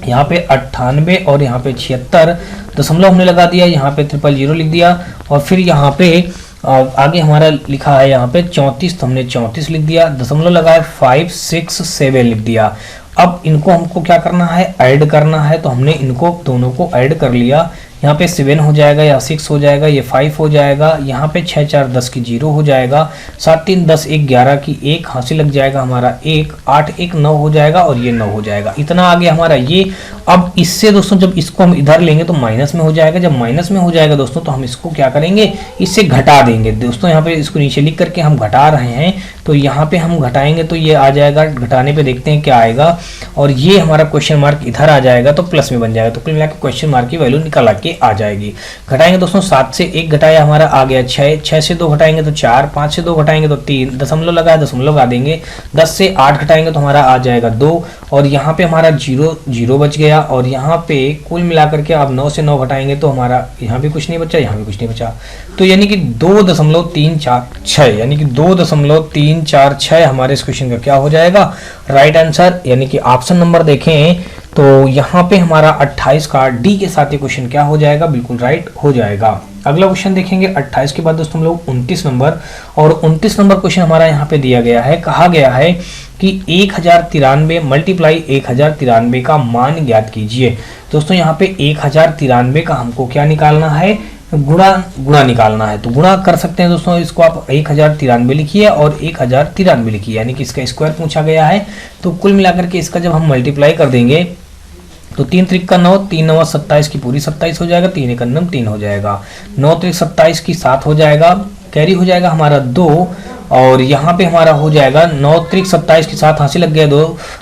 यहाँ पे 98 और यहाँ पे 76 दशमलव हमने लगा दिया, यहाँ पे 000 लिख दिया, और फिर यहाँ पे आगे हमारा लिखा है यहाँ पे 34 तो हमने 34 लिख दिया, दशमलव लगाए 5 6 7 लिख दिया। अब इनको हमको क्या करना है, ऐड करना है। तो हमने इनको दोनों को ऐड कर लिया। यहाँ पे 7 हो जाएगा या 6 हो जाएगा, ये 5 हो जाएगा, यहाँ पे 6 4 10 की 0 हो जाएगा, 7 3 10 1 11 की 1 हासिल लग जाएगा हमारा 1, 8 1 9 हो जाएगा, और ये 9 हो जाएगा। इतना आगे हमारा ये। अब इससे दोस्तों जब इसको हम इधर लेंगे तो माइनस में हो जाएगा। जब माइनस में हो जाएगा दोस्तों तो हम इसको क्या करेंगे, इससे घटा देंगे। दोस्तों यहाँ पे इसको नीचे लिख करके हम घटा रहे हैं, तो यहाँ पे हम घटाएंगे तो ये आ जाएगा, घटाने पे देखते हैं क्या आएगा, और ये हमारा क्वेश्चन मार्क इधर आ जाएगा तो प्लस में बन जाएगा, तो कुल मिला के क्वेश्चन मार्क की वैल्यू निकल के आ जाएगी। घटाएंगे दोस्तों, 7 से 1 घटाया हमारा आ गया 6, 6 से 2 घटाएंगे तो 4, 5 से 2 घटाएंगे तो 3, दशमलव लगाया दशमलव लगा देंगे, 10 से 8 घटाएंगे तो हमारा आ जाएगा 2, और यहाँ पे हमारा 0 0 बच गया, और यहाँ पे कुल मिलाकर के आप 9 से 9 घटाएंगे तो हमारा यहाँ भी कुछ नहीं बचा, यहाँ भी कुछ नहीं बचा, तो यानी कि 2.346, यानी कि 2.346 हमारे इस क्वेश्चन का क्या हो जाएगा, राइट आंसर। यानी कि ऑप्शन नंबर देखें तो यहाँ पे हमारा 28 का डी के साथ ये क्वेश्चन क्या हो जाएगा, बिल्कुल राइट हो जाएगा। अगला क्वेश्चन देखेंगे 28 के बाद दोस्तों हम लोग 29 नंबर, और 29 नंबर क्वेश्चन हमारा यहाँ पे दिया गया है, कहा गया है कि 1093 मल्टीप्लाई 1093 का मान ज्ञात कीजिए। दोस्तों यहाँ पे 1093 का हमको क्या निकालना है, गुणा निकालना है, तो गुणा कर सकते हैं दोस्तों, इसको आप 1093 लिखिए और 1093 लिखिए, यानी कि इसका स्क्वायर पूछा गया है, तो कुल मिलाकर के इसका जब हम मल्टीप्लाई कर देंगे तो 3 त्रिक का 9, 3 9 27 की पूरी 27 हो जाएगा, 3 1 3 हो जाएगा, 9 त्रिक 27 की 7 हो जाएगा, कैरी हो जाएगा हमारा 2, और यहाँ पे हमारा हो जाएगा 9 त्रिक 27 के साथ हासिल लग गया 2,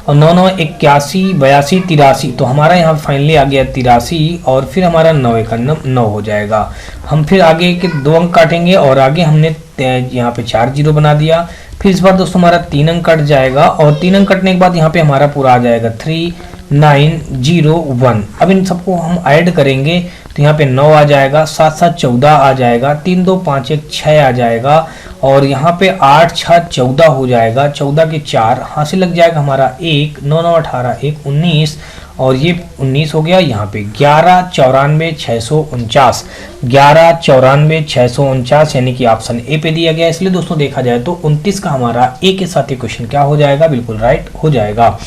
और 9 9 81 82 83, तो हमारा यहाँ फाइनली आ गया 83, और फिर हमारा 9 1 9 हो जाएगा। हम फिर आगे के 2 अंक काटेंगे, और आगे हमने यहाँ पे 4 0 बना दिया, फिर इस बार दोस्तों हमारा 3 अंक कट जाएगा, और 3 अंक कटने के बाद यहाँ पे हमारा पूरा आ जाएगा 3 9 0 1। अब इन सबको हम ऐड करेंगे तो यहाँ पे 9 आ जाएगा, 7 7 14 आ जाएगा, 3 2 5 1 6 आ जाएगा, और यहाँ पे 8 6 14 हो जाएगा, 14 के 4 हासिल लग जाएगा हमारा 1, 9 9 18 1 19, और ये 19 हो गया, यहाँ पे 11 94 649, 11 94 649, यानी कि ऑप्शन ए पे दिया गया, इसलिए दोस्तों देखा जाए तो 29 का हमारा ए के साथ ये क्वेश्चन क्या हो जाएगा, बिल्कुल राइट हो जाएगा।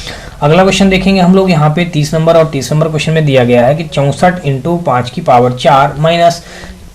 अगला क्वेश्चन देखेंगे हम लोग यहाँ पे 30 नंबर, और 30 नंबर क्वेश्चन में दिया गया है कि 64 इंटू 5 की पावर 4 माइनस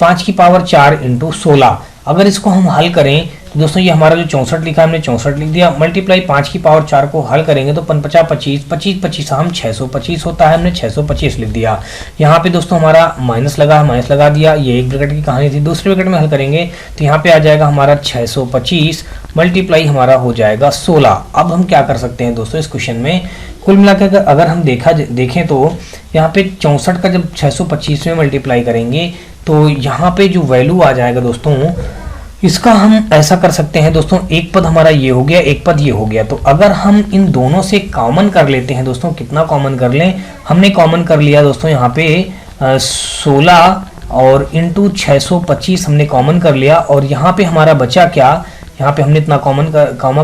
5 की पावर 4 इंटू 16। अगर इसको हम हल करें तो दोस्तों ये हमारा जो 64 लिखा हमने 64 लिख दिया, मल्टीप्लाई 5 की पावर 4 को हल करेंगे तो 5 25 25 25 हम 625 होता है, हमने 625 लिख दिया। यहाँ पे दोस्तों हमारा माइनस लगा दिया, ये एक ब्रैकेट की कहानी थी। दूसरे ब्रैकेट में हल करेंगे तो यहाँ पे आ जाएगा हमारा 625 मल्टीप्लाई हमारा हो जाएगा 16। अब हम क्या कर सकते हैं दोस्तों इस क्वेश्चन में, कुल मिलाकर अगर हम देखें तो यहाँ पे 64 का जब 625 में मल्टीप्लाई करेंगे तो यहाँ पे जो वैल्यू आ जाएगा दोस्तों, इसका हम ऐसा कर सकते हैं दोस्तों, एक पद हमारा ये हो गया, एक पद ये हो गया, तो अगर हम इन दोनों से कॉमन कर लेते हैं दोस्तों, कितना कॉमन कर लें, हमने कॉमन कर लिया दोस्तों यहाँ पे 16 और इंटू 625 हमने कॉमन कर लिया, और यहाँ पे हमारा बचा क्या, यहाँ पे हमने इतना कॉमन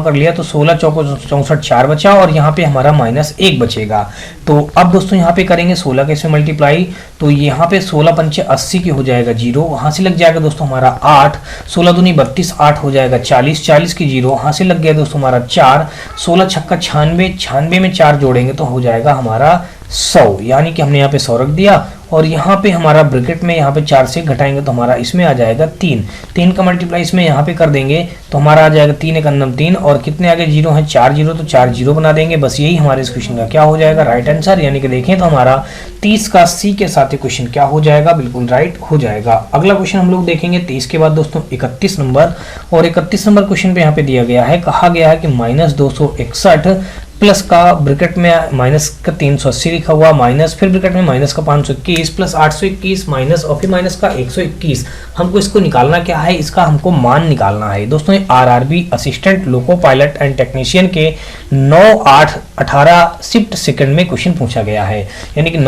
कर लिया तो 16 चौको 64 4 बचा, और यहाँ पे हमारा -1 बचेगा। तो अब दोस्तों यहाँ पे करेंगे 16 के इसमें मल्टीप्लाई, तो यहाँ पे 16 पंचे 80 की हो जाएगा 0, वहाँ से लग जाएगा दोस्तों हमारा 8, 16 दूनी 32 8 हो जाएगा 40, 40 की 0 वहाँ से लग गया दोस्तों हमारा 4, 16 छक्का 96, 96 में 4 जोड़ेंगे तो हो जाएगा हमारा 100, यानी कि हमने यहाँ पे 100 रख दिया, और यहाँ पे हमारा ब्रैकेट में यहाँ पे 4 से घटाएंगे तो हमारा इसमें आ जाएगा 3, 3 का मल्टीप्लाई इसमें यहाँ पे कर देंगे तो हमारा आ जाएगा 3 1 3, और कितने आगे 0 है 4 0, तो 4 0 बना देंगे, बस यही हमारे इस क्वेश्चन का क्या हो जाएगा, राइट आंसर। यानी कि देखें तो हमारा 30 का सी के साथ क्वेश्चन क्या हो जाएगा, बिल्कुल राइट हो जाएगा। अगला क्वेश्चन हम लोग देखेंगे 30 के बाद दोस्तों 31 नंबर, और 31 नंबर क्वेश्चन पे यहाँ पे दिया गया है, कहा गया है कि -261 प्लस का ब्रैकेट में माइनस का 380 लिखा हुआ, माइनस फिर ब्रैकेट में माइनस का 521 प्लस 821 माइनस और फिर माइनस का 121। हमको इसको निकालना क्या है, इसका हमको मान निकालना है दोस्तों। RRB assistant loco pilot and technician के 9/8/18 शिफ्ट सेकंड में क्वेश्चन पूछा गया है, यानी कि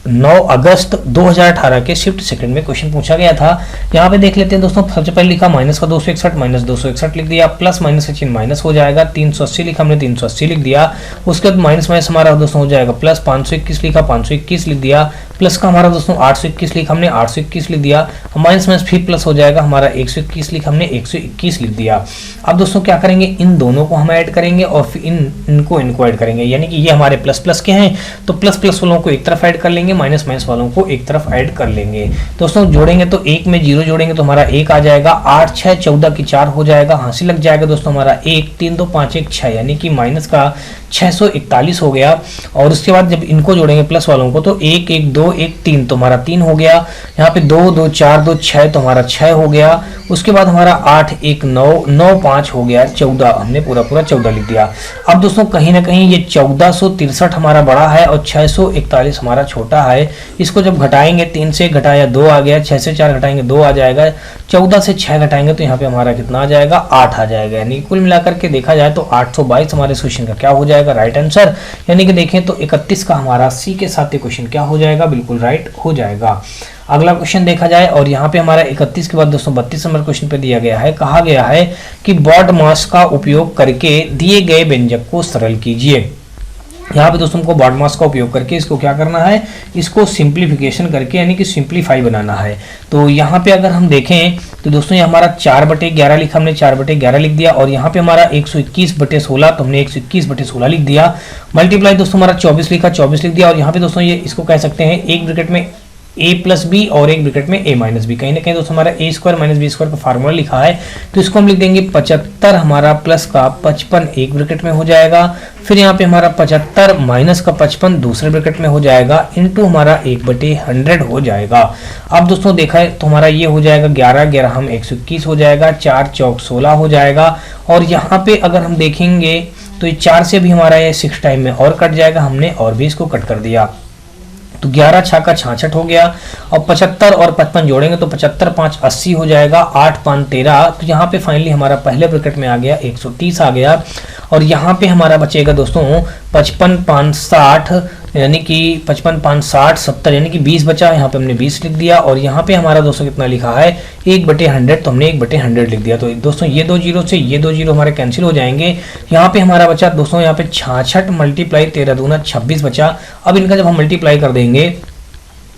9 अगस्त 2018 के शिफ्ट सेकंड में क्वेश्चन पूछा गया था। यहाँ पे देख लेते हैं दोस्तों, सबसे पहले लिखा माइनस का 261 माइनस 261 लिख दिया, प्लस माइनस का चिन्ह माइनस हो जाएगा, 380 लिखा हमने 380 लिख दिया, उसके बाद माइनस माइनस हमारा दोस्तों हो जाएगा प्लस, 521 लिखा 521 लिख दिया, प्लस का हमारा दोस्तों 821 लिखा हमने 821 लिख दिया, माइनस माइनस फिर प्लस हो जाएगा हमारा 121 लिखा हमने 121 लिख दिया। अब दोस्तों क्या करेंगे, इन दोनों को हम ऐड करेंगे और फिर इनको ऐड करेंगे, यानी कि ये हमारे प्लस प्लस के हैं तो प्लस प्लस वालों को एक तरफ ऐड कर लेंगे, माइनस माइनस वालों को एक तरफ ऐड कर लेंगे। दोस्तों जोड़ेंगे तो 1 में 0 जोड़ेंगे तो हमारा 1 आ जाएगा, 8 6 14 की 4 हो जाएगा, हासिल लग जाएगा दोस्तों हमारा 1, 3 2 5 1 6, यानी कि माइनस का 641 हो गया। और उसके बाद जब इनको जोड़ेंगे प्लस वालों को तो 1 1 2 1 3 तो हमारा 3 हो गया। यहाँ पे 2 2 4 2 6 तो हमारा 6 हो गया। उसके बाद हमारा 8 1 9 9 5 हो गया 14, हमने पूरा 14 लिख दिया। अब दोस्तों कहीं ना कहीं ये 1463 हमारा बड़ा है और 641 हमारा छोटा है। इसको जब घटाएंगे 3 से घटाया 2 आ गया, 6 से 4 घटाएंगे 2 आ जाएगा, 14 से 6 घटाएंगे तो यहाँ पे हमारा कितना आ जाएगा 8 आ जाएगा। यानी कुल मिलाकर के देखा जाए तो 822 हमारे इस क्वेश्चन का क्या हो जाएगा राइट आंसर। यानी कि देखें तो 31 का हमारा सी के साथ ये क्वेश्चन क्या हो जाएगा, बिल्कुल राइट हो जाएगा। अगला क्वेश्चन देखा जाए और यहाँ पे हमारा 31 के बाद दोस्तों 32 नंबर क्वेश्चन पे दिया गया है, कहा गया है कि बॉड मास का उपयोग करके दिए गए व्यंजक को सरल कीजिए। यहाँ पे दोस्तों हमको बॉड मास का उपयोग करके इसको क्या करना है, इसको सिंप्लीफिकेशन करके यानी कि सिंप्लीफाई बनाना है। तो यहाँ पे अगर हम देखें तो दोस्तों ये हमारा 4/11 लिखा, हमने 4/11 लिख दिया। और यहाँ पे हमारा 121/16 तो हमने 121/16 लिख दिया। मल्टीप्लाई दोस्तों हमारा 24 लिखा, 24 लिख दिया। और यहाँ पे दोस्तों ये इसको कह सकते हैं एक ब्रैकेट में a प्लस बी और एक ब्रैकेट में a माइनस बी। कहीं ना कहीं दोस्तों हमारा a square minus B square का फार्मूला लिखा है तो इसको हम लिख देंगे 75 हमारा प्लस का 55 एक ब्रैकेट में हो जाएगा। फिर यहाँ पे हमारा 75 माइनस का 55 दूसरे ब्रैकेट में हो जाएगा इंटू हमारा 1/100 हो जाएगा। अब दोस्तों देखा है तो हमारा ये हो जाएगा 11 11 हम 121 हो जाएगा, 4 चौक 16 हो जाएगा। और यहाँ पे अगर हम देखेंगे तो ये 4 से भी हमारा ये 6 टाइम में और कट जाएगा, हमने और भी इसको कट कर दिया तो 11 छक्का 66 हो गया। और 75 और 55 जोड़ेंगे तो 75 5 80 हो जाएगा, 8 5 13। तो यहाँ पे फाइनली हमारा पहले ब्रैकेट में आ गया 130 आ गया। और यहाँ पे हमारा बचेगा दोस्तों 55 5 60 यानी कि 55 5 60 70 यानी कि 20 बचा। यहाँ पे हमने 20 लिख दिया। और यहाँ पे हमारा दोस्तों कितना लिखा है 1/100 तो हमने 1/100 लिख दिया। तो दोस्तों ये 2 जीरो से ये 2 जीरो हमारे कैंसिल हो जाएंगे। यहाँ पे हमारा बचा दोस्तों यहाँ पे 66 मल्टीप्लाई 13 दूना 26 बचा। अब इनका जब हम मल्टीप्लाई कर देंगे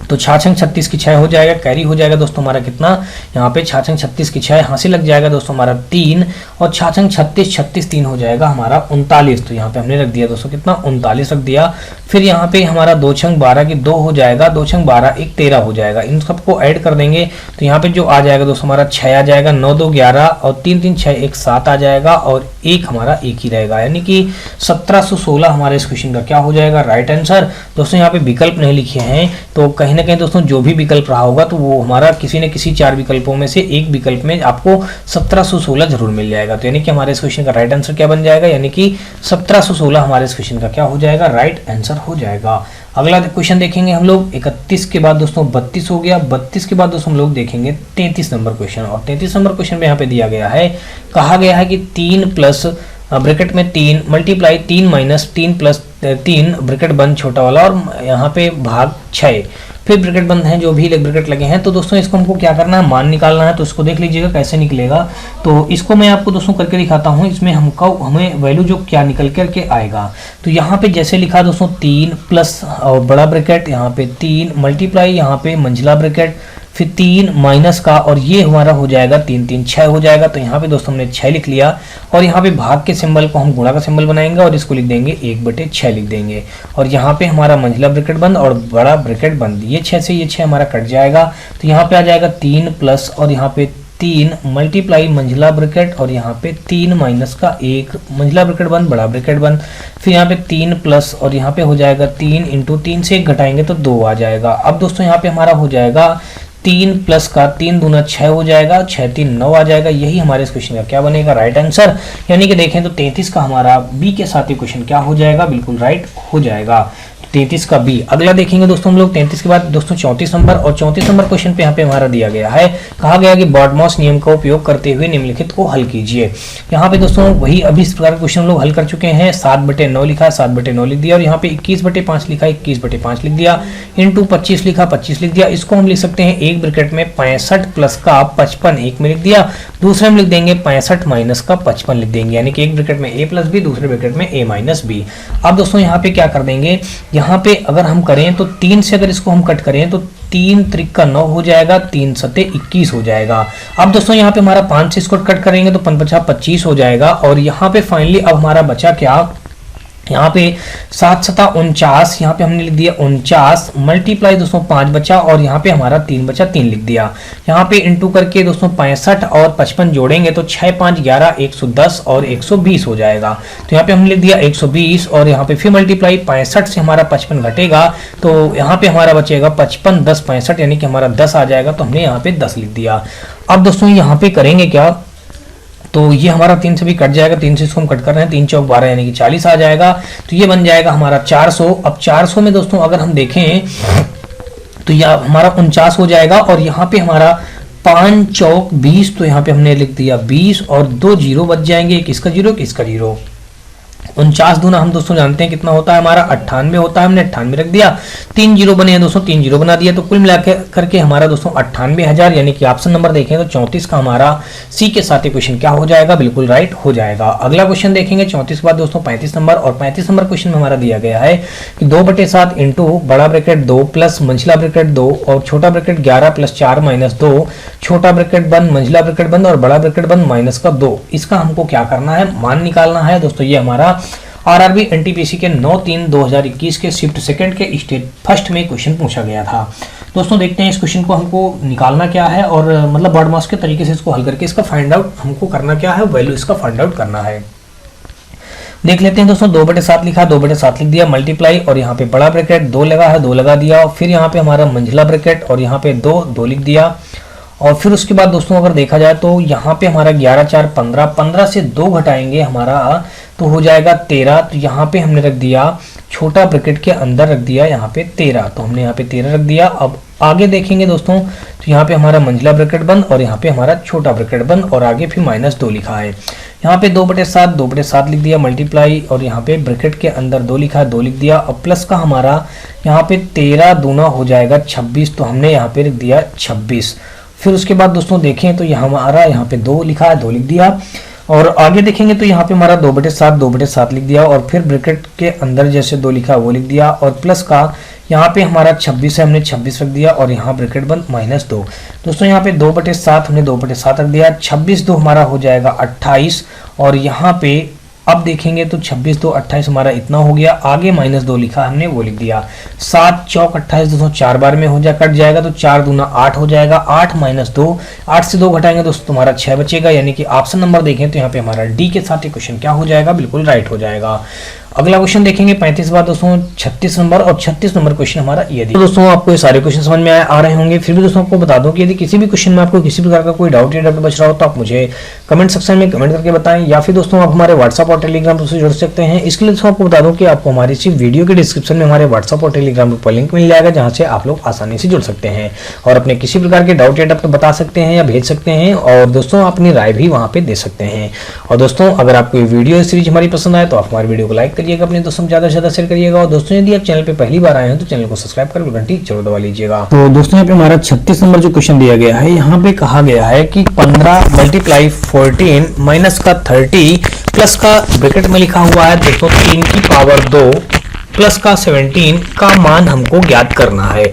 तो 66 36 की 6 हो जाएगा, कैरी हो जाएगा दोस्तों हमारा कितना यहाँ पे 66 36 की 6 हासिल लग जाएगा दोस्तों हमारा 3। और 66 36 36 3 हो जाएगा हमारा 39। तो यहाँ पे हमने रख दिया दोस्तों कितना 39 रख दिया। फिर यहाँ पे हमारा 2 छंग 12 की 2 हो जाएगा, 2 छंग 12 1 13 हो जाएगा। इन सबको ऐड कर देंगे तो यहाँ पे जो आ जाएगा दोस्तों हमारा 6 आ जाएगा, 9 2 11 और 3 3 6 1 7 आ जाएगा। और एक हमारा एक ही रहेगा यानी कि 1716 हमारे इस क्वेश्चन का क्या हो जाएगा राइट आंसर। दोस्तों यहाँ पे विकल्प नहीं लिखे हैं तो कहीं ना कहीं दोस्तों जो भी विकल्प रहा होगा तो वो हमारा किसी न किसी 4 विकल्पों में से एक विकल्प में आपको 1716 जरूर मिल जाएगा। तो यानी कि हमारे इस क्वेश्चन का राइट आंसर क्या बन जाएगा, यानी कि 1716 हमारे इस क्वेश्चन का क्या हो जाएगा राइट आंसर हो जाएगा। अगला क्वेश्चन देखेंगे हम लोग 31 के बाद दोस्तों 32 हो गया। 32 के बाद दोस्तों हम लोग देखेंगे 33 नंबर क्वेश्चन। और 33 नंबर क्वेश्चन में यहाँ पे दिया गया है, कहा गया है कि 3 प्लस ब्रैकेट में 3 मल्टीप्लाई 3 माइनस 3 प्लस 3 ब्रैकेट बंद छोटा वाला और यहाँ पे भाग 6 फिर ब्रैकेट बंद है जो भी ब्रैकेट लगे हैं। तो दोस्तों इसको हमको क्या करना है, मान निकालना है। तो इसको देख लीजिएगा कैसे निकलेगा। तो इसको मैं आपको दोस्तों करके दिखाता हूँ। इसमें हमें वैल्यू जो क्या निकल करके आएगा। तो यहाँ पे जैसे लिखा दोस्तों 3 प्लस और बड़ा ब्रैकेट यहाँ पे 3 मल्टीप्लाई यहाँ पे मंझला ब्रैकेट फिर 3 माइनस का और ये हमारा हो जाएगा 3 3 6 हो जाएगा। तो यहाँ पे दोस्तों हमने 6 लिख लिया। और यहाँ पे भाग के सिंबल को हम गुणा का सिंबल बनाएंगे और इसको लिख देंगे 1/6 लिख देंगे। और यहाँ पे हमारा मंझला ब्रैकेट बंद और बड़ा ब्रैकेट बंद, ये 6 से ये 6 हमारा कट जाएगा। तो यहाँ पे आ जाएगा 3 प्लस और यहाँ पे 3 मल्टीप्लाई मंझला ब्रैकेट और यहाँ पे 3 माइनस का 1 मंझला ब्रैकेट बंद बड़ा ब्रैकेट बंद। फिर यहाँ पे 3 प्लस और यहाँ पे हो जाएगा 3 इंटू 3 से 1 घटाएंगे तो 2 आ जाएगा। अब दोस्तों यहाँ पे हमारा हो जाएगा 3 प्लस का 3 दूना 6 हो जाएगा, 6 3 9 आ जाएगा। यही हमारे इस क्वेश्चन का क्या बनेगा राइट आंसर। यानी कि देखें तो 33 का हमारा बी के साथ ये क्वेश्चन क्या हो जाएगा, बिल्कुल राइट हो जाएगा 33 का बी। अगला देखेंगे दोस्तों हम लोग 33 के बाद दोस्तों 34 नंबर। और 34 नंबर क्वेश्चन पे यहाँ पे हमारा दिया गया है, कहा गया कि बॉडमॉस नियम का उपयोग करते हुए निम्नलिखित को हल कीजिए। यहाँ पे दोस्तों वही अभी इस प्रकार के क्वेश्चन लोग हल कर चुके हैं। 7/9 लिखा है, 7/9 लिख दिया। और यहाँ पे 21/5 लिखा है, 21/5 लिख दिया। इंटू 25 लिखा, 25 लिख दिया। इसको हम लिख सकते हैं एक ब्रैकेट में 65 प्लस का 55 एक में लिख दिया, दूसरे में लिख देंगे 65 माइनस का 55 लिख देंगे। यानी कि एक ब्रैकेट में a प्लस बी, दूसरे ब्रैकेट में a माइनस बी। अब दोस्तों यहाँ पे क्या कर देंगे, यहाँ पे अगर हम करें तो 3 से अगर इसको हम कट करें तो 3 त्रिक का 9 हो जाएगा, 3 सते 21 हो जाएगा। अब दोस्तों यहाँ पे हमारा 5 से इसको कट करेंगे तो 5 25 हो जाएगा। और यहाँ पे फाइनली अब हमारा बचा क्या, यहाँ पे 7 सता 49, यहाँ पे हमने लिख दिया 49 मल्टीप्लाई दोस्तों 5 बचा और यहाँ पे हमारा 3 बचा, 3 लिख दिया। यहाँ पे इंटू करके दोस्तों 65 और 55 जोड़ेंगे तो 6 5 11 110 और 120 हो जाएगा। तो यहाँ पे हमने लिख दिया 120 और यहाँ पे फिर मल्टीप्लाई 65 से हमारा 55 घटेगा तो यहाँ पे हमारा बचेगा 55 10 65 यानी कि हमारा 10 आ जाएगा, तो हमने यहाँ पे 10 लिख दिया। अब दोस्तों यहाँ पे करेंगे क्या, तो ये हमारा 3 से भी कट जाएगा, 3 से इसको हम कट कर रहे हैं, 3 चौक 12 यानी कि 40 आ जाएगा। तो ये बन जाएगा हमारा 400। अब 400 में दोस्तों अगर हम देखें तो यह हमारा 49 हो जाएगा और यहाँ पे हमारा 5 चौक 20, तो यहाँ पे हमने लिख दिया 20 और 2 जीरो बच जाएंगे, एक इसका जीरो एक इसका जीरो। 49 दूना हम दोस्तों जानते हैं कितना होता है हमारा 98 होता है, हमने 98 रख दिया। 3 जीरो बने हैं दोस्तों, 3 जीरो बना दिया, तो कुल मिलाकर करके हमारा दोस्तों 98,000 यानी कि ऑप्शन नंबर देखें तो 34 का हमारा सी के साथ ही क्वेश्चन क्या हो जाएगा, बिल्कुल राइट हो जाएगा। अगला क्वेश्चन देखेंगे 34 के बाद दोस्तों 35 नंबर, और 35 नंबर क्वेश्चन में हमारा दिया गया है कि 2/7 इंटू बड़ा ब्रैकेट 2 प्लस मंझला ब्रैकेट 2 और छोटा ब्रैकेट 11 प्लस 4 माइनस 2, छोटा ब्रैकेट बंद मंझला ब्रैकेट बंद और बड़ा ब्रैकेट बंद माइनस का 2। इसका हमको क्या करना है, मान निकालना है दोस्तों। ये हमारा आरआरबी एनटीपीसी के 9/3/2021 के शिफ्ट सेकंड के स्टेट फर्स्ट में क्वेश्चन पूछा गया था। दोस्तों देखते हैं इस क्वेश्चन को हमको निकालना क्या है और मतलब बर्ड मास के तरीके से इसको हल करके इसका फाइंड आउट हमको करना क्या है, वैल्यू इसका फाइंड आउट करना है। देख लेते हैं दोस्तों, 2/7 लिखा, 2/7 लिख दिया, मल्टीप्लाई और यहाँ पे बड़ा ब्रैकेट 2 लगा है, 2 लगा दिया, और फिर यहाँ पे हमारा मंझला ब्रैकेट और यहाँ पे 2 लिख दिया। और फिर उसके बाद दोस्तों अगर देखा जाए तो यहाँ पे हमारा 11 4 15, 15 से 2 घटाएंगे हमारा तो हो जाएगा 13। तो यहाँ पे हमने रख दिया छोटा ब्रैकेट के अंदर रख दिया यहाँ पे 13, तो हमने यहाँ पे 13 रख दिया। अब आगे देखेंगे दोस्तों तो यहाँ पे हमारा मंझला ब्रैकेट बंद और यहाँ पे हमारा छोटा ब्रैकेट बंद और आगे फिर -2 लिखा है। यहाँ पे 2/7 लिख दिया, मल्टीप्लाई और यहाँ पे ब्रैकेट के अंदर 2 लिखा है, 2 लिख दिया। अब प्लस का हमारा यहाँ पे 13 दूना हो जाएगा 26, तो हमने यहाँ पे रख दिया 26। फिर उसके बाद दोस्तों देखें तो हमारा यहाँ पे 2 लिखा है, 2 लिख दिया। और आगे देखेंगे तो यहाँ पे हमारा 2/7 लिख दिया और फिर ब्रैकेट के अंदर जैसे 2 लिखा वो लिख दिया और प्लस का यहाँ पे हमारा 26 है, हमने 26 रख दिया और यहाँ ब्रैकेट बंद -2। दोस्तों यहाँ पे 2/7 हमने 2/7 रख दिया, 26 2 हमारा हो जाएगा 28 और यहाँ पे अब देखेंगे तो 26 2 28 हमारा इतना हो गया। आगे -2 लिखा हमने वो लिख दिया। 7 चौक 28 दोस्तों 4 बार में हो जा कट जाएगा तो 4 दूना 8 हो जाएगा। 8 -2, 8 से 2 घटाएंगे दोस्तों तुम्हारा 6 बचेगा, यानी कि ऑप्शन नंबर देखें तो यहाँ पे हमारा डी के साथ ही क्वेश्चन क्या हो जाएगा, बिल्कुल राइट हो जाएगा। अगला क्वेश्चन देखेंगे 35 बार दोस्तों 36 नंबर, और 36 नंबर क्वेश्चन हमारा ये दिया। तो दोस्तों आपको ये सारे क्वेश्चन समझ में आ रहे होंगे। फिर भी दोस्तों आपको बता दूं कि यदि किसी भी क्वेश्चन में आपको किसी प्रकार का कोई डाउट या डाउट बच रहा हो तो आप मुझे कमेंट सेक्शन में कमेंट करके बताएं, या फिर दोस्तों आप हमारे व्हाट्सअप और टेलीग्राम पर जुड़ सकते हैं। इसके लिए दोस्तों आपको बता दूं कि आपको हमारी इसी वीडियो के डिस्क्रिप्शन में हमारे व्हाट्सअप और टेलीग्राम पर लिंक मिल जाएगा, जहां से आप लोग आसानी से जुड़ सकते हैं और अपने किसी प्रकार के डाउट या डाउट बता सकते हैं या भेज सकते हैं, और दोस्तों अपनी राय भी वहां पे दे सकते हैं। और दोस्तों अगर आपको ये वीडियो सीरीज हमारी पसंद आए तो आप हमारे वीडियो को लाइक करिएगा, अपने दोस्तों ज्यादा से ज्यादा शेयर करिएगा, और दोस्तों यदि आप चैनल पे पहली बार आए हैं तो चैनल को सब्सक्राइब कर घंटी जरूर दबा लीजिएगा। तो दोस्तों यहाँ पे हमारा 36 नंबर जो क्वेश्चन दिया गया है, यहाँ पे कहा गया है कि 15 × 14 माइनस का 30 प्लस का ब्रैकेट में लिखा हुआ है दोस्तों 3 की पावर 2 प्लस का 17 का मान हमको ज्ञात करना है।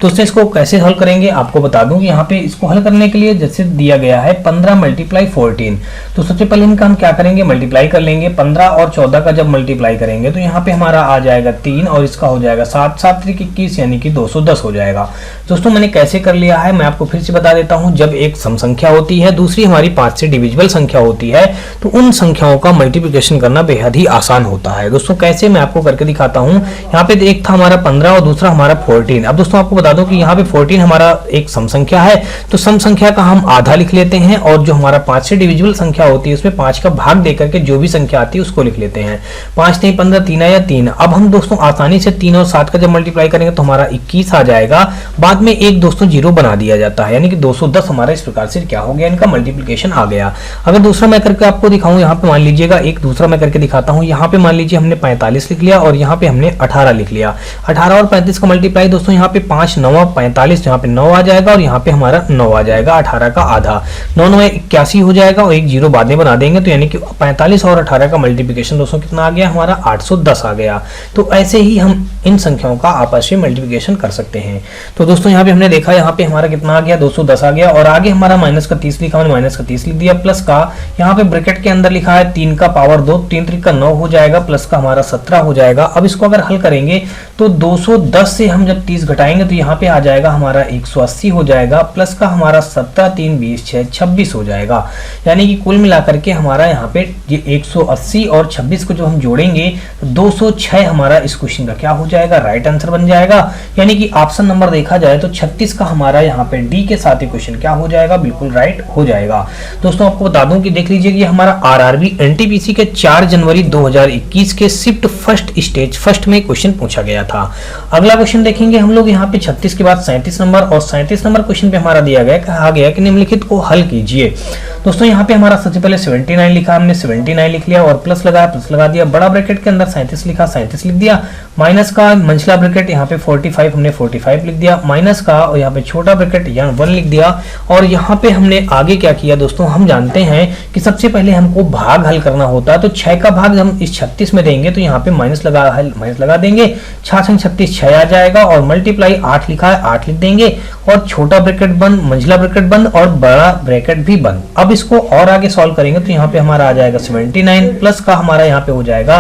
दोस्तों इसको कैसे हल करेंगे आपको बता दूं कि यहाँ पे इसको हल करने के लिए जैसे दिया गया है 15 × 14, तो सबसे पहले इनका हम क्या करेंगे, मल्टीप्लाई कर लेंगे। 15 और 14 का जब मल्टीप्लाई करेंगे तो यहाँ पे हमारा आ जाएगा 3 और इसका हो जाएगा 7 7 3 21 यानी कि 210 हो जाएगा। दोस्तों मैंने कैसे कर लिया है मैं आपको फिर से बता देता हूँ। जब एक सम संख्या होती है, दूसरी हमारी 5 से डिविजिबल संख्या होती है, तो उन संख्याओं का मल्टीप्लिकेशन करना बेहद ही आसान होता है। दोस्तों कैसे मैं आपको करके दिखाता हूँ। यहाँ पे एक था हमारा 15 और दूसरा हमारा 14। अब दोस्तों आपको बता दूं कि यहाँ पे 14 हमारा एक सम संख्या है, तो सम संख्या का हम आधा लिख लेते हैं, और जो हमारा 5 से डिविजिबल संख्या होती है उसमें 5 का भाग देकर के जो भी संख्या आती है उसको लिख लेते हैं। 5 नहीं 15, 3 या 3। अब हम दोस्तों आसानी से 3 और 7 का जब मल्टीप्लाई करेंगे तो हमारा 21 आ जाएगा। बाद में एक दोस्तों जीरो बना दिया जाता है, यानी कि 210 हमारा इस प्रकार से क्या हो गया, इनका मल्टीप्लिकेशन आ गया। अगर दूसरा मैं करके आपको दिखाऊं, यहाँ पे मान लीजिएगा एक दूसरा मैं करके दिखाता हूँ। यहाँ पे मान लीजिए हमने 45 लिख लिया और यहाँ पे हमने 18 लिख लिया। 18 और 35 का मल्टीप्लाई दोस्तों यहाँ पे 5 5 9 45, तो यहाँ पे 9 आ जाएगा और यहाँ पे हमारा 9 आ जाएगा, 18 का आधा, 9 9 81 हो जाएगा और एक जीरो बाद में बना देंगे, तो यानी कि 45 और 18 का मल्टीप्लिकेशन दोस्तों कितना आ गया हमारा 810 आ गया। तो ऐसे ही हम इन संख्याओं का आपस में मल्टीप्लिकेशन कर सकते हैं। तो दोस्तों यहाँ पे हमने देखा यहाँ पे हमारा कितना आ गया 210 आ गया, और आगे हमारा माइनस का 30 लिखा, हमने माइनस का 30 लिख दिया, प्लस का यहाँ पे ब्रैकेट के अंदर लिखा है 3 का पावर 2, 3 3 का 9 हो जाएगा, प्लस का हमारा 17 हो जाएगा। अब इसको अगर हल करेंगे तो 210 से हम जब 30 घटाएंगे तो यहाँ पे आ जाएगा हमारा 180 हो जाएगा, प्लस का हमारा 17 3 20 6 26 हो जाएगा। यानी कि कुल मिलाकर के हमारा यहाँ पे ये 180 और 26 को जो हम जोड़ेंगे तो 206 हमारा इस क्वेश्चन का क्या हो जाएगा, राइट आंसर बन जाएगा। यानी कि ऑप्शन नंबर देखा जाए तो 36 का हमारा यहाँ पे डी के साथ ही क्वेश्चन क्या हो जाएगा, बिल्कुल राइट हो जाएगा। दोस्तों आपको बता दूं कि देख लीजिए कि हमारा आरआरबी एनटीपीसी के 4 जनवरी 2021 के शिफ्ट फर्स्ट स्टेज फर्स्ट में क्वेश्चन पूछा गया था। अगला क्वेश्चन देखेंगे हम लोग यहाँ पे 36 के बाद 37 नंबर, और 37 नंबर क्वेश्चन पे हमारा दिया गया, कहा गया कि निम्नलिखित को हल कीजिए। दोस्तों यहाँ पे हमारा सबसे पहले 79 लिखा, हमने 79 लिख लिया और प्लस लगाया, प्लस लगा दिया, बड़ा ब्रैकेट के अंदर 37 लिखा, 37 लिख दिया, माइनस का मंझला ब्रैकेट यहाँ पे 45, हमने 45 लिख दिया, माइनस का और यहाँ पे छोटा ब्रैकेट यहाँ 1 लिख दिया। और यहाँ पे हमने आगे क्या किया दोस्तों, हम जानते हैं कि सबसे पहले हमको भाग हल करना होता है, तो 6 का भाग हम इस 36 में देंगे तो यहाँ पे माइनस लगा देंगे, 6 36 6 आ जाएगा, और मल्टीप्लाई 8 लिखा है 8 लिख देंगे, और छोटा ब्रैकेट बंद, मंझला ब्रैकेट बंद और बड़ा ब्रैकेट भी बंद। अब इसको और आगे सॉल्व करेंगे तो यहाँ पे हमारा आ जाएगा 79, प्लस का हमारा यहाँ पे हो जाएगा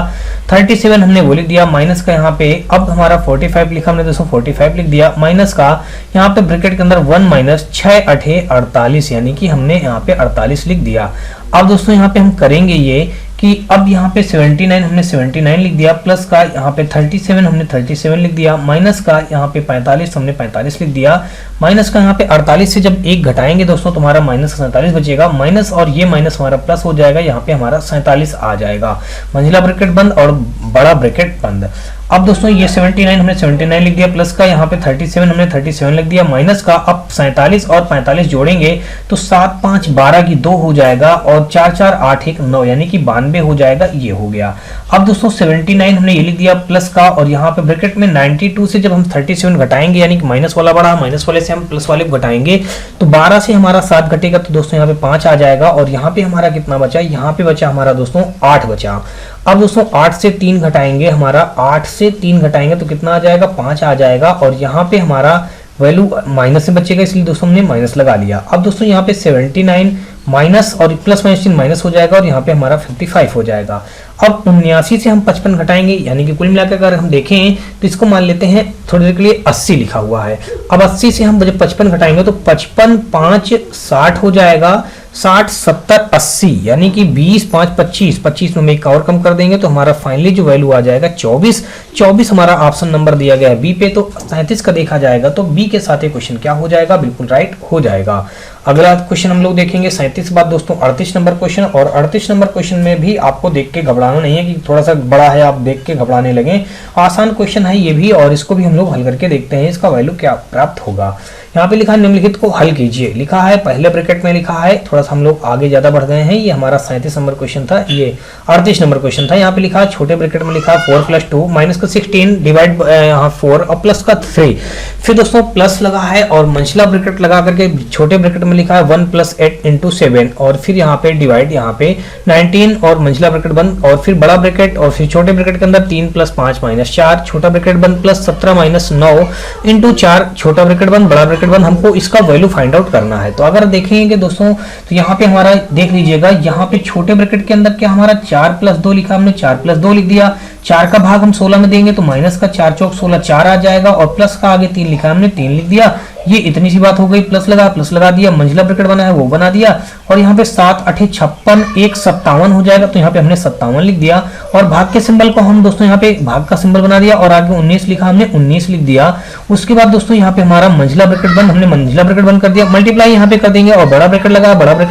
37, हमने वो लिख दिया, माइनस का यहाँ पे अब हमारा 45 लिखा हमने दोस्तों 45 लिख दिया, माइनस का यहाँ पे ब्रैकेट के अंदर 1 माइनस 6 8 48, यानी कि हमने यहाँ पे 48 लिख दिया। अब दोस्तों यहाँ पे हम करेंगे ये कि अब यहाँ पे 79 हमने 79 लिख दिया, प्लस का यहाँ पे 37 हमने 37 लिख दिया, माइनस का यहाँ पे 45 हमने 45 लिख दिया, माइनस का यहाँ पे 48 से जब 1 घटाएंगे दोस्तों तो हमारा माइनस 47 बचेगा, माइनस और ये माइनस हमारा प्लस हो जाएगा, यहाँ पे हमारा 47 आ जाएगा, मंझला ब्रैकेट बंद और बड़ा ब्रैकेट बंद। अब दोस्तों ये 79 हमने 79 लिख दिया, प्लस का यहाँ पे 37 हमने 37 लिख दिया, माइनस का अब 47 और 45 जोड़ेंगे तो 7 5 12 की 2 हो जाएगा, और 4 4 8 1 9 यानी कि 92 हो जाएगा, ये हो गया। अब दोस्तों 79 हमने ये लिख दिया, प्लस का और यहाँ पे ब्रैकेट में 92 से जब हम 37 घटाएंगे, यानी कि माइनस वाला बढ़ा, माइनस वाले से हम प्लस वाले घटाएंगे तो 12 से हमारा 7 घटेगा, तो दोस्तों यहाँ पे 5 आ जाएगा, और यहाँ पे हमारा कितना बचा, यहाँ पे बचा हमारा दोस्तों 8 बचा। अब दोस्तों 8 से 3 घटाएंगे, हमारा 8 से 3 घटाएंगे तो कितना आ जाएगा, 5 आ जाएगा, और यहाँ पे हमारा वैल्यू माइनस से बचेगा, इसलिए दोस्तों हमने माइनस लगा लिया। अब दोस्तों यहाँ पे 79 माइनस और प्लस माइनस माइनस हो जाएगा, और यहाँ पे हमारा 55 हो जाएगा। अब 79 से हम 55 घटाएंगे, यानी कि कुल मिलाकर अगर हम देखें तो इसको मान लेते हैं थोड़ी देर के लिए 80 लिखा हुआ है। अब 80 से हम जब 55 घटाएंगे तो 55 5 60 हो जाएगा, 60 70 80 यानी कि 20 5 25 25 में एक और कम कर देंगे तो हमारा फाइनली जो वैल्यू आ जाएगा 24 हमारा ऑप्शन नंबर दिया गया है बी पे। तो 37 का देखा जाएगा तो बी के साथ ये क्वेश्चन क्या हो जाएगा, बिल्कुल राइट हो जाएगा। अगला क्वेश्चन हम लोग देखेंगे 37 बाद दोस्तों 38 नंबर क्वेश्चन, और 38 नंबर क्वेश्चन में भी आपको देख के घबराना नहीं है कि थोड़ा सा बड़ा है आप देख के घबराने लगे, आसान क्वेश्चन है ये भी, और इसको भी हम लोग हल करके देखते हैं इसका वैल्यू क्या प्राप्त होगा। यहाँ पे लिखा है निम्नलिखित को हल कीजिए, लिखा है पहले ब्रैकेट में लिखा है, थोड़ा सा हम लोग आगे ज्यादा बढ़ गए हैं, ये हमारा 37 नंबर क्वेश्चन था, ये 38 नंबर क्वेश्चन था। यहाँ पे लिखा है छोटे ब्रैकेट में लिखा है 4 + 2 माइनस का 16 डिवाइड यहाँ 4 और प्लस का 3, फिर दोस्तों प्लस लगा है और मंझला ब्रैकेट लगा करके छोटे ब्रैकेट में लिखा है 1 + 8 × 7 और फिर यहाँ पे डिवाइड यहाँ पे 19 और मंझला ब्रैकेट बंद और फिर बड़ा ब्रैकेट और फिर छोटे ब्रैकेट के अंदर 3 + 5 - 4 छोटा ब्रैकेट बंद प्लस 17 - 9 × 4 छोटा ब्रैकेट बंद बड़ा ब्रैकेट बंद। हमको इसका वैल्यू फाइंड आउट करना है। तो अगर देखेंगे दोस्तों तो यहाँ पे हमारा देख लीजिएगा, यहाँ पे छोटे ब्रैकेट के अंदर क्या हमारा 4 + 2 लिखा, हमने 4 + 2 लिख दिया, 4 का भाग हम 16 में देंगे तो माइनस का 4 × 4 = 16 4 आ जाएगा और प्लस का आगे 3 लिखा हमने 3 लिख दिया। ये इतनी सी बात हो गई, प्लस लगा दिया, मंझला ब्रैकेट बना है वो बना दिया और यहाँ पे 7 × 8 = 56 1 57 हो जाएगा तो यहाँ पे हमने 57 लिख दिया और भाग के सिंबल को हम दोस्तों यहाँ पे भाग का सिंबल बना दिया और आगे 19 लिखा हमने 19 लिख दिया। उसके बाद दोस्तों यहाँ पे हमारा मंझला ब्रैकेट बंद, हमने मंझला ब्रैकेट बंद कर दिया, मल्टीप्लाई यहाँ पे कर देंगे और बड़ा ब्रैकेट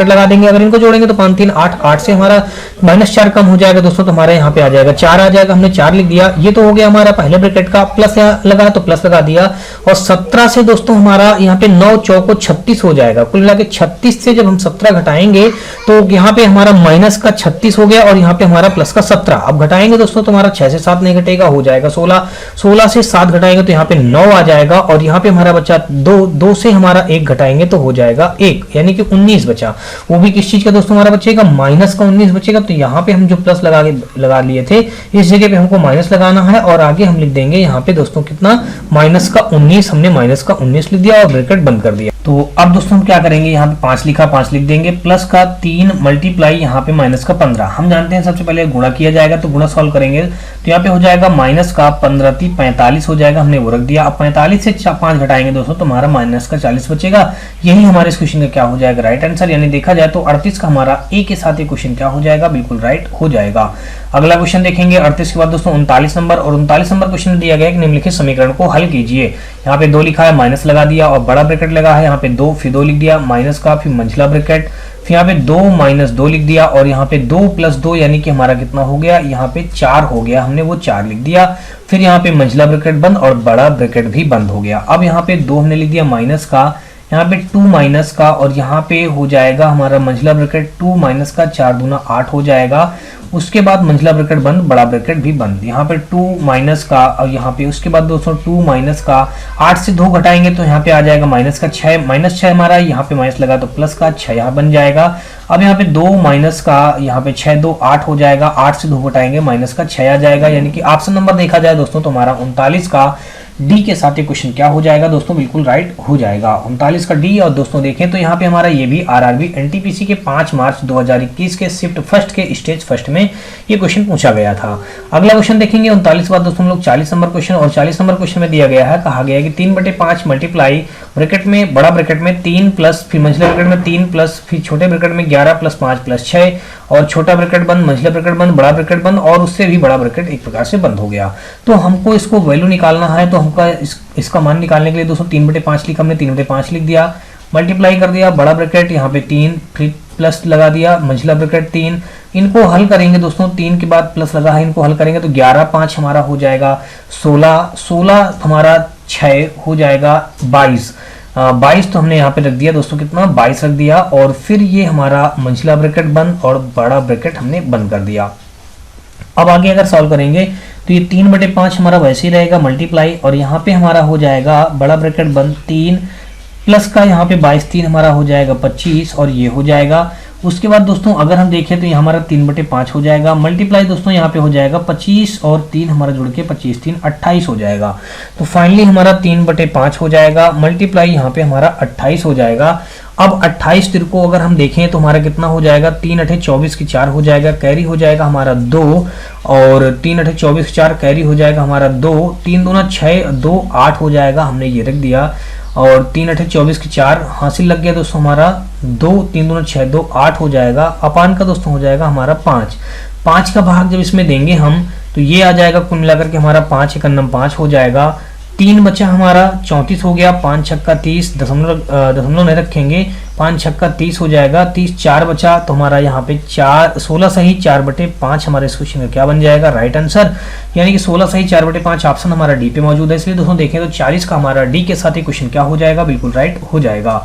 लगा देंगे। अगर इनको जोड़ेंगे तो 5 3 8 8 से हमारा -4 कम हो जाएगा दोस्तों, तो हमारा यहाँ पे आ जाएगा 4 आ जाएगा, हमने 4 लिख दिया। ये तो हो गया हमारा पहले ब्रैकेट का, प्लस लगा तो प्लस लगा दिया और 17 से दोस्तों हमारा हमारा यहाँ पे 9 चौको 36 हो जाएगा। कुल मिला के 36 से जब हम 17 घटाएंगे तो यहाँ पे हमारा माइनस का 36 हो गया और यहाँ पे हमारा प्लस का 17। अब घटाएंगे दोस्तों तो हमारा 6 से 7 नहीं घटेगा, हो जाएगा 16। 16 से 7 घटाएंगे तो यहाँ पे 9 आ जाएगा और यहाँ पे हमारा बचा 2 से हमारा 1 घटाएंगे तो हो जाएगा 1, यानी कि 19 बचा। वो भी किस चीज का दोस्तों हमारा बचेगा, माइनस का 19 बचेगा। तो यहाँ पे हम जो प्लस लगा लिए थे इस जगह पे हमको माइनस लगाना है और आगे हम लिख देंगे यहाँ पे दोस्तों कितना, माइनस का 19। हमने माइनस का 19 लिख दिया और ब्रैकेट बंद कर दिया। तो अब दोस्तों हम क्या करेंगे, यहाँ पे 5 लिखा, 5 लिख देंगे, प्लस का 3 मल्टीप्लाई यहाँ पे माइनस का 15। हम जानते हैं सबसे पहले गुणा किया जाएगा, तो गुणा सॉल्व करेंगे तो यहाँ पे हो जाएगा माइनस का 15 × 45 हो जाएगा, हमने वो रख दिया। अब 45 से 5 घटाएंगे दोस्तों तो हमारा माइनस का 40 बचेगा। यही हमारे इस क्वेश्चन का क्या हो जाएगा, राइट आंसर। यानी देखा जाए तो 38 का हमारा ए के साथ ये क्वेश्चन क्या हो जाएगा, बिल्कुल राइट हो जाएगा। अगला क्वेश्चन देखेंगे 38 के बाद दोस्तों 39 नंबर, और 39 नंबर क्वेश्चन दिया गया है कि निम्नलिखित समीकरण को हल कीजिए। यहाँ पे 2 लिखा है, माइनस लगा दिया और बड़ा ब्रैकेट लगा है, यहाँ पे 2 फिर 2 लिख दिया माइनस का, फिर मंझला ब्रैकेट, फिर यहाँ पे 2 - 2 लिख दिया और यहाँ पे 2 + 2 यानी कि हमारा कितना हो गया, यहाँ पे 4 हो गया, हमने वो 4 लिख दिया। फिर यहाँ पे मंझला ब्रैकेट बंद और बड़ा ब्रैकेट भी बंद हो गया। अब यहाँ पे 2 हमने लिख दिया माइनस का, यहाँ पे 2 माइनस का और यहाँ पे हो जाएगा हमारा मंझला ब्रैकेट 2 माइनस का 4 दूना 8 हो जाएगा। उसके बाद मंझला ब्रैकेट बंद, बड़ा ब्रैकेट भी बंद। यहाँ पे 2 माइनस का और यहाँ पे उसके बाद दोस्तों 2 माइनस का 8 से 2 घटाएंगे तो यहाँ पे आ जाएगा माइनस का 6, -6 हमारा, यहाँ पे माइनस लगा तो प्लस का 6 यहाँ बन जाएगा। अब यहाँ पे 2 माइनस का, यहाँ पे 6 2 8 हो जाएगा, 8 से 2 घटाएंगे माइनस का 6 आ जाएगा। यानी कि ऑप्शन नंबर देखा जाए दोस्तों तो हमारा 39 का डी के साथ ये क्वेश्चन क्या हो जाएगा दोस्तों, बिल्कुल राइट हो जाएगा 39 का डी। और दोस्तों देखें तो यहाँ पे हमारा ये भी आरआरबी एनटीपीसी के 5 मार्च 2021 के शिफ्ट फर्स्ट के स्टेज फर्स्ट में ये क्वेश्चन पूछा गया था। अगला क्वेश्चन देखेंगे 39 बाद दोस्तों हम लोग 40 नंबर क्वेश्चन, और 40 नंबर क्वेश्चन में दिया गया है, कहा गया है कि 3/5 मल्टीप्लाई ब्रैकेट में बड़ा ब्रैकेट में 3 प्लस फिर मंझले ब्रैकेट में 3 प्लस फिर छोटे ब्रैकेट में 11 + 5 + 6 और छोटा ब्रैकेट बंद, मंझला ब्रैकेट बंद, बड़ा ब्रैकेट बंद और उससे भी बड़ा ब्रैकेट एक प्रकार से बंद हो गया। तो हमको इसको वैल्यू निकालना है, तो हमका इसका मान निकालने के लिए दोस्तों 3/5 लिखा, हमने 3/5 लिख दिया, मल्टीप्लाई कर दिया, बड़ा ब्रैकेट यहाँ पे 3 फिर प्लस लगा दिया, मंझला ब्रैकेट 3। इनको हल करेंगे दोस्तों, 3 के बाद प्लस लगा है, इनको हल करेंगे तो 11 5 हमारा हो जाएगा 16, 16 हमारा 6 हो जाएगा 22, 22 तो हमने यहाँ पे रख दिया दोस्तों, कितना 22 रख दिया। और फिर ये हमारा मंझला ब्रैकेट बंद और बड़ा ब्रैकेट हमने बंद कर दिया। अब आगे अगर सॉल्व करेंगे तो ये 3/5 हमारा वैसे ही रहेगा मल्टीप्लाई, और यहाँ पे हमारा हो जाएगा बड़ा ब्रैकेट बंद 3 प्लस का यहाँ पे 22 3 हमारा हो जाएगा 25 और ये हो जाएगा। उसके बाद दोस्तों अगर हम देखें तो ये हमारा 3/5 हो जाएगा, मल्टीप्लाई दोस्तों यहाँ पे हो जाएगा 25 और 3 हमारा जुड़ के 25 3 28 हो जाएगा। तो फाइनली हमारा 3/5 हो जाएगा, मल्टीप्लाई यहाँ पे हमारा 28 हो जाएगा। अब 28 तिर को अगर हम देखें तो हमारा कितना हो जाएगा, 3 8 24 की 4 हो जाएगा, कैरी हो जाएगा हमारा 2 और 3 8 24 की 4 कैरी हो जाएगा हमारा 2, 3 दूना 6 2 8 हो जाएगा, हमने ये रख दिया। और 3 8 24 की 4 हासिल लग गया दोस्तों हमारा 2, 3 दूना 6 2 8 हो जाएगा। अपान का दोस्तों हो जाएगा हमारा 5, 5 का भाग जब इसमें देंगे हम तो ये आ जाएगा कुल मिलाकर के हमारा 5 × 5 हो जाएगा। 3 बचा हमारा 34 हो गया, 5 छक्का 30 दशमलव नहीं रखेंगे, 5 छक्का 30 हो जाएगा, 30 4 बचा तो हमारा यहाँ पे 16 सही 4/5 हमारे इस क्वेश्चन का क्या बन जाएगा, राइट आंसर। यानी कि 16 सही 4/5 ऑप्शन हमारा डी पे मौजूद है। इसलिए दोस्तों देखें तो 40 का हमारा डी के साथ ही क्वेश्चन क्या हो जाएगा, बिल्कुल राइट हो जाएगा।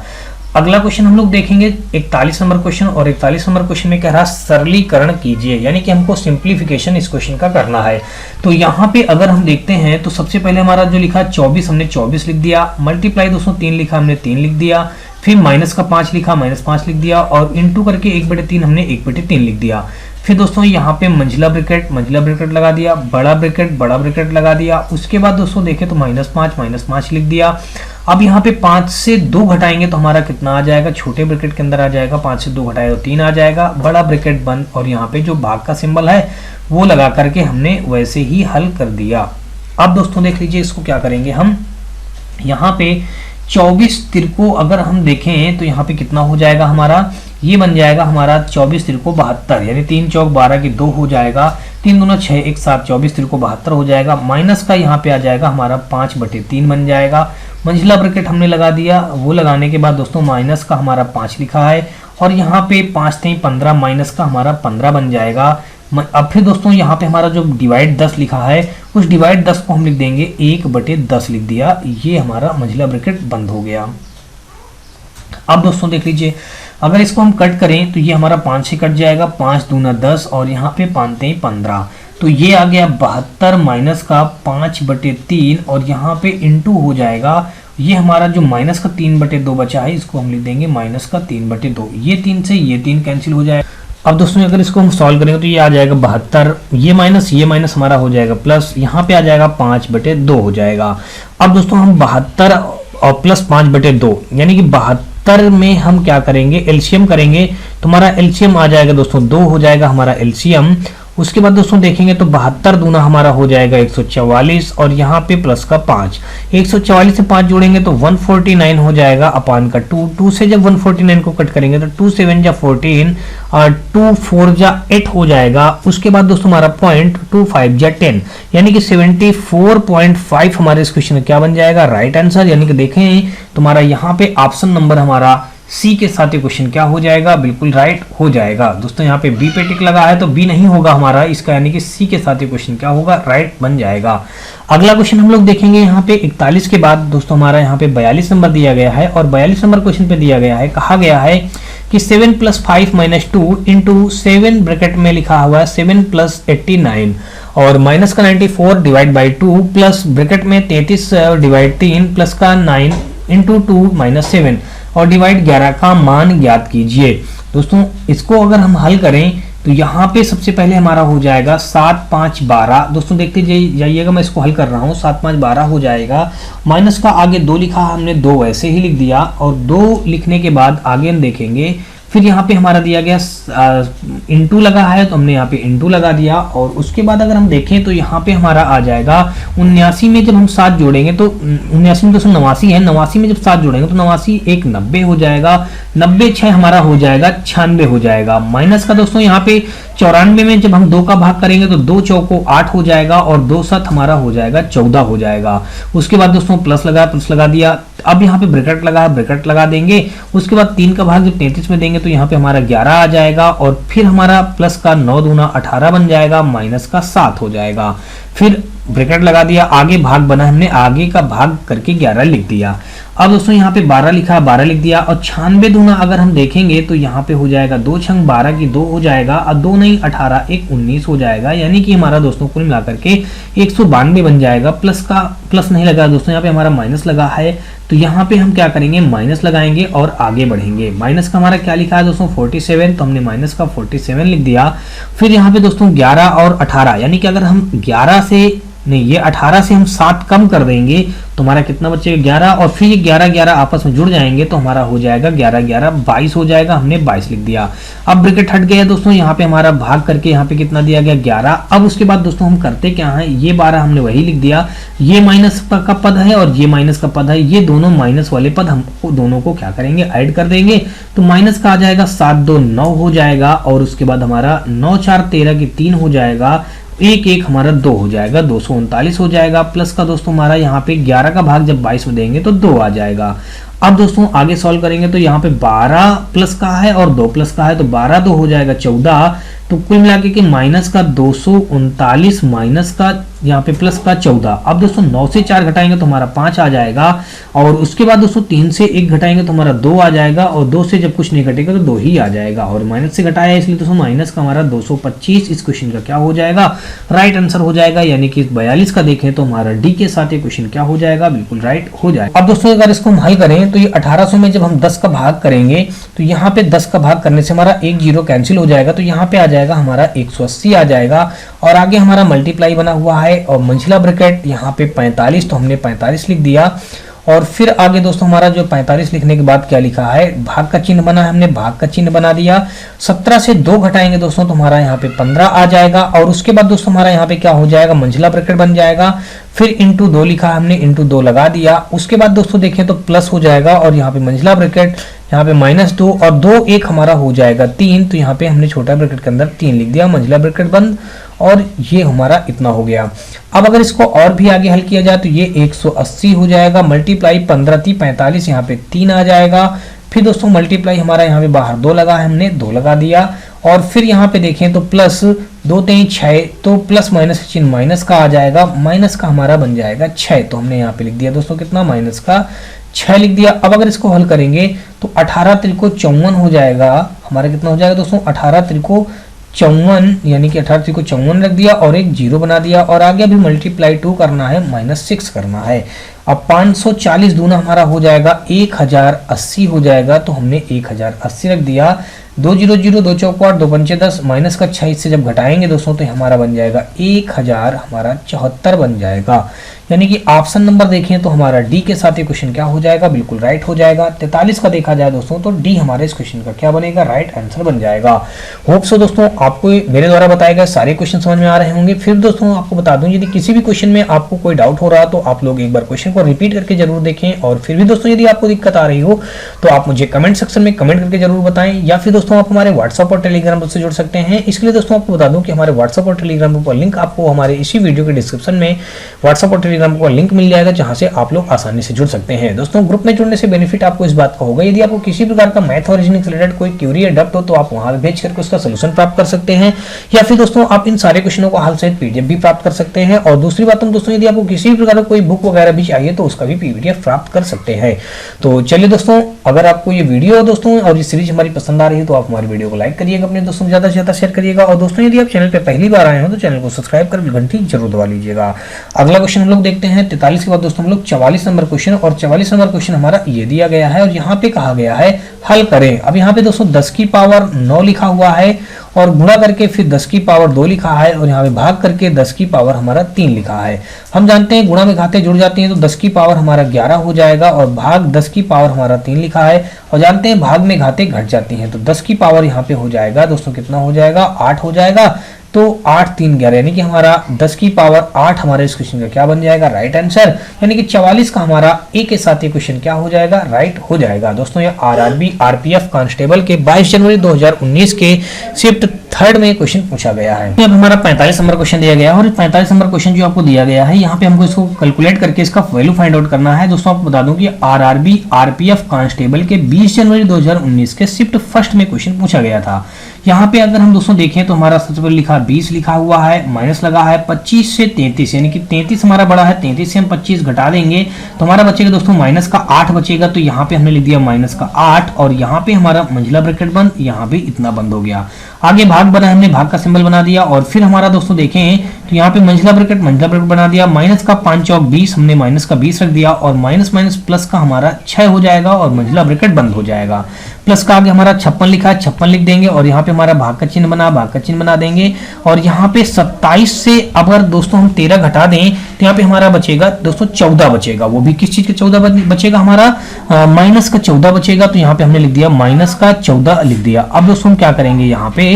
अगला क्वेश्चन हम लोग देखेंगे 41 नंबर क्वेश्चन, और 41 नंबर क्वेश्चन में कह रहा सरलीकरण कीजिए, यानी कि हमको सिंप्लीफिकेशन इस क्वेश्चन का करना है। तो यहाँ पे अगर हम देखते हैं तो सबसे पहले हमारा जो लिखा 24 हमने 24 लिख दिया, मल्टीप्लाई दोस्तों 3 लिखा हमने 3 लिख दिया, फिर माइनस का 5 लिखा -5 लिख दिया और इंटू करके 1/3 हमने 1/3 लिख दिया। फिर दोस्तों यहाँ पे मंझला ब्रैकेट लगा दिया, बड़ा ब्रैकेट लगा दिया। उसके बाद दोस्तों देखें तो -5 लिख दिया। अब यहाँ पे 5 से 2 घटाएंगे तो हमारा कितना आ जाएगा, छोटे ब्रैकेट के अंदर आ जाएगा, 5 से 2 घटाए तो 3 आ जाएगा, बड़ा ब्रैकेट बंद और यहाँ पे जो भाग का सिंबल है वो लगा करके हमने वैसे ही हल कर दिया। अब दोस्तों देख लीजिए इसको क्या करेंगे हम, यहाँ पे 24 तिर को अगर हम देखें तो यहाँ पे कितना हो जाएगा हमारा, ये बन जाएगा हमारा 24 तिर को 72, यानी 3 चौक 12 की 2 हो जाएगा, 3 दूना 6 1 7 24 तिर को 72 हो जाएगा। माइनस का यहाँ पे आ जाएगा हमारा 5/3 बन जाएगा, मंझला ब्रैकेट हमने लगा दिया, वो लगाने के बाद दोस्तों माइनस का हमारा 5 लिखा है और यहाँ पे 5 3 15 माइनस का हमारा 15 बन जाएगा। अब फिर दोस्तों यहाँ पे हमारा जो डिवाइड 10 लिखा है, उस डिवाइड 10 को हम लिख देंगे 1/10 लिख दिया, ये हमारा मंझला ब्रैकेट बंद हो गया। अब दोस्तों देख लीजिए, अगर इसको हम कट करें तो ये हमारा 5 से कट जाएगा, 5 दूना 10 और यहाँ पे 5 15, तो ये आ गया 72 माइनस का 5/3 और यहाँ पे इंटू हो जाएगा, ये हमारा जो माइनस का 3/2 बचा है इसको हम लिख देंगे माइनस का 3/2, ये 3 से ये 3 कैंसिल हो जाएगा। अब दोस्तों अगर इसको हम सॉल्व करेंगे तो ये आ जाएगा 72, ये माइनस हमारा हो जाएगा प्लस, यहाँ पे आ जाएगा 5/2 हो जाएगा। अब दोस्तों हम 72 और प्लस 5/2 यानी कि 72 में हम क्या करेंगे, एलसीएम करेंगे, तो हमारा एलसीएम आ जाएगा दोस्तों 2 हो जाएगा हमारा एलसीएम। उसके बाद दोस्तों देखेंगे तो 72 दूना हमारा हो जाएगा 144 और यहाँ पे प्लस का 5, 144 से 5 जोड़ेंगे तो 149 हो जाएगा अपान का 2 से जब 149 को कट करेंगे तो 2 7 जा 14 और 2 4 जा 8 हो जाएगा। उसके बाद दोस्तों हमारा पॉइंट 2 5 जा 10 यानी कि 74.5 हमारे इस क्वेश्चन में क्या बन जाएगा, राइट आंसर। यानी कि देखें तुम्हारा यहाँ पे ऑप्शन नंबर हमारा सी के साथ ये क्वेश्चन क्या हो जाएगा, बिल्कुल राइट हो जाएगा। दोस्तों यहाँ पे बी पे टिक लगा है तो बी नहीं होगा हमारा इसका, यानी कि सी के साथ ये क्वेश्चन क्या होगा, राइट बन जाएगा। अगला क्वेश्चन हम लोग देखेंगे यहाँ पे 41 के बाद दोस्तों हमारा यहाँ पे 42 नंबर दिया गया है और 42 नंबर क्वेश्चन पे दिया गया है, कहा गया है कि 7 + 5 - 2 इंटू 7 ब्रैकेट में लिखा हुआ है 7 + 89 और माइनस का 94 डिवाइड बाई 2 प्लस ब्रैकेट में 33 डिवाइड 3 प्लस का 9 इंटू 2 - 7 और डिवाइड 11 का मान ज्ञात कीजिए। दोस्तों इसको अगर हम हल करें तो यहाँ पे सबसे पहले हमारा हो जाएगा 7 5 12। दोस्तों देखते जाइएगा, मैं इसको हल कर रहा हूँ, 7 5 12 हो जाएगा। माइनस का आगे 2 लिखा, हमने 2 वैसे ही लिख दिया और 2 लिखने के बाद आगे हम देखेंगे, फिर यहाँ पे हमारा दिया गया इंटू लगा है तो हमने यहाँ पे इंटू लगा दिया और उसके बाद अगर हम देखें तो यहाँ पे हमारा आ जाएगा 79 में जब हम 7 जोड़ेंगे तो 79 में दोस्तों 89 है, 89 में जब 7 जोड़ेंगे तो 89 1 90 हो जाएगा, 90 6 हमारा हो जाएगा 96 हो जाएगा। माइनस का दोस्तों यहाँ पे 94 में जब हम 2 का भाग करेंगे तो 2 चौको 8 हो जाएगा और 2 7 हमारा हो जाएगा 14 हो जाएगा। उसके बाद दोस्तों प्लस लगा दिया, अब यहाँ पे ब्रैकेट लगा है, ब्रैकेट लगा देंगे। उसके बाद 3 का भाग जब 33 में देंगे तो यहाँ पे हमारा 11 आ जाएगा और फिर हमारा प्लस का 9 दूना 18 बन जाएगा, माइनस का 7 हो जाएगा। फिर ब्रैकेट लगा दिया, आगे भाग बना, हमने आगे का भाग करके 11 लिख दिया। अब दोस्तों यहाँ पे 12 लिखा है, 12 लिख दिया और 96 दूना अगर हम देखेंगे तो यहाँ पे हो जाएगा 2 छंग 12 की 2 हो जाएगा और 2 नहीं 18 1 19 हो जाएगा, यानी कि हमारा दोस्तों कुल मिलाकर के 192 बन जाएगा। प्लस का प्लस नहीं लगा दोस्तों, यहाँ पे हमारा माइनस लगा है तो यहाँ पे हम क्या करेंगे, माइनस लगाएंगे और आगे बढ़ेंगे। माइनस का हमारा क्या लिखा है दोस्तों 47, तो हमने माइनस का 47 लिख दिया। फिर यहाँ पे दोस्तों 11 और 18 यानी कि अगर हम 11 से नहीं, ये 18 से हम 7 कम कर देंगे तो हमारा कितना बचेगा 11 और फिर ये 11 11 आपस में जुड़ जाएंगे तो हमारा हो जाएगा 11 11 22 हो जाएगा, हमने 22 लिख दिया। अब ब्रैकेट हट गया दोस्तों, यहाँ पे हमारा भाग करके यहाँ पे कितना दिया गया 11। अब उसके बाद दोस्तों हम करते क्या है, ये 12 हमने वही लिख दिया, ये माइनस का पद है और ये माइनस का पद है, ये दोनों माइनस वाले पद हम दोनों को क्या करेंगे ऐड कर देंगे तो माइनस का आ जाएगा 7 2 9 हो जाएगा और उसके बाद हमारा 9 4 13 की 3 हो जाएगा, 1 1 हमारा 2 हो जाएगा, 239 हो जाएगा। प्लस का दोस्तों हमारा यहाँ पे 11 का भाग जब 22 में देंगे तो 2 आ जाएगा। अब दोस्तों आगे सॉल्व करेंगे तो यहाँ पे 12 प्लस का है और 2 प्लस का है तो 12 2 हो जाएगा 14, तो कुल मिलाकर के माइनस का 239 माइनस का यहाँ पे प्लस का 14। अब दोस्तों 9 से 4 घटाएंगे तो हमारा 5 आ जाएगा और उसके बाद दोस्तों 3 से 1 घटाएंगे तो हमारा 2 आ जाएगा और 2 से जब कुछ नहीं घटेगा तो 2 ही आ जाएगा और माइनस से घटाया इसलिए दोस्तों माइनस का हमारा 225 इस क्वेश्चन का क्या हो जाएगा, राइट आंसर हो जाएगा। यानी कि 42 का देखें तो हमारा डी के साथ ये क्वेश्चन क्या हो जाएगा, बिल्कुल राइट हो जाएगा। अब दोस्तों अगर इसको हम हल करें तो ये 1800 में जब हम 10 का भाग करेंगे तो यहाँ पे 10 का भाग करने से हमारा 1 0 कैंसिल हो जाएगा तो यहाँ पे आ जाएगा हमारा 180 आ जाएगा और आगे हमारा मल्टीप्लाई बना हुआ है और मंझला ब्रैकेट यहाँ पे 45 तो हमने 45 लिख दिया और फिर आगे दोस्तों हमारा जो 45 लिखने के बाद क्या लिखा है, भाग का चिन्ह बना है, हमने भाग का चिन्ह बना दिया। 17 से 2 घटाएंगे दोस्तों तो हमारा यहाँ पे 15 आ जाएगा और उसके बाद दोस्तों हमारा यहाँ पे क्या हो जाएगा, मंझला ब्रैकेट बन जाएगा। फिर इंटू 2 लिखा, हमने इंटू 2 लगा दिया। उसके बाद दोस्तों देखें तो प्लस हो जाएगा और यहाँ पे मंझला ब्रैकेट यहाँ पे -2 और 2 1 हमारा हो जाएगा 3, तो यहाँ पे हमने छोटा ब्रैकेट के अंदर 3 लिख दिया, मंझला ब्रैकेट बंद और ये हमारा इतना हो गया। अब अगर इसको और भी आगे हल किया जाए तो ये 180 हो जाएगा, मल्टीप्लाई 15 × 45 यहाँ पे 3 आ जाएगा। फिर दोस्तों मल्टीप्लाई हमारा यहाँ पे बाहर 2 लगा है, हमने 2 लगा दिया और फिर यहाँ पे देखें तो प्लस 2 3 6, तो प्लस माइनस चिन्ह माइनस का आ जाएगा, माइनस का हमारा बन जाएगा 6, तो हमने यहाँ पे लिख दिया दोस्तों कितना, माइनस का 6 लिख दिया। अब अगर इसको हल करेंगे तो 18 त्रिको 54 हो जाएगा, हमारा कितना हो जाएगा दोस्तों, 18 त्रिको 54, यानी कि 18 त्रिको 54 रख दिया और एक जीरो बना दिया, और आगे अभी मल्टीप्लाई 2 करना है, -6 करना है। अब 540 दूना हमारा हो जाएगा 1080 हो जाएगा, तो हमने 1080 रख दिया। 2 0 0 2 चौक 8 2 पंचे 10, माइनस का 6 से जब घटाएंगे दोस्तों तो हमारा बन जाएगा 1000 हमारा 74 बन जाएगा। यानी कि ऑप्शन नंबर देखें तो हमारा डी के साथ ये क्वेश्चन क्या हो जाएगा, बिल्कुल राइट हो जाएगा। 43 का देखा जाए दोस्तों तो डी हमारे इस क्वेश्चन का क्या बनेगा, राइट आंसर बन जाएगा। होप सो दोस्तों आपको मेरे द्वारा बताए गए सारे क्वेश्चन समझ में आ रहे होंगे। फिर दोस्तों आपको बता दूं, यदि किसी भी क्वेश्चन में आपको कोई डाउट हो रहा तो आप लोग एक बार क्वेश्चन को रिपीट करके जरूर देखें, और फिर भी दोस्तों यदि आपको दिक्कत आ रही हो तो आप मुझे कमेंट सेक्शन में कमेंट करके जरूर बताएं, या फिर दोस्तों आप हमारे व्हाट्सएप और टेलीग्राम से जुड़ सकते हैं। इसके लिए दोस्तों आपको बता दूं कि हमारे व्हाट्सएप और टेलीग्राम पर लिंक आपको हमारे इसी वीडियो के डिस्क्रिप्शन में व्हाट्सएप और टेलीग्राम का लिंक मिल जाएगा, जहां से आप लोग आसानी से जुड़ सकते हैं। दोस्तों ग्रुप में जुड़ने से बेनिफिट आपको इस बात का होगा, यदि आपको किसी प्रकार का मैथ और रीजनिंग से रिलेटेड कोई क्वेरी या डाउट हो तो आप वहां भेज करके उसका सलूशन प्राप्त कर सकते हैं, या फिर दोस्तों आप इन सारे क्वेश्चनों का हल सहित पीडीएफ भी प्राप्त कर सकते हैं। और दूसरी बात दोस्तों, यदि आपको किसी भी प्रकार का कोई बुक वगैरह भी चाहिए तो उसका भी पीडीएफ प्राप्त कर सकते हैं। तो चलिए दोस्तों, अगर आपको ये वीडियो दोस्तों और ये सीरीज हमारी पसंद आ रही है तो आप हमारी वीडियो को लाइक करिएगा, अपने दोस्तों से ज्यादा से ज्यादा शेयर करिएगा, और दोस्तों यदि आप चैनल पे पहली बार आए हो तो चैनल को सब्सक्राइब कर घंटी जरूर दबा लीजिएगा। अगला क्वेश्चन हम लोग देखते हैं 43 के बाद दोस्तों हम लोग 44 नंबर क्वेश्चन, और 44 नंबर क्वेश्चन हमारा ये दिया गया है और यहाँ पे कहा गया है हल करें। अब यहाँ पे दोस्तों 10 की पावर 9 लिखा हुआ है, और गुणा करके फिर 10 की पावर 2 लिखा है, और यहाँ पे भाग करके 10 की पावर हमारा 3 लिखा है। हम जानते हैं गुणा में घाते जुड़ जाती हैं तो 10 की पावर हमारा 11 हो जाएगा, और भाग 10 की पावर हमारा 3 लिखा है, और जानते हैं भाग में घाते घट जाती हैं तो 10 की पावर यहाँ पे हो जाएगा दोस्तों कितना हो जाएगा, 8 हो जाएगा। तो 8 3 11, यानी कि हमारा 10 की पावर 8 हमारे इस क्वेश्चन का क्या बन जाएगा, राइट आंसर। यानी कि 44 का हमारा ए के साथ ये क्वेश्चन क्या हो जाएगा, राइट हो जाएगा। दोस्तों ये आरआरबी आरपीएफ कांस्टेबल के 22 जनवरी 2019 के शिफ्ट 3rd में क्वेश्चन पूछा गया है। अब हमारा 45 नंबर क्वेश्चन दिया गया है, और 45 नंबर क्वेश्चन जो आपको दिया गया है यहाँ पे हमको इसको कैलकुलेट करके इसका वैल्यू फाइंड आउट करना है। दोस्तों आपको बता दूं कि आरआरबी आरपीएफ कांस्टेबल के 20 जनवरी 2019 के शिफ्ट 1st में क्वेश्चन पूछा गया था। यहाँ पे अगर हम दोस्तों देखें तो हमारा सबसे पहले लिखा 20 लिखा हुआ है, माइनस लगा है 25 से 33, यानी कि 33 हमारा बड़ा है, 33 से हम 25 घटा देंगे तो हमारा बचेगा दोस्तों माइनस का 8 बचेगा। तो यहाँ पे हमने लिख दिया माइनस का 8, और यहाँ पे हमारा मंझला ब्रैकेट बंद, यहाँ पे इतना बंद हो गया। आगे भाग बना, हमने भाग का सिंबल बना दिया, और फिर हमारा दोस्तों देखें तो यहाँ पे मंझला ब्रैकेट बना दिया। माइनस का 5 चौक 20, हमने माइनस का 20 रख दिया, और माइनस माइनस प्लस का हमारा 6 हो जाएगा, और मंझला ब्रैकेट बंद हो जाएगा। प्लस का आगे हमारा 56 लिखा है, 56 लिख देंगे, और यहाँ पे हमारा भाग का चिन्ह बना देंगे, और यहाँ पे 27 से अगर दोस्तों हम 13 घटा दें तो यहाँ पे हमारा बचेगा दोस्तों 14 बचेगा। वो भी किस चीज का 14 बचेगा, हमारा माइनस का 14 बचेगा। तो यहाँ पे हमने लिख दिया माइनस का 14 लिख दिया। अब दोस्तों हम क्या करेंगे, यहाँ पे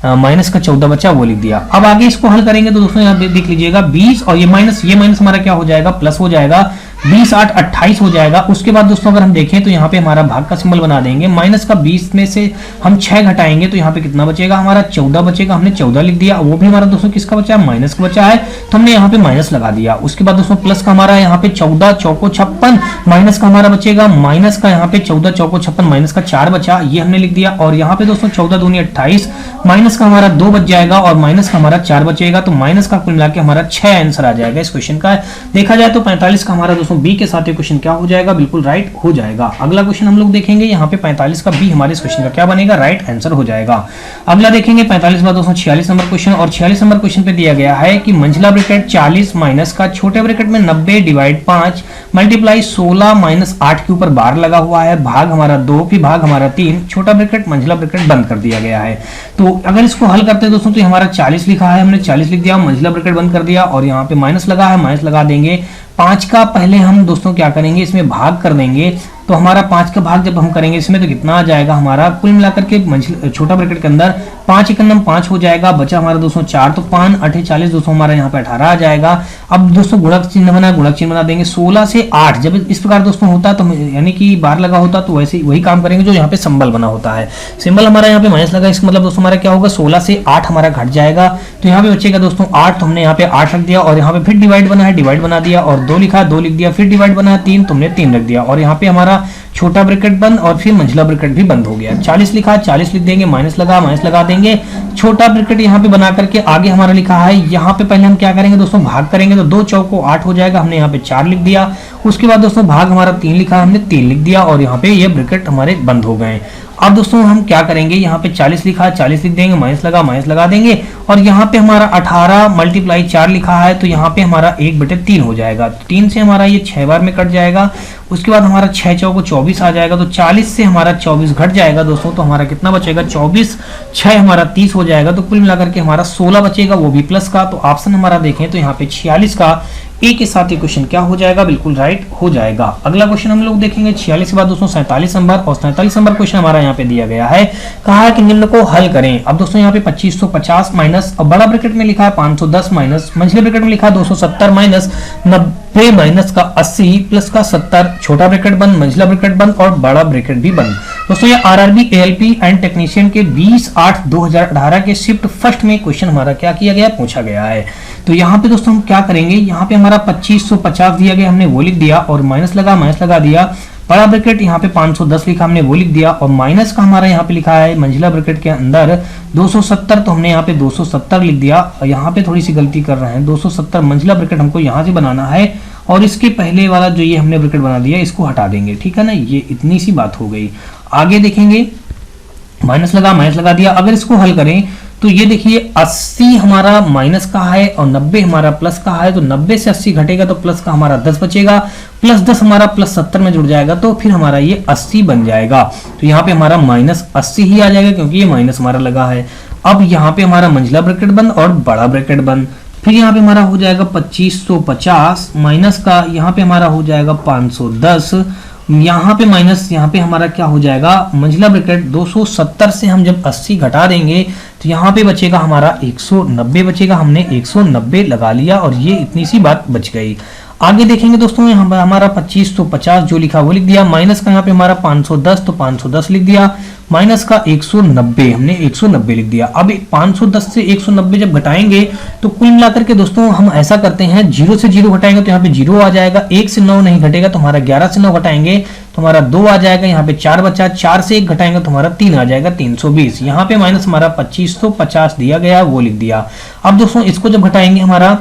माइनस का 14 बचा वो लिख दिया। अब आगे इसको हल करेंगे तो दोस्तों यहाँ पे देख लीजिएगा 20 और ये माइनस हमारा क्या हो जाएगा, प्लस हो जाएगा। 20 8 28 हो जाएगा। उसके बाद दोस्तों अगर हम देखें तो यहाँ पे हमारा भाग का सिंबल बना देंगे, माइनस का 20 में से हम 6 घटाएंगे तो यहाँ पे कितना बचेगा, हमारा 14 बचेगा। हमने 14 लिख दिया, वो भी हमारा दोस्तों किसका बचा है, माइनस का बचा है, तो हमने यहाँ पे माइनस लगा दिया। उसके बाद दोस्तों प्लस का हमारा यहाँ पे 14 चौको 56, माइनस का हमारा बचेगा, माइनस का यहाँ पे 14 चौको 56, माइनस का 4 बचा, ये हमने लिख दिया। और यहाँ पे दोस्तों 14 दूनी 28, माइनस का हमारा 2 बच जाएगा और माइनस का हमारा 4 बचेगा, तो माइनस का कुल मिला के हमारा 6 आंसर आ जाएगा इस क्वेश्चन का। देखा जाए तो 45 का हमारा दोस्तों बी के साथ ये क्वेश्चन क्या हो जाएगा, बिल्कुल राइट हो जाएगा। अगला क्वेश्चन हम लोग देखेंगे, यहाँ पे 45 का बी हमारे इस क्वेश्चन का क्या बनेगा, राइट आंसर हो जाएगा। अगला देखेंगे 45 बाद दोस्तों 46 नंबर क्वेश्चन, और 46 नंबर क्वेश्चन पे दिया गया है कि मंझला ब्रैकेट 40 माइनस का छोटे ब्रैकेट में 90 डिवाइड 5 मल्टीप्लाई 16 माइनस 8 के ऊपर बार लगा हुआ है, भाग हमारा 2 फिर भाग हमारा 3, छोटा ब्रैकेट मंझला ब्रैकेट बंद कर दिया गया है। तो अगर इसको हल करते हैं दोस्तों तो हमारा 40 लिखा है, हमने 40 लिख दिया, मंझला ब्रैकेट बंद कर दिया और यहाँ पे माइनस लगा है, माइनस लगा देंगे। 5 का पहले हम दोस्तों क्या करेंगे, इसमें भाग कर देंगे, तो हमारा 5 का भाग जब हम करेंगे इसमें तो कितना आ जाएगा, हमारा कुल मिलाकर के छोटा ब्रैकेट के अंदर 5 एकम 5 हो जाएगा, बचा हमारा दोस्तों 4, तो 5 8 40 दोस्तों हमारा यहाँ पे 18 आ जाएगा। अब दोस्तों गुणक चिन्ह बना देंगे, 16 से 8 जब इस प्रकार दोस्तों होता तो यानी कि बार लगा होता तो वैसे वही काम करेंगे जो यहाँ पे सिंबल बना होता है। सिंबल हमारा यहाँ पे माइनस लगा, इसका मतलब दोस्तों हमारा क्या होगा, 16 से 8 हमारा घट जाएगा, तो यहाँ पे बचेगा दोस्तों 8, तो हमने यहाँ पे 8 रख दिया और यहाँ पे फिर डिवाइड बना है, डिवाइड बना दिया और 2 लिखा, 2 लिख दिया, फिर डिवाइड बना 3, तुमने 3 रख दिया और यहाँ पे हमारा हमारा छोटा ब्रैकेट बंद और फिर मंझला ब्रैकेट भी बंद हो गया। 40 लिखा, 40 लिख देंगे, माइनस लगा देंगे, छोटा ब्रैकेट यहाँ पे बना करके आगे हमारा लिखा है। यहाँ पे पहले हम क्या करेंगे दोस्तों, भाग करेंगे तो 2 चौको 8 हो जाएगा, हमने यहाँ पे 4 लिख दिया। उसके बाद दोस्तों भाग हमारा 3 लिखा है, हमने 3 लिख दिया और यहाँ पे ये ब्रैकेट हमारे बंद हो गए। अब दोस्तों हम क्या करेंगे, यहाँ पे 40 लिखा है, 40 लिख देंगे, माइनस लगा देंगे और यहाँ पे हमारा 18 मल्टीप्लाई 4 लिखा है, तो यहाँ पे हमारा 1/3 हो जाएगा। 3 से हमारा ये 6 बार में कट जाएगा। उसके बाद हमारा 6 चौको 24 आ जाएगा, तो 40 से हमारा 24 घट जाएगा दोस्तों, तो हमारा कितना बचेगा, 24, 6 हमारा 30 हो जाएगा। तो कुल मिलाकर के हमारा 16 बचेगा, वो भी प्लस का। तो ऑप्शन हमारा देखें तो यहाँ पे 46 का ए के साथ ये क्वेश्चन क्या हो जाएगा, बिल्कुल राइट हो जाएगा। अगला क्वेश्चन हम लोग देखेंगे 46 के बाद दोस्तों 47 नंबर, और 47 नंबर क्वेश्चन हमारा यहाँ पे दिया गया है। कहा है कि निम्न को हल करें। अब दोस्तों यहाँ पे 2550 माइनस, और बड़ा ब्रैकेट में लिखा है 510 माइनस, मंझले ब्रैकेट में लिखा है 270 माइनस 90 माइनस का 80 प्लस का 70, छोटा ब्रैकेट बंद, मंझला ब्रैकेट बंद और बड़ा ब्रैकेट भी बंद। दोस्तों ये आरआरबी एएलपी एंड टेक्नीशियन के 20/8/2018 के शिफ्ट फर्स्ट में क्वेश्चन हमारा क्या किया गया, पूछा गया है। तो यहाँ पे दोस्तों हम क्या करेंगे, यहाँ पे हमारा 2550 दिया गया, हमने वो लिख दिया और माइनस लगा दिया। बड़ा ब्रैकेट यहाँ पे 510 लिखा, हमने वो लिख दिया और माइनस का हमारा यहाँ पे लिखा है मंझला ब्रैकेट के अंदर 270, तो हमने यहाँ पे 270 लिख दिया। और यहाँ पे थोड़ी सी गलती कर रहे हैं, 270 मंझला ब्रैकेट हमको यहाँ से बनाना है और इसके पहले वाला जो ये हमने ब्रैकेट बना दिया इसको हटा देंगे, ठीक है ना। ये इतनी सी बात हो गई। आगे देखेंगे, माइनस लगा दिया। अगर इसको हल करें तो ये देखिए 80 हमारा माइनस का है और 90 हमारा प्लस का है, तो 90 से 80 घटेगा तो प्लस का हमारा 10 बचेगा, प्लस 10 हमारा प्लस 70 में जुड़ जाएगा, तो फिर हमारा ये 80 बन जाएगा। तो यहाँ पे हमारा माइनस 80 ही आ जाएगा क्योंकि ये माइनस हमारा लगा है। अब यहाँ पे हमारा मंझला ब्रैकेट बंद और बड़ा ब्रैकेट बंद, फिर यहाँ पे हमारा हो जाएगा 2550 माइनस का, यहाँ पे हमारा हो जाएगा 510, यहाँ पे माइनस, यहाँ पे हमारा क्या हो जाएगा, मंझला ब्रैकेट 270 से हम जब 80 घटा देंगे तो यहाँ पे बचेगा हमारा 190 बचेगा। हमने 190 लगा लिया और ये इतनी सी बात बच गई। आगे देखेंगे दोस्तों, यहाँ पर हमारा 2550 जो लिखा वो लिख दिया, माइनस का यहाँ पे हमारा 510 तो 510 लिख दिया, माइनस का 190 हमने 190 लिख दिया। अब 510 से 190 जब घटाएंगे तो कुल मिलाकर के दोस्तों हम ऐसा करते हैं, 0 से 0 घटाएंगे तो यहाँ पे 0 आ जाएगा, 1 से 9 नहीं घटेगा तो हमारा 11 से 9 घटाएंगे तो हमारा 2 आ जाएगा, यहाँ पे 4 बचा, 4 से 1 घटाएंगे तो हमारा 3 आ जाएगा, 320। यहाँ पे माइनस हमारा 2550 दिया गया वो लिख दिया। अब दोस्तों इसको जब घटाएंगे, हमारा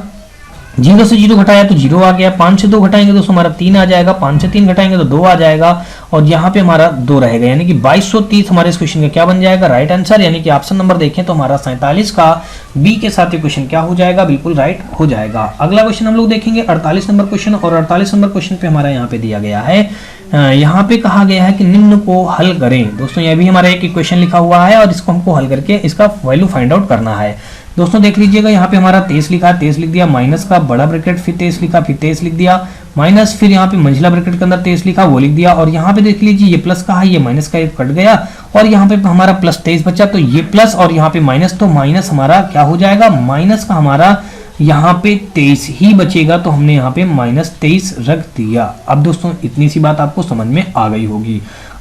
0 से 0 घटाया तो 0 आ गया, 5 से 2 घटाएंगे दोस्तों हमारा 3 आ जाएगा, 5 से 3 घटाएंगे तो 2 आ जाएगा और यहाँ पे हमारा 2 रहेगा, यानी कि 2230 हमारे इस क्वेश्चन का क्या बन जाएगा, राइट आंसर। यानी कि ऑप्शन नंबर देखें तो हमारा 47 का बी के साथ ये क्वेश्चन क्या हो जाएगा, बिल्कुल राइट हो जाएगा। अगला क्वेश्चन हम लोग देखेंगे 48 नंबर क्वेश्चन, और 48 नंबर क्वेश्चन पे हमारा यहाँ पे दिया गया है, यहाँ पे कहा गया है कि निम्न को हल करें। दोस्तों ये भी हमारा एक इक्वेशन लिखा हुआ है और इसको हमको हल करके इसका वैल्यू फाइंड आउट करना है। दोस्तों देख लीजिएगा, यहाँ पे हमारा 23 लिखा है, 23 लिख दिया, माइनस का बड़ा ब्रैकेट फिर 23 लिखा, फिर 23 लिख दिया, माइनस फिर यहाँ पे मंझला ब्रैकेट के अंदर 23 लिखा वो लिख दिया, और यहाँ पे देख लीजिए ये प्लस का है, ये माइनस का कट गया और यहाँ पे हमारा प्लस 23 बचा, तो ये प्लस और यहाँ पे माइनस, तो माइनस हमारा क्या हो जाएगा, माइनस का हमारा यहाँ पे 23 ही बचेगा, तो हमने यहाँ पे -23 रख दिया। अब दोस्तों इतनी सी बात आपको समझ में आ गई होगी।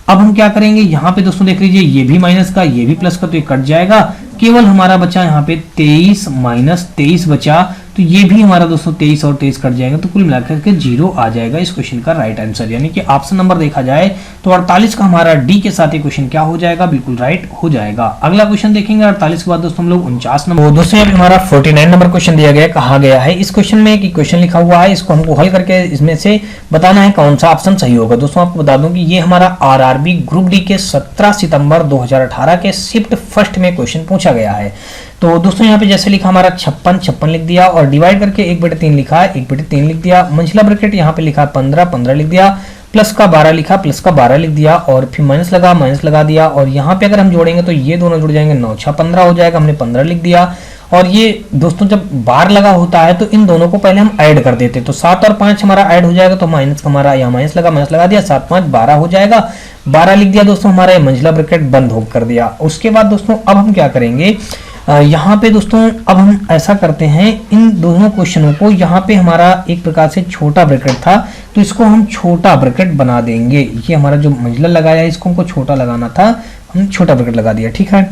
अब हम क्या करेंगे, यहाँ पे दोस्तों देख लीजिए ये भी माइनस का ये भी प्लस का, तो ये कट जाएगा, केवल हमारा बचा यहाँ पे 23 - 23 बचा, तो ये भी हमारा दोस्तों 23 और 23 कट जाएगा, तो कुल मिलाकर के 0 आ जाएगा इस क्वेश्चन का राइट आंसर। यानी कि ऑप्शन नंबर देखा जाए तो 48 का हमारा डी के साथ ये क्वेश्चन क्या हो जाएगा, बिल्कुल राइट हो जाएगा। अगला क्वेश्चन देखेंगे 48 के बाद दोस्तों हम लोग 49 नंबर, दोस्तों यहाँ पे हमारा 49 नंबर क्वेश्चन दिया गया, कहा गया है इस क्वेश्चन में एक क्वेश्चन लिखा हुआ है, इसको हमको हल करके इसमें से बताना है कौन सा ऑप्शन सही होगा। दोस्तों आपको बता दूं कि ये हमारा आरआरबी ग्रुप डी के 17 सितंबर 2018 के शिफ्ट फर्स्ट में क्वेश्चन पूछा गया है। तो दोस्तों यहाँ पे जैसे लिखा हमारा 56 लिख दिया और डिवाइड करके 1/3 लिखा है, 1/3 लिख दिया, मंझला ब्रैकेट यहाँ पे लिखा 15 लिख दिया, प्लस का 12 लिखा, प्लस का 12 लिख दिया और फिर माइनस लगा दिया, और यहाँ पे अगर हम जोड़ेंगे तो ये दोनों जुड़ जाएंगे, 9 6 15 हो जाएगा, हमने 15 लिख दिया। और ये दोस्तों जब बार लगा होता है तो इन दोनों को पहले हम ऐड कर देते, तो 7 और 5 हमारा ऐड हो जाएगा, तो माइनस हमारा यहाँ माइनस लगा दिया, 7 5 12 हो जाएगा, 12 लिख दिया दोस्तों, हमारा मंझला ब्रैकेट बंद हो कर दिया। उसके बाद दोस्तों अब हम क्या करेंगे, यहाँ पे दोस्तों अब हम ऐसा करते हैं, इन दोनों क्वेश्चनों को, यहाँ पे हमारा एक प्रकार से छोटा ब्रैकेट था तो इसको हम छोटा ब्रैकेट बना देंगे। ये हमारा जो मंझला लगाया है इसको हमको छोटा लगाना था, हम छोटा ब्रैकेट लगा दिया, ठीक है।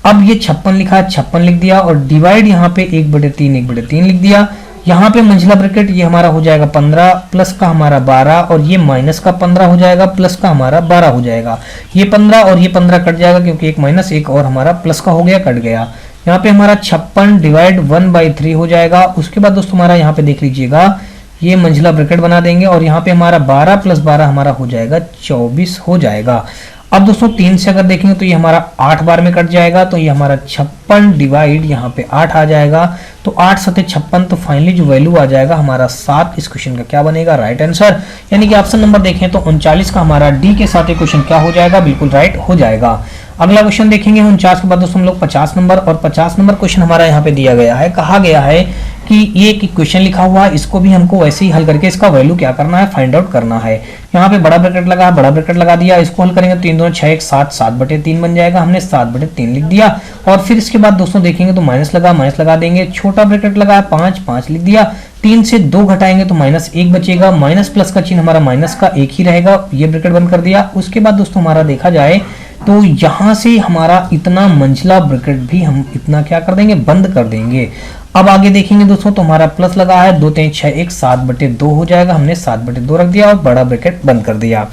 अब ये 56 लिखा है, 56 लिख दिया और डिवाइड यहाँ पे 1/3 लिख दिया, यहाँ पे मंझला ब्रैकेट ये हमारा हो जाएगा 15 प्लस का हमारा 12 और ये माइनस का 15 हो जाएगा प्लस का हमारा 12 हो जाएगा। ये 15 और ये 15 कट जाएगा क्योंकि एक माइनस एक और हमारा प्लस का हो गया, कट गया। यहाँ पे हमारा 56 डिवाइड 1/3 हो जाएगा। उसके बाद दोस्तों हमारा यहाँ पे देख लीजिएगा ये मंझला ब्रैकेट बना देंगे और यहाँ पे हमारा 12 प्लस 12 हमारा हो जाएगा 24 हो जाएगा। अब दोस्तों 3 से अगर देखेंगे तो ये हमारा 8 बार में कट जाएगा, तो ये हमारा 56 डिवाइड यहाँ पे 8 आ जाएगा, तो 8 सते 56, तो फाइनली जो वैल्यू आ जाएगा हमारा 7 इस क्वेश्चन का क्या बनेगा, राइट आंसर। यानी कि ऑप्शन नंबर देखें तो 39 का हमारा डी के साथ ये क्वेश्चन क्या हो जाएगा, बिल्कुल राइट हो जाएगा। अगला क्वेश्चन देखेंगे 49 के बाद दोस्तों हम लोग 50 नंबर, और 50 नंबर क्वेश्चन हमारा यहाँ पे दिया गया है, कहा गया है कि ये एक क्वेश्चन लिखा हुआ है, इसको भी हमको वैसे ही हल करके इसका वैल्यू क्या करना है, फाइंड आउट करना है। यहाँ पे बड़ा ब्रैकेट लगा, बड़ा ब्रैकेट लगा दिया, इसको हल करेंगे तो 3 2 6 1 7 7/3 बन जाएगा, हमने 7/3 लिख दिया। और फिर इसके बाद दोस्तों देखेंगे तो माइनस लगा देंगे, छोटा ब्रैकेट लगा 5 5 लिख दिया, 3 से 2 घटाएंगे तो -1 बचेगा, माइनस प्लस का चिन्ह हमारा माइनस का एक ही रहेगा, ये ब्रैकेट बंद कर दिया। उसके बाद दोस्तों हमारा देखा जाए तो यहाँ से हमारा इतना मंझला ब्रैकेट भी हम इतना क्या कर देंगे, बंद कर देंगे। अब आगे देखेंगे दोस्तों तो हमारा प्लस लगा है, 2 3 6 1 7/2 हो जाएगा, हमने 7/2 रख दिया और बड़ा ब्रैकेट बंद कर दिया।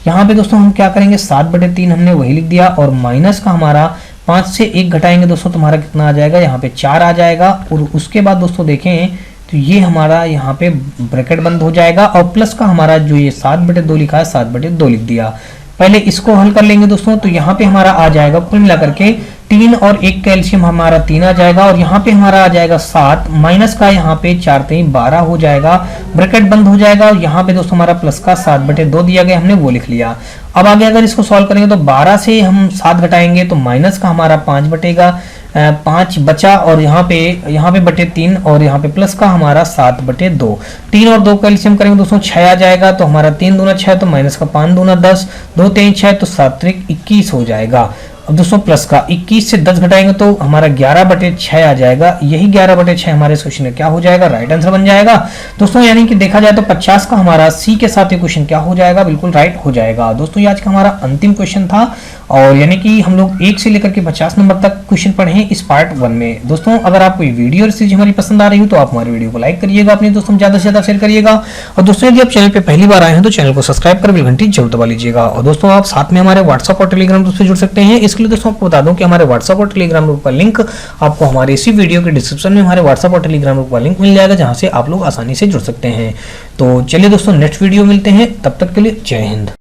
यहाँ पे दोस्तों हम क्या करेंगे, 7/3 हमने वही लिख दिया, और माइनस का हमारा 5 से 1 घटाएंगे दोस्तों तुम्हारा कितना आ जाएगा, यहाँ पे 4 आ जाएगा। और उसके बाद दोस्तों देखें तो ये हमारा यहाँ पे ब्रैकेट बंद हो जाएगा, और प्लस का हमारा जो ये 7/2 लिखा है 7/2 लिख दिया। पहले इसको हल कर लेंगे दोस्तों, तो यहाँ पे हमारा आ जाएगा कुल मिलाकर के 3 और 1 कैल्शियम हमारा 3 आ जाएगा, और यहाँ पे हमारा आ जाएगा 7, माइनस का यहाँ पे 4 3 12 हो जाएगा, ब्रैकेट बंद हो जाएगा। और यहाँ पे दोस्तों हमारा प्लस का 7/2 दिया गया, हमने वो लिख लिया। अब आगे अगर इसको सॉल्व करेंगे तो 12 से हम 7 घटाएंगे तो माइनस का हमारा 5 बटेगा, 5 बचा, और यहाँ पे बटे 3, और यहाँ पे प्लस का हमारा 7/2। 3 और 2 कैल्शियम करेंगे दोस्तों 6 आ जाएगा, तो हमारा 3 दूना 6, तो माइनस का 5 दूना 10, 2 3 6, तो 7 3 21 हो जाएगा। अब दोस्तों प्लस का 21 से 10 घटाएंगे तो हमारा 11/6 आ जाएगा, यही 11/6 हमारे क्वेश्चन में क्या हो जाएगा, राइट आंसर बन जाएगा दोस्तों। यानी कि देखा जाए तो 50 का हमारा सी के साथ ये क्वेश्चन क्या हो जाएगा, बिल्कुल राइट हो जाएगा। दोस्तों ये आज का हमारा अंतिम क्वेश्चन था, और यानी कि हम लोग 1 से लेकर के 50 नंबर तक क्वेश्चन पढ़े हैं इस पार्ट 1 में। दोस्तों अगर आपको ये वीडियो और सीरीज हमारी पसंद आ रही हो तो आप हमारी वीडियो को लाइक करिएगा, अपने दोस्तों में ज्यादा से ज्यादा शेयर करिएगा, और दोस्तों यदि आप चैनल पे पहली बार आए हैं तो चैनल को सब्सक्राइब कर बेल घंटी जरूर दबा लीजिएगा। और दोस्तों आप साथ में हमारे व्हाट्सएप और टेलीग्राम ग्रुप से जुड़ सकते हैं। इसके लिए दोस्तों आपको बता दूं कि हमारे व्हाट्सएप और टेलीग्राम ग्रुप का लिंक आपको हमारे इसी वीडियो के डिस्क्रिप्शन में हमारे व्हाट्सएप और टेलीग्राम ग्रुप का लिंक मिल जाएगा, जहां से आप लोग आसानी से जुड़ सकते हैं। तो चलिए दोस्तों नेक्स्ट वीडियो मिलते हैं, तब तक के लिए जय हिंद।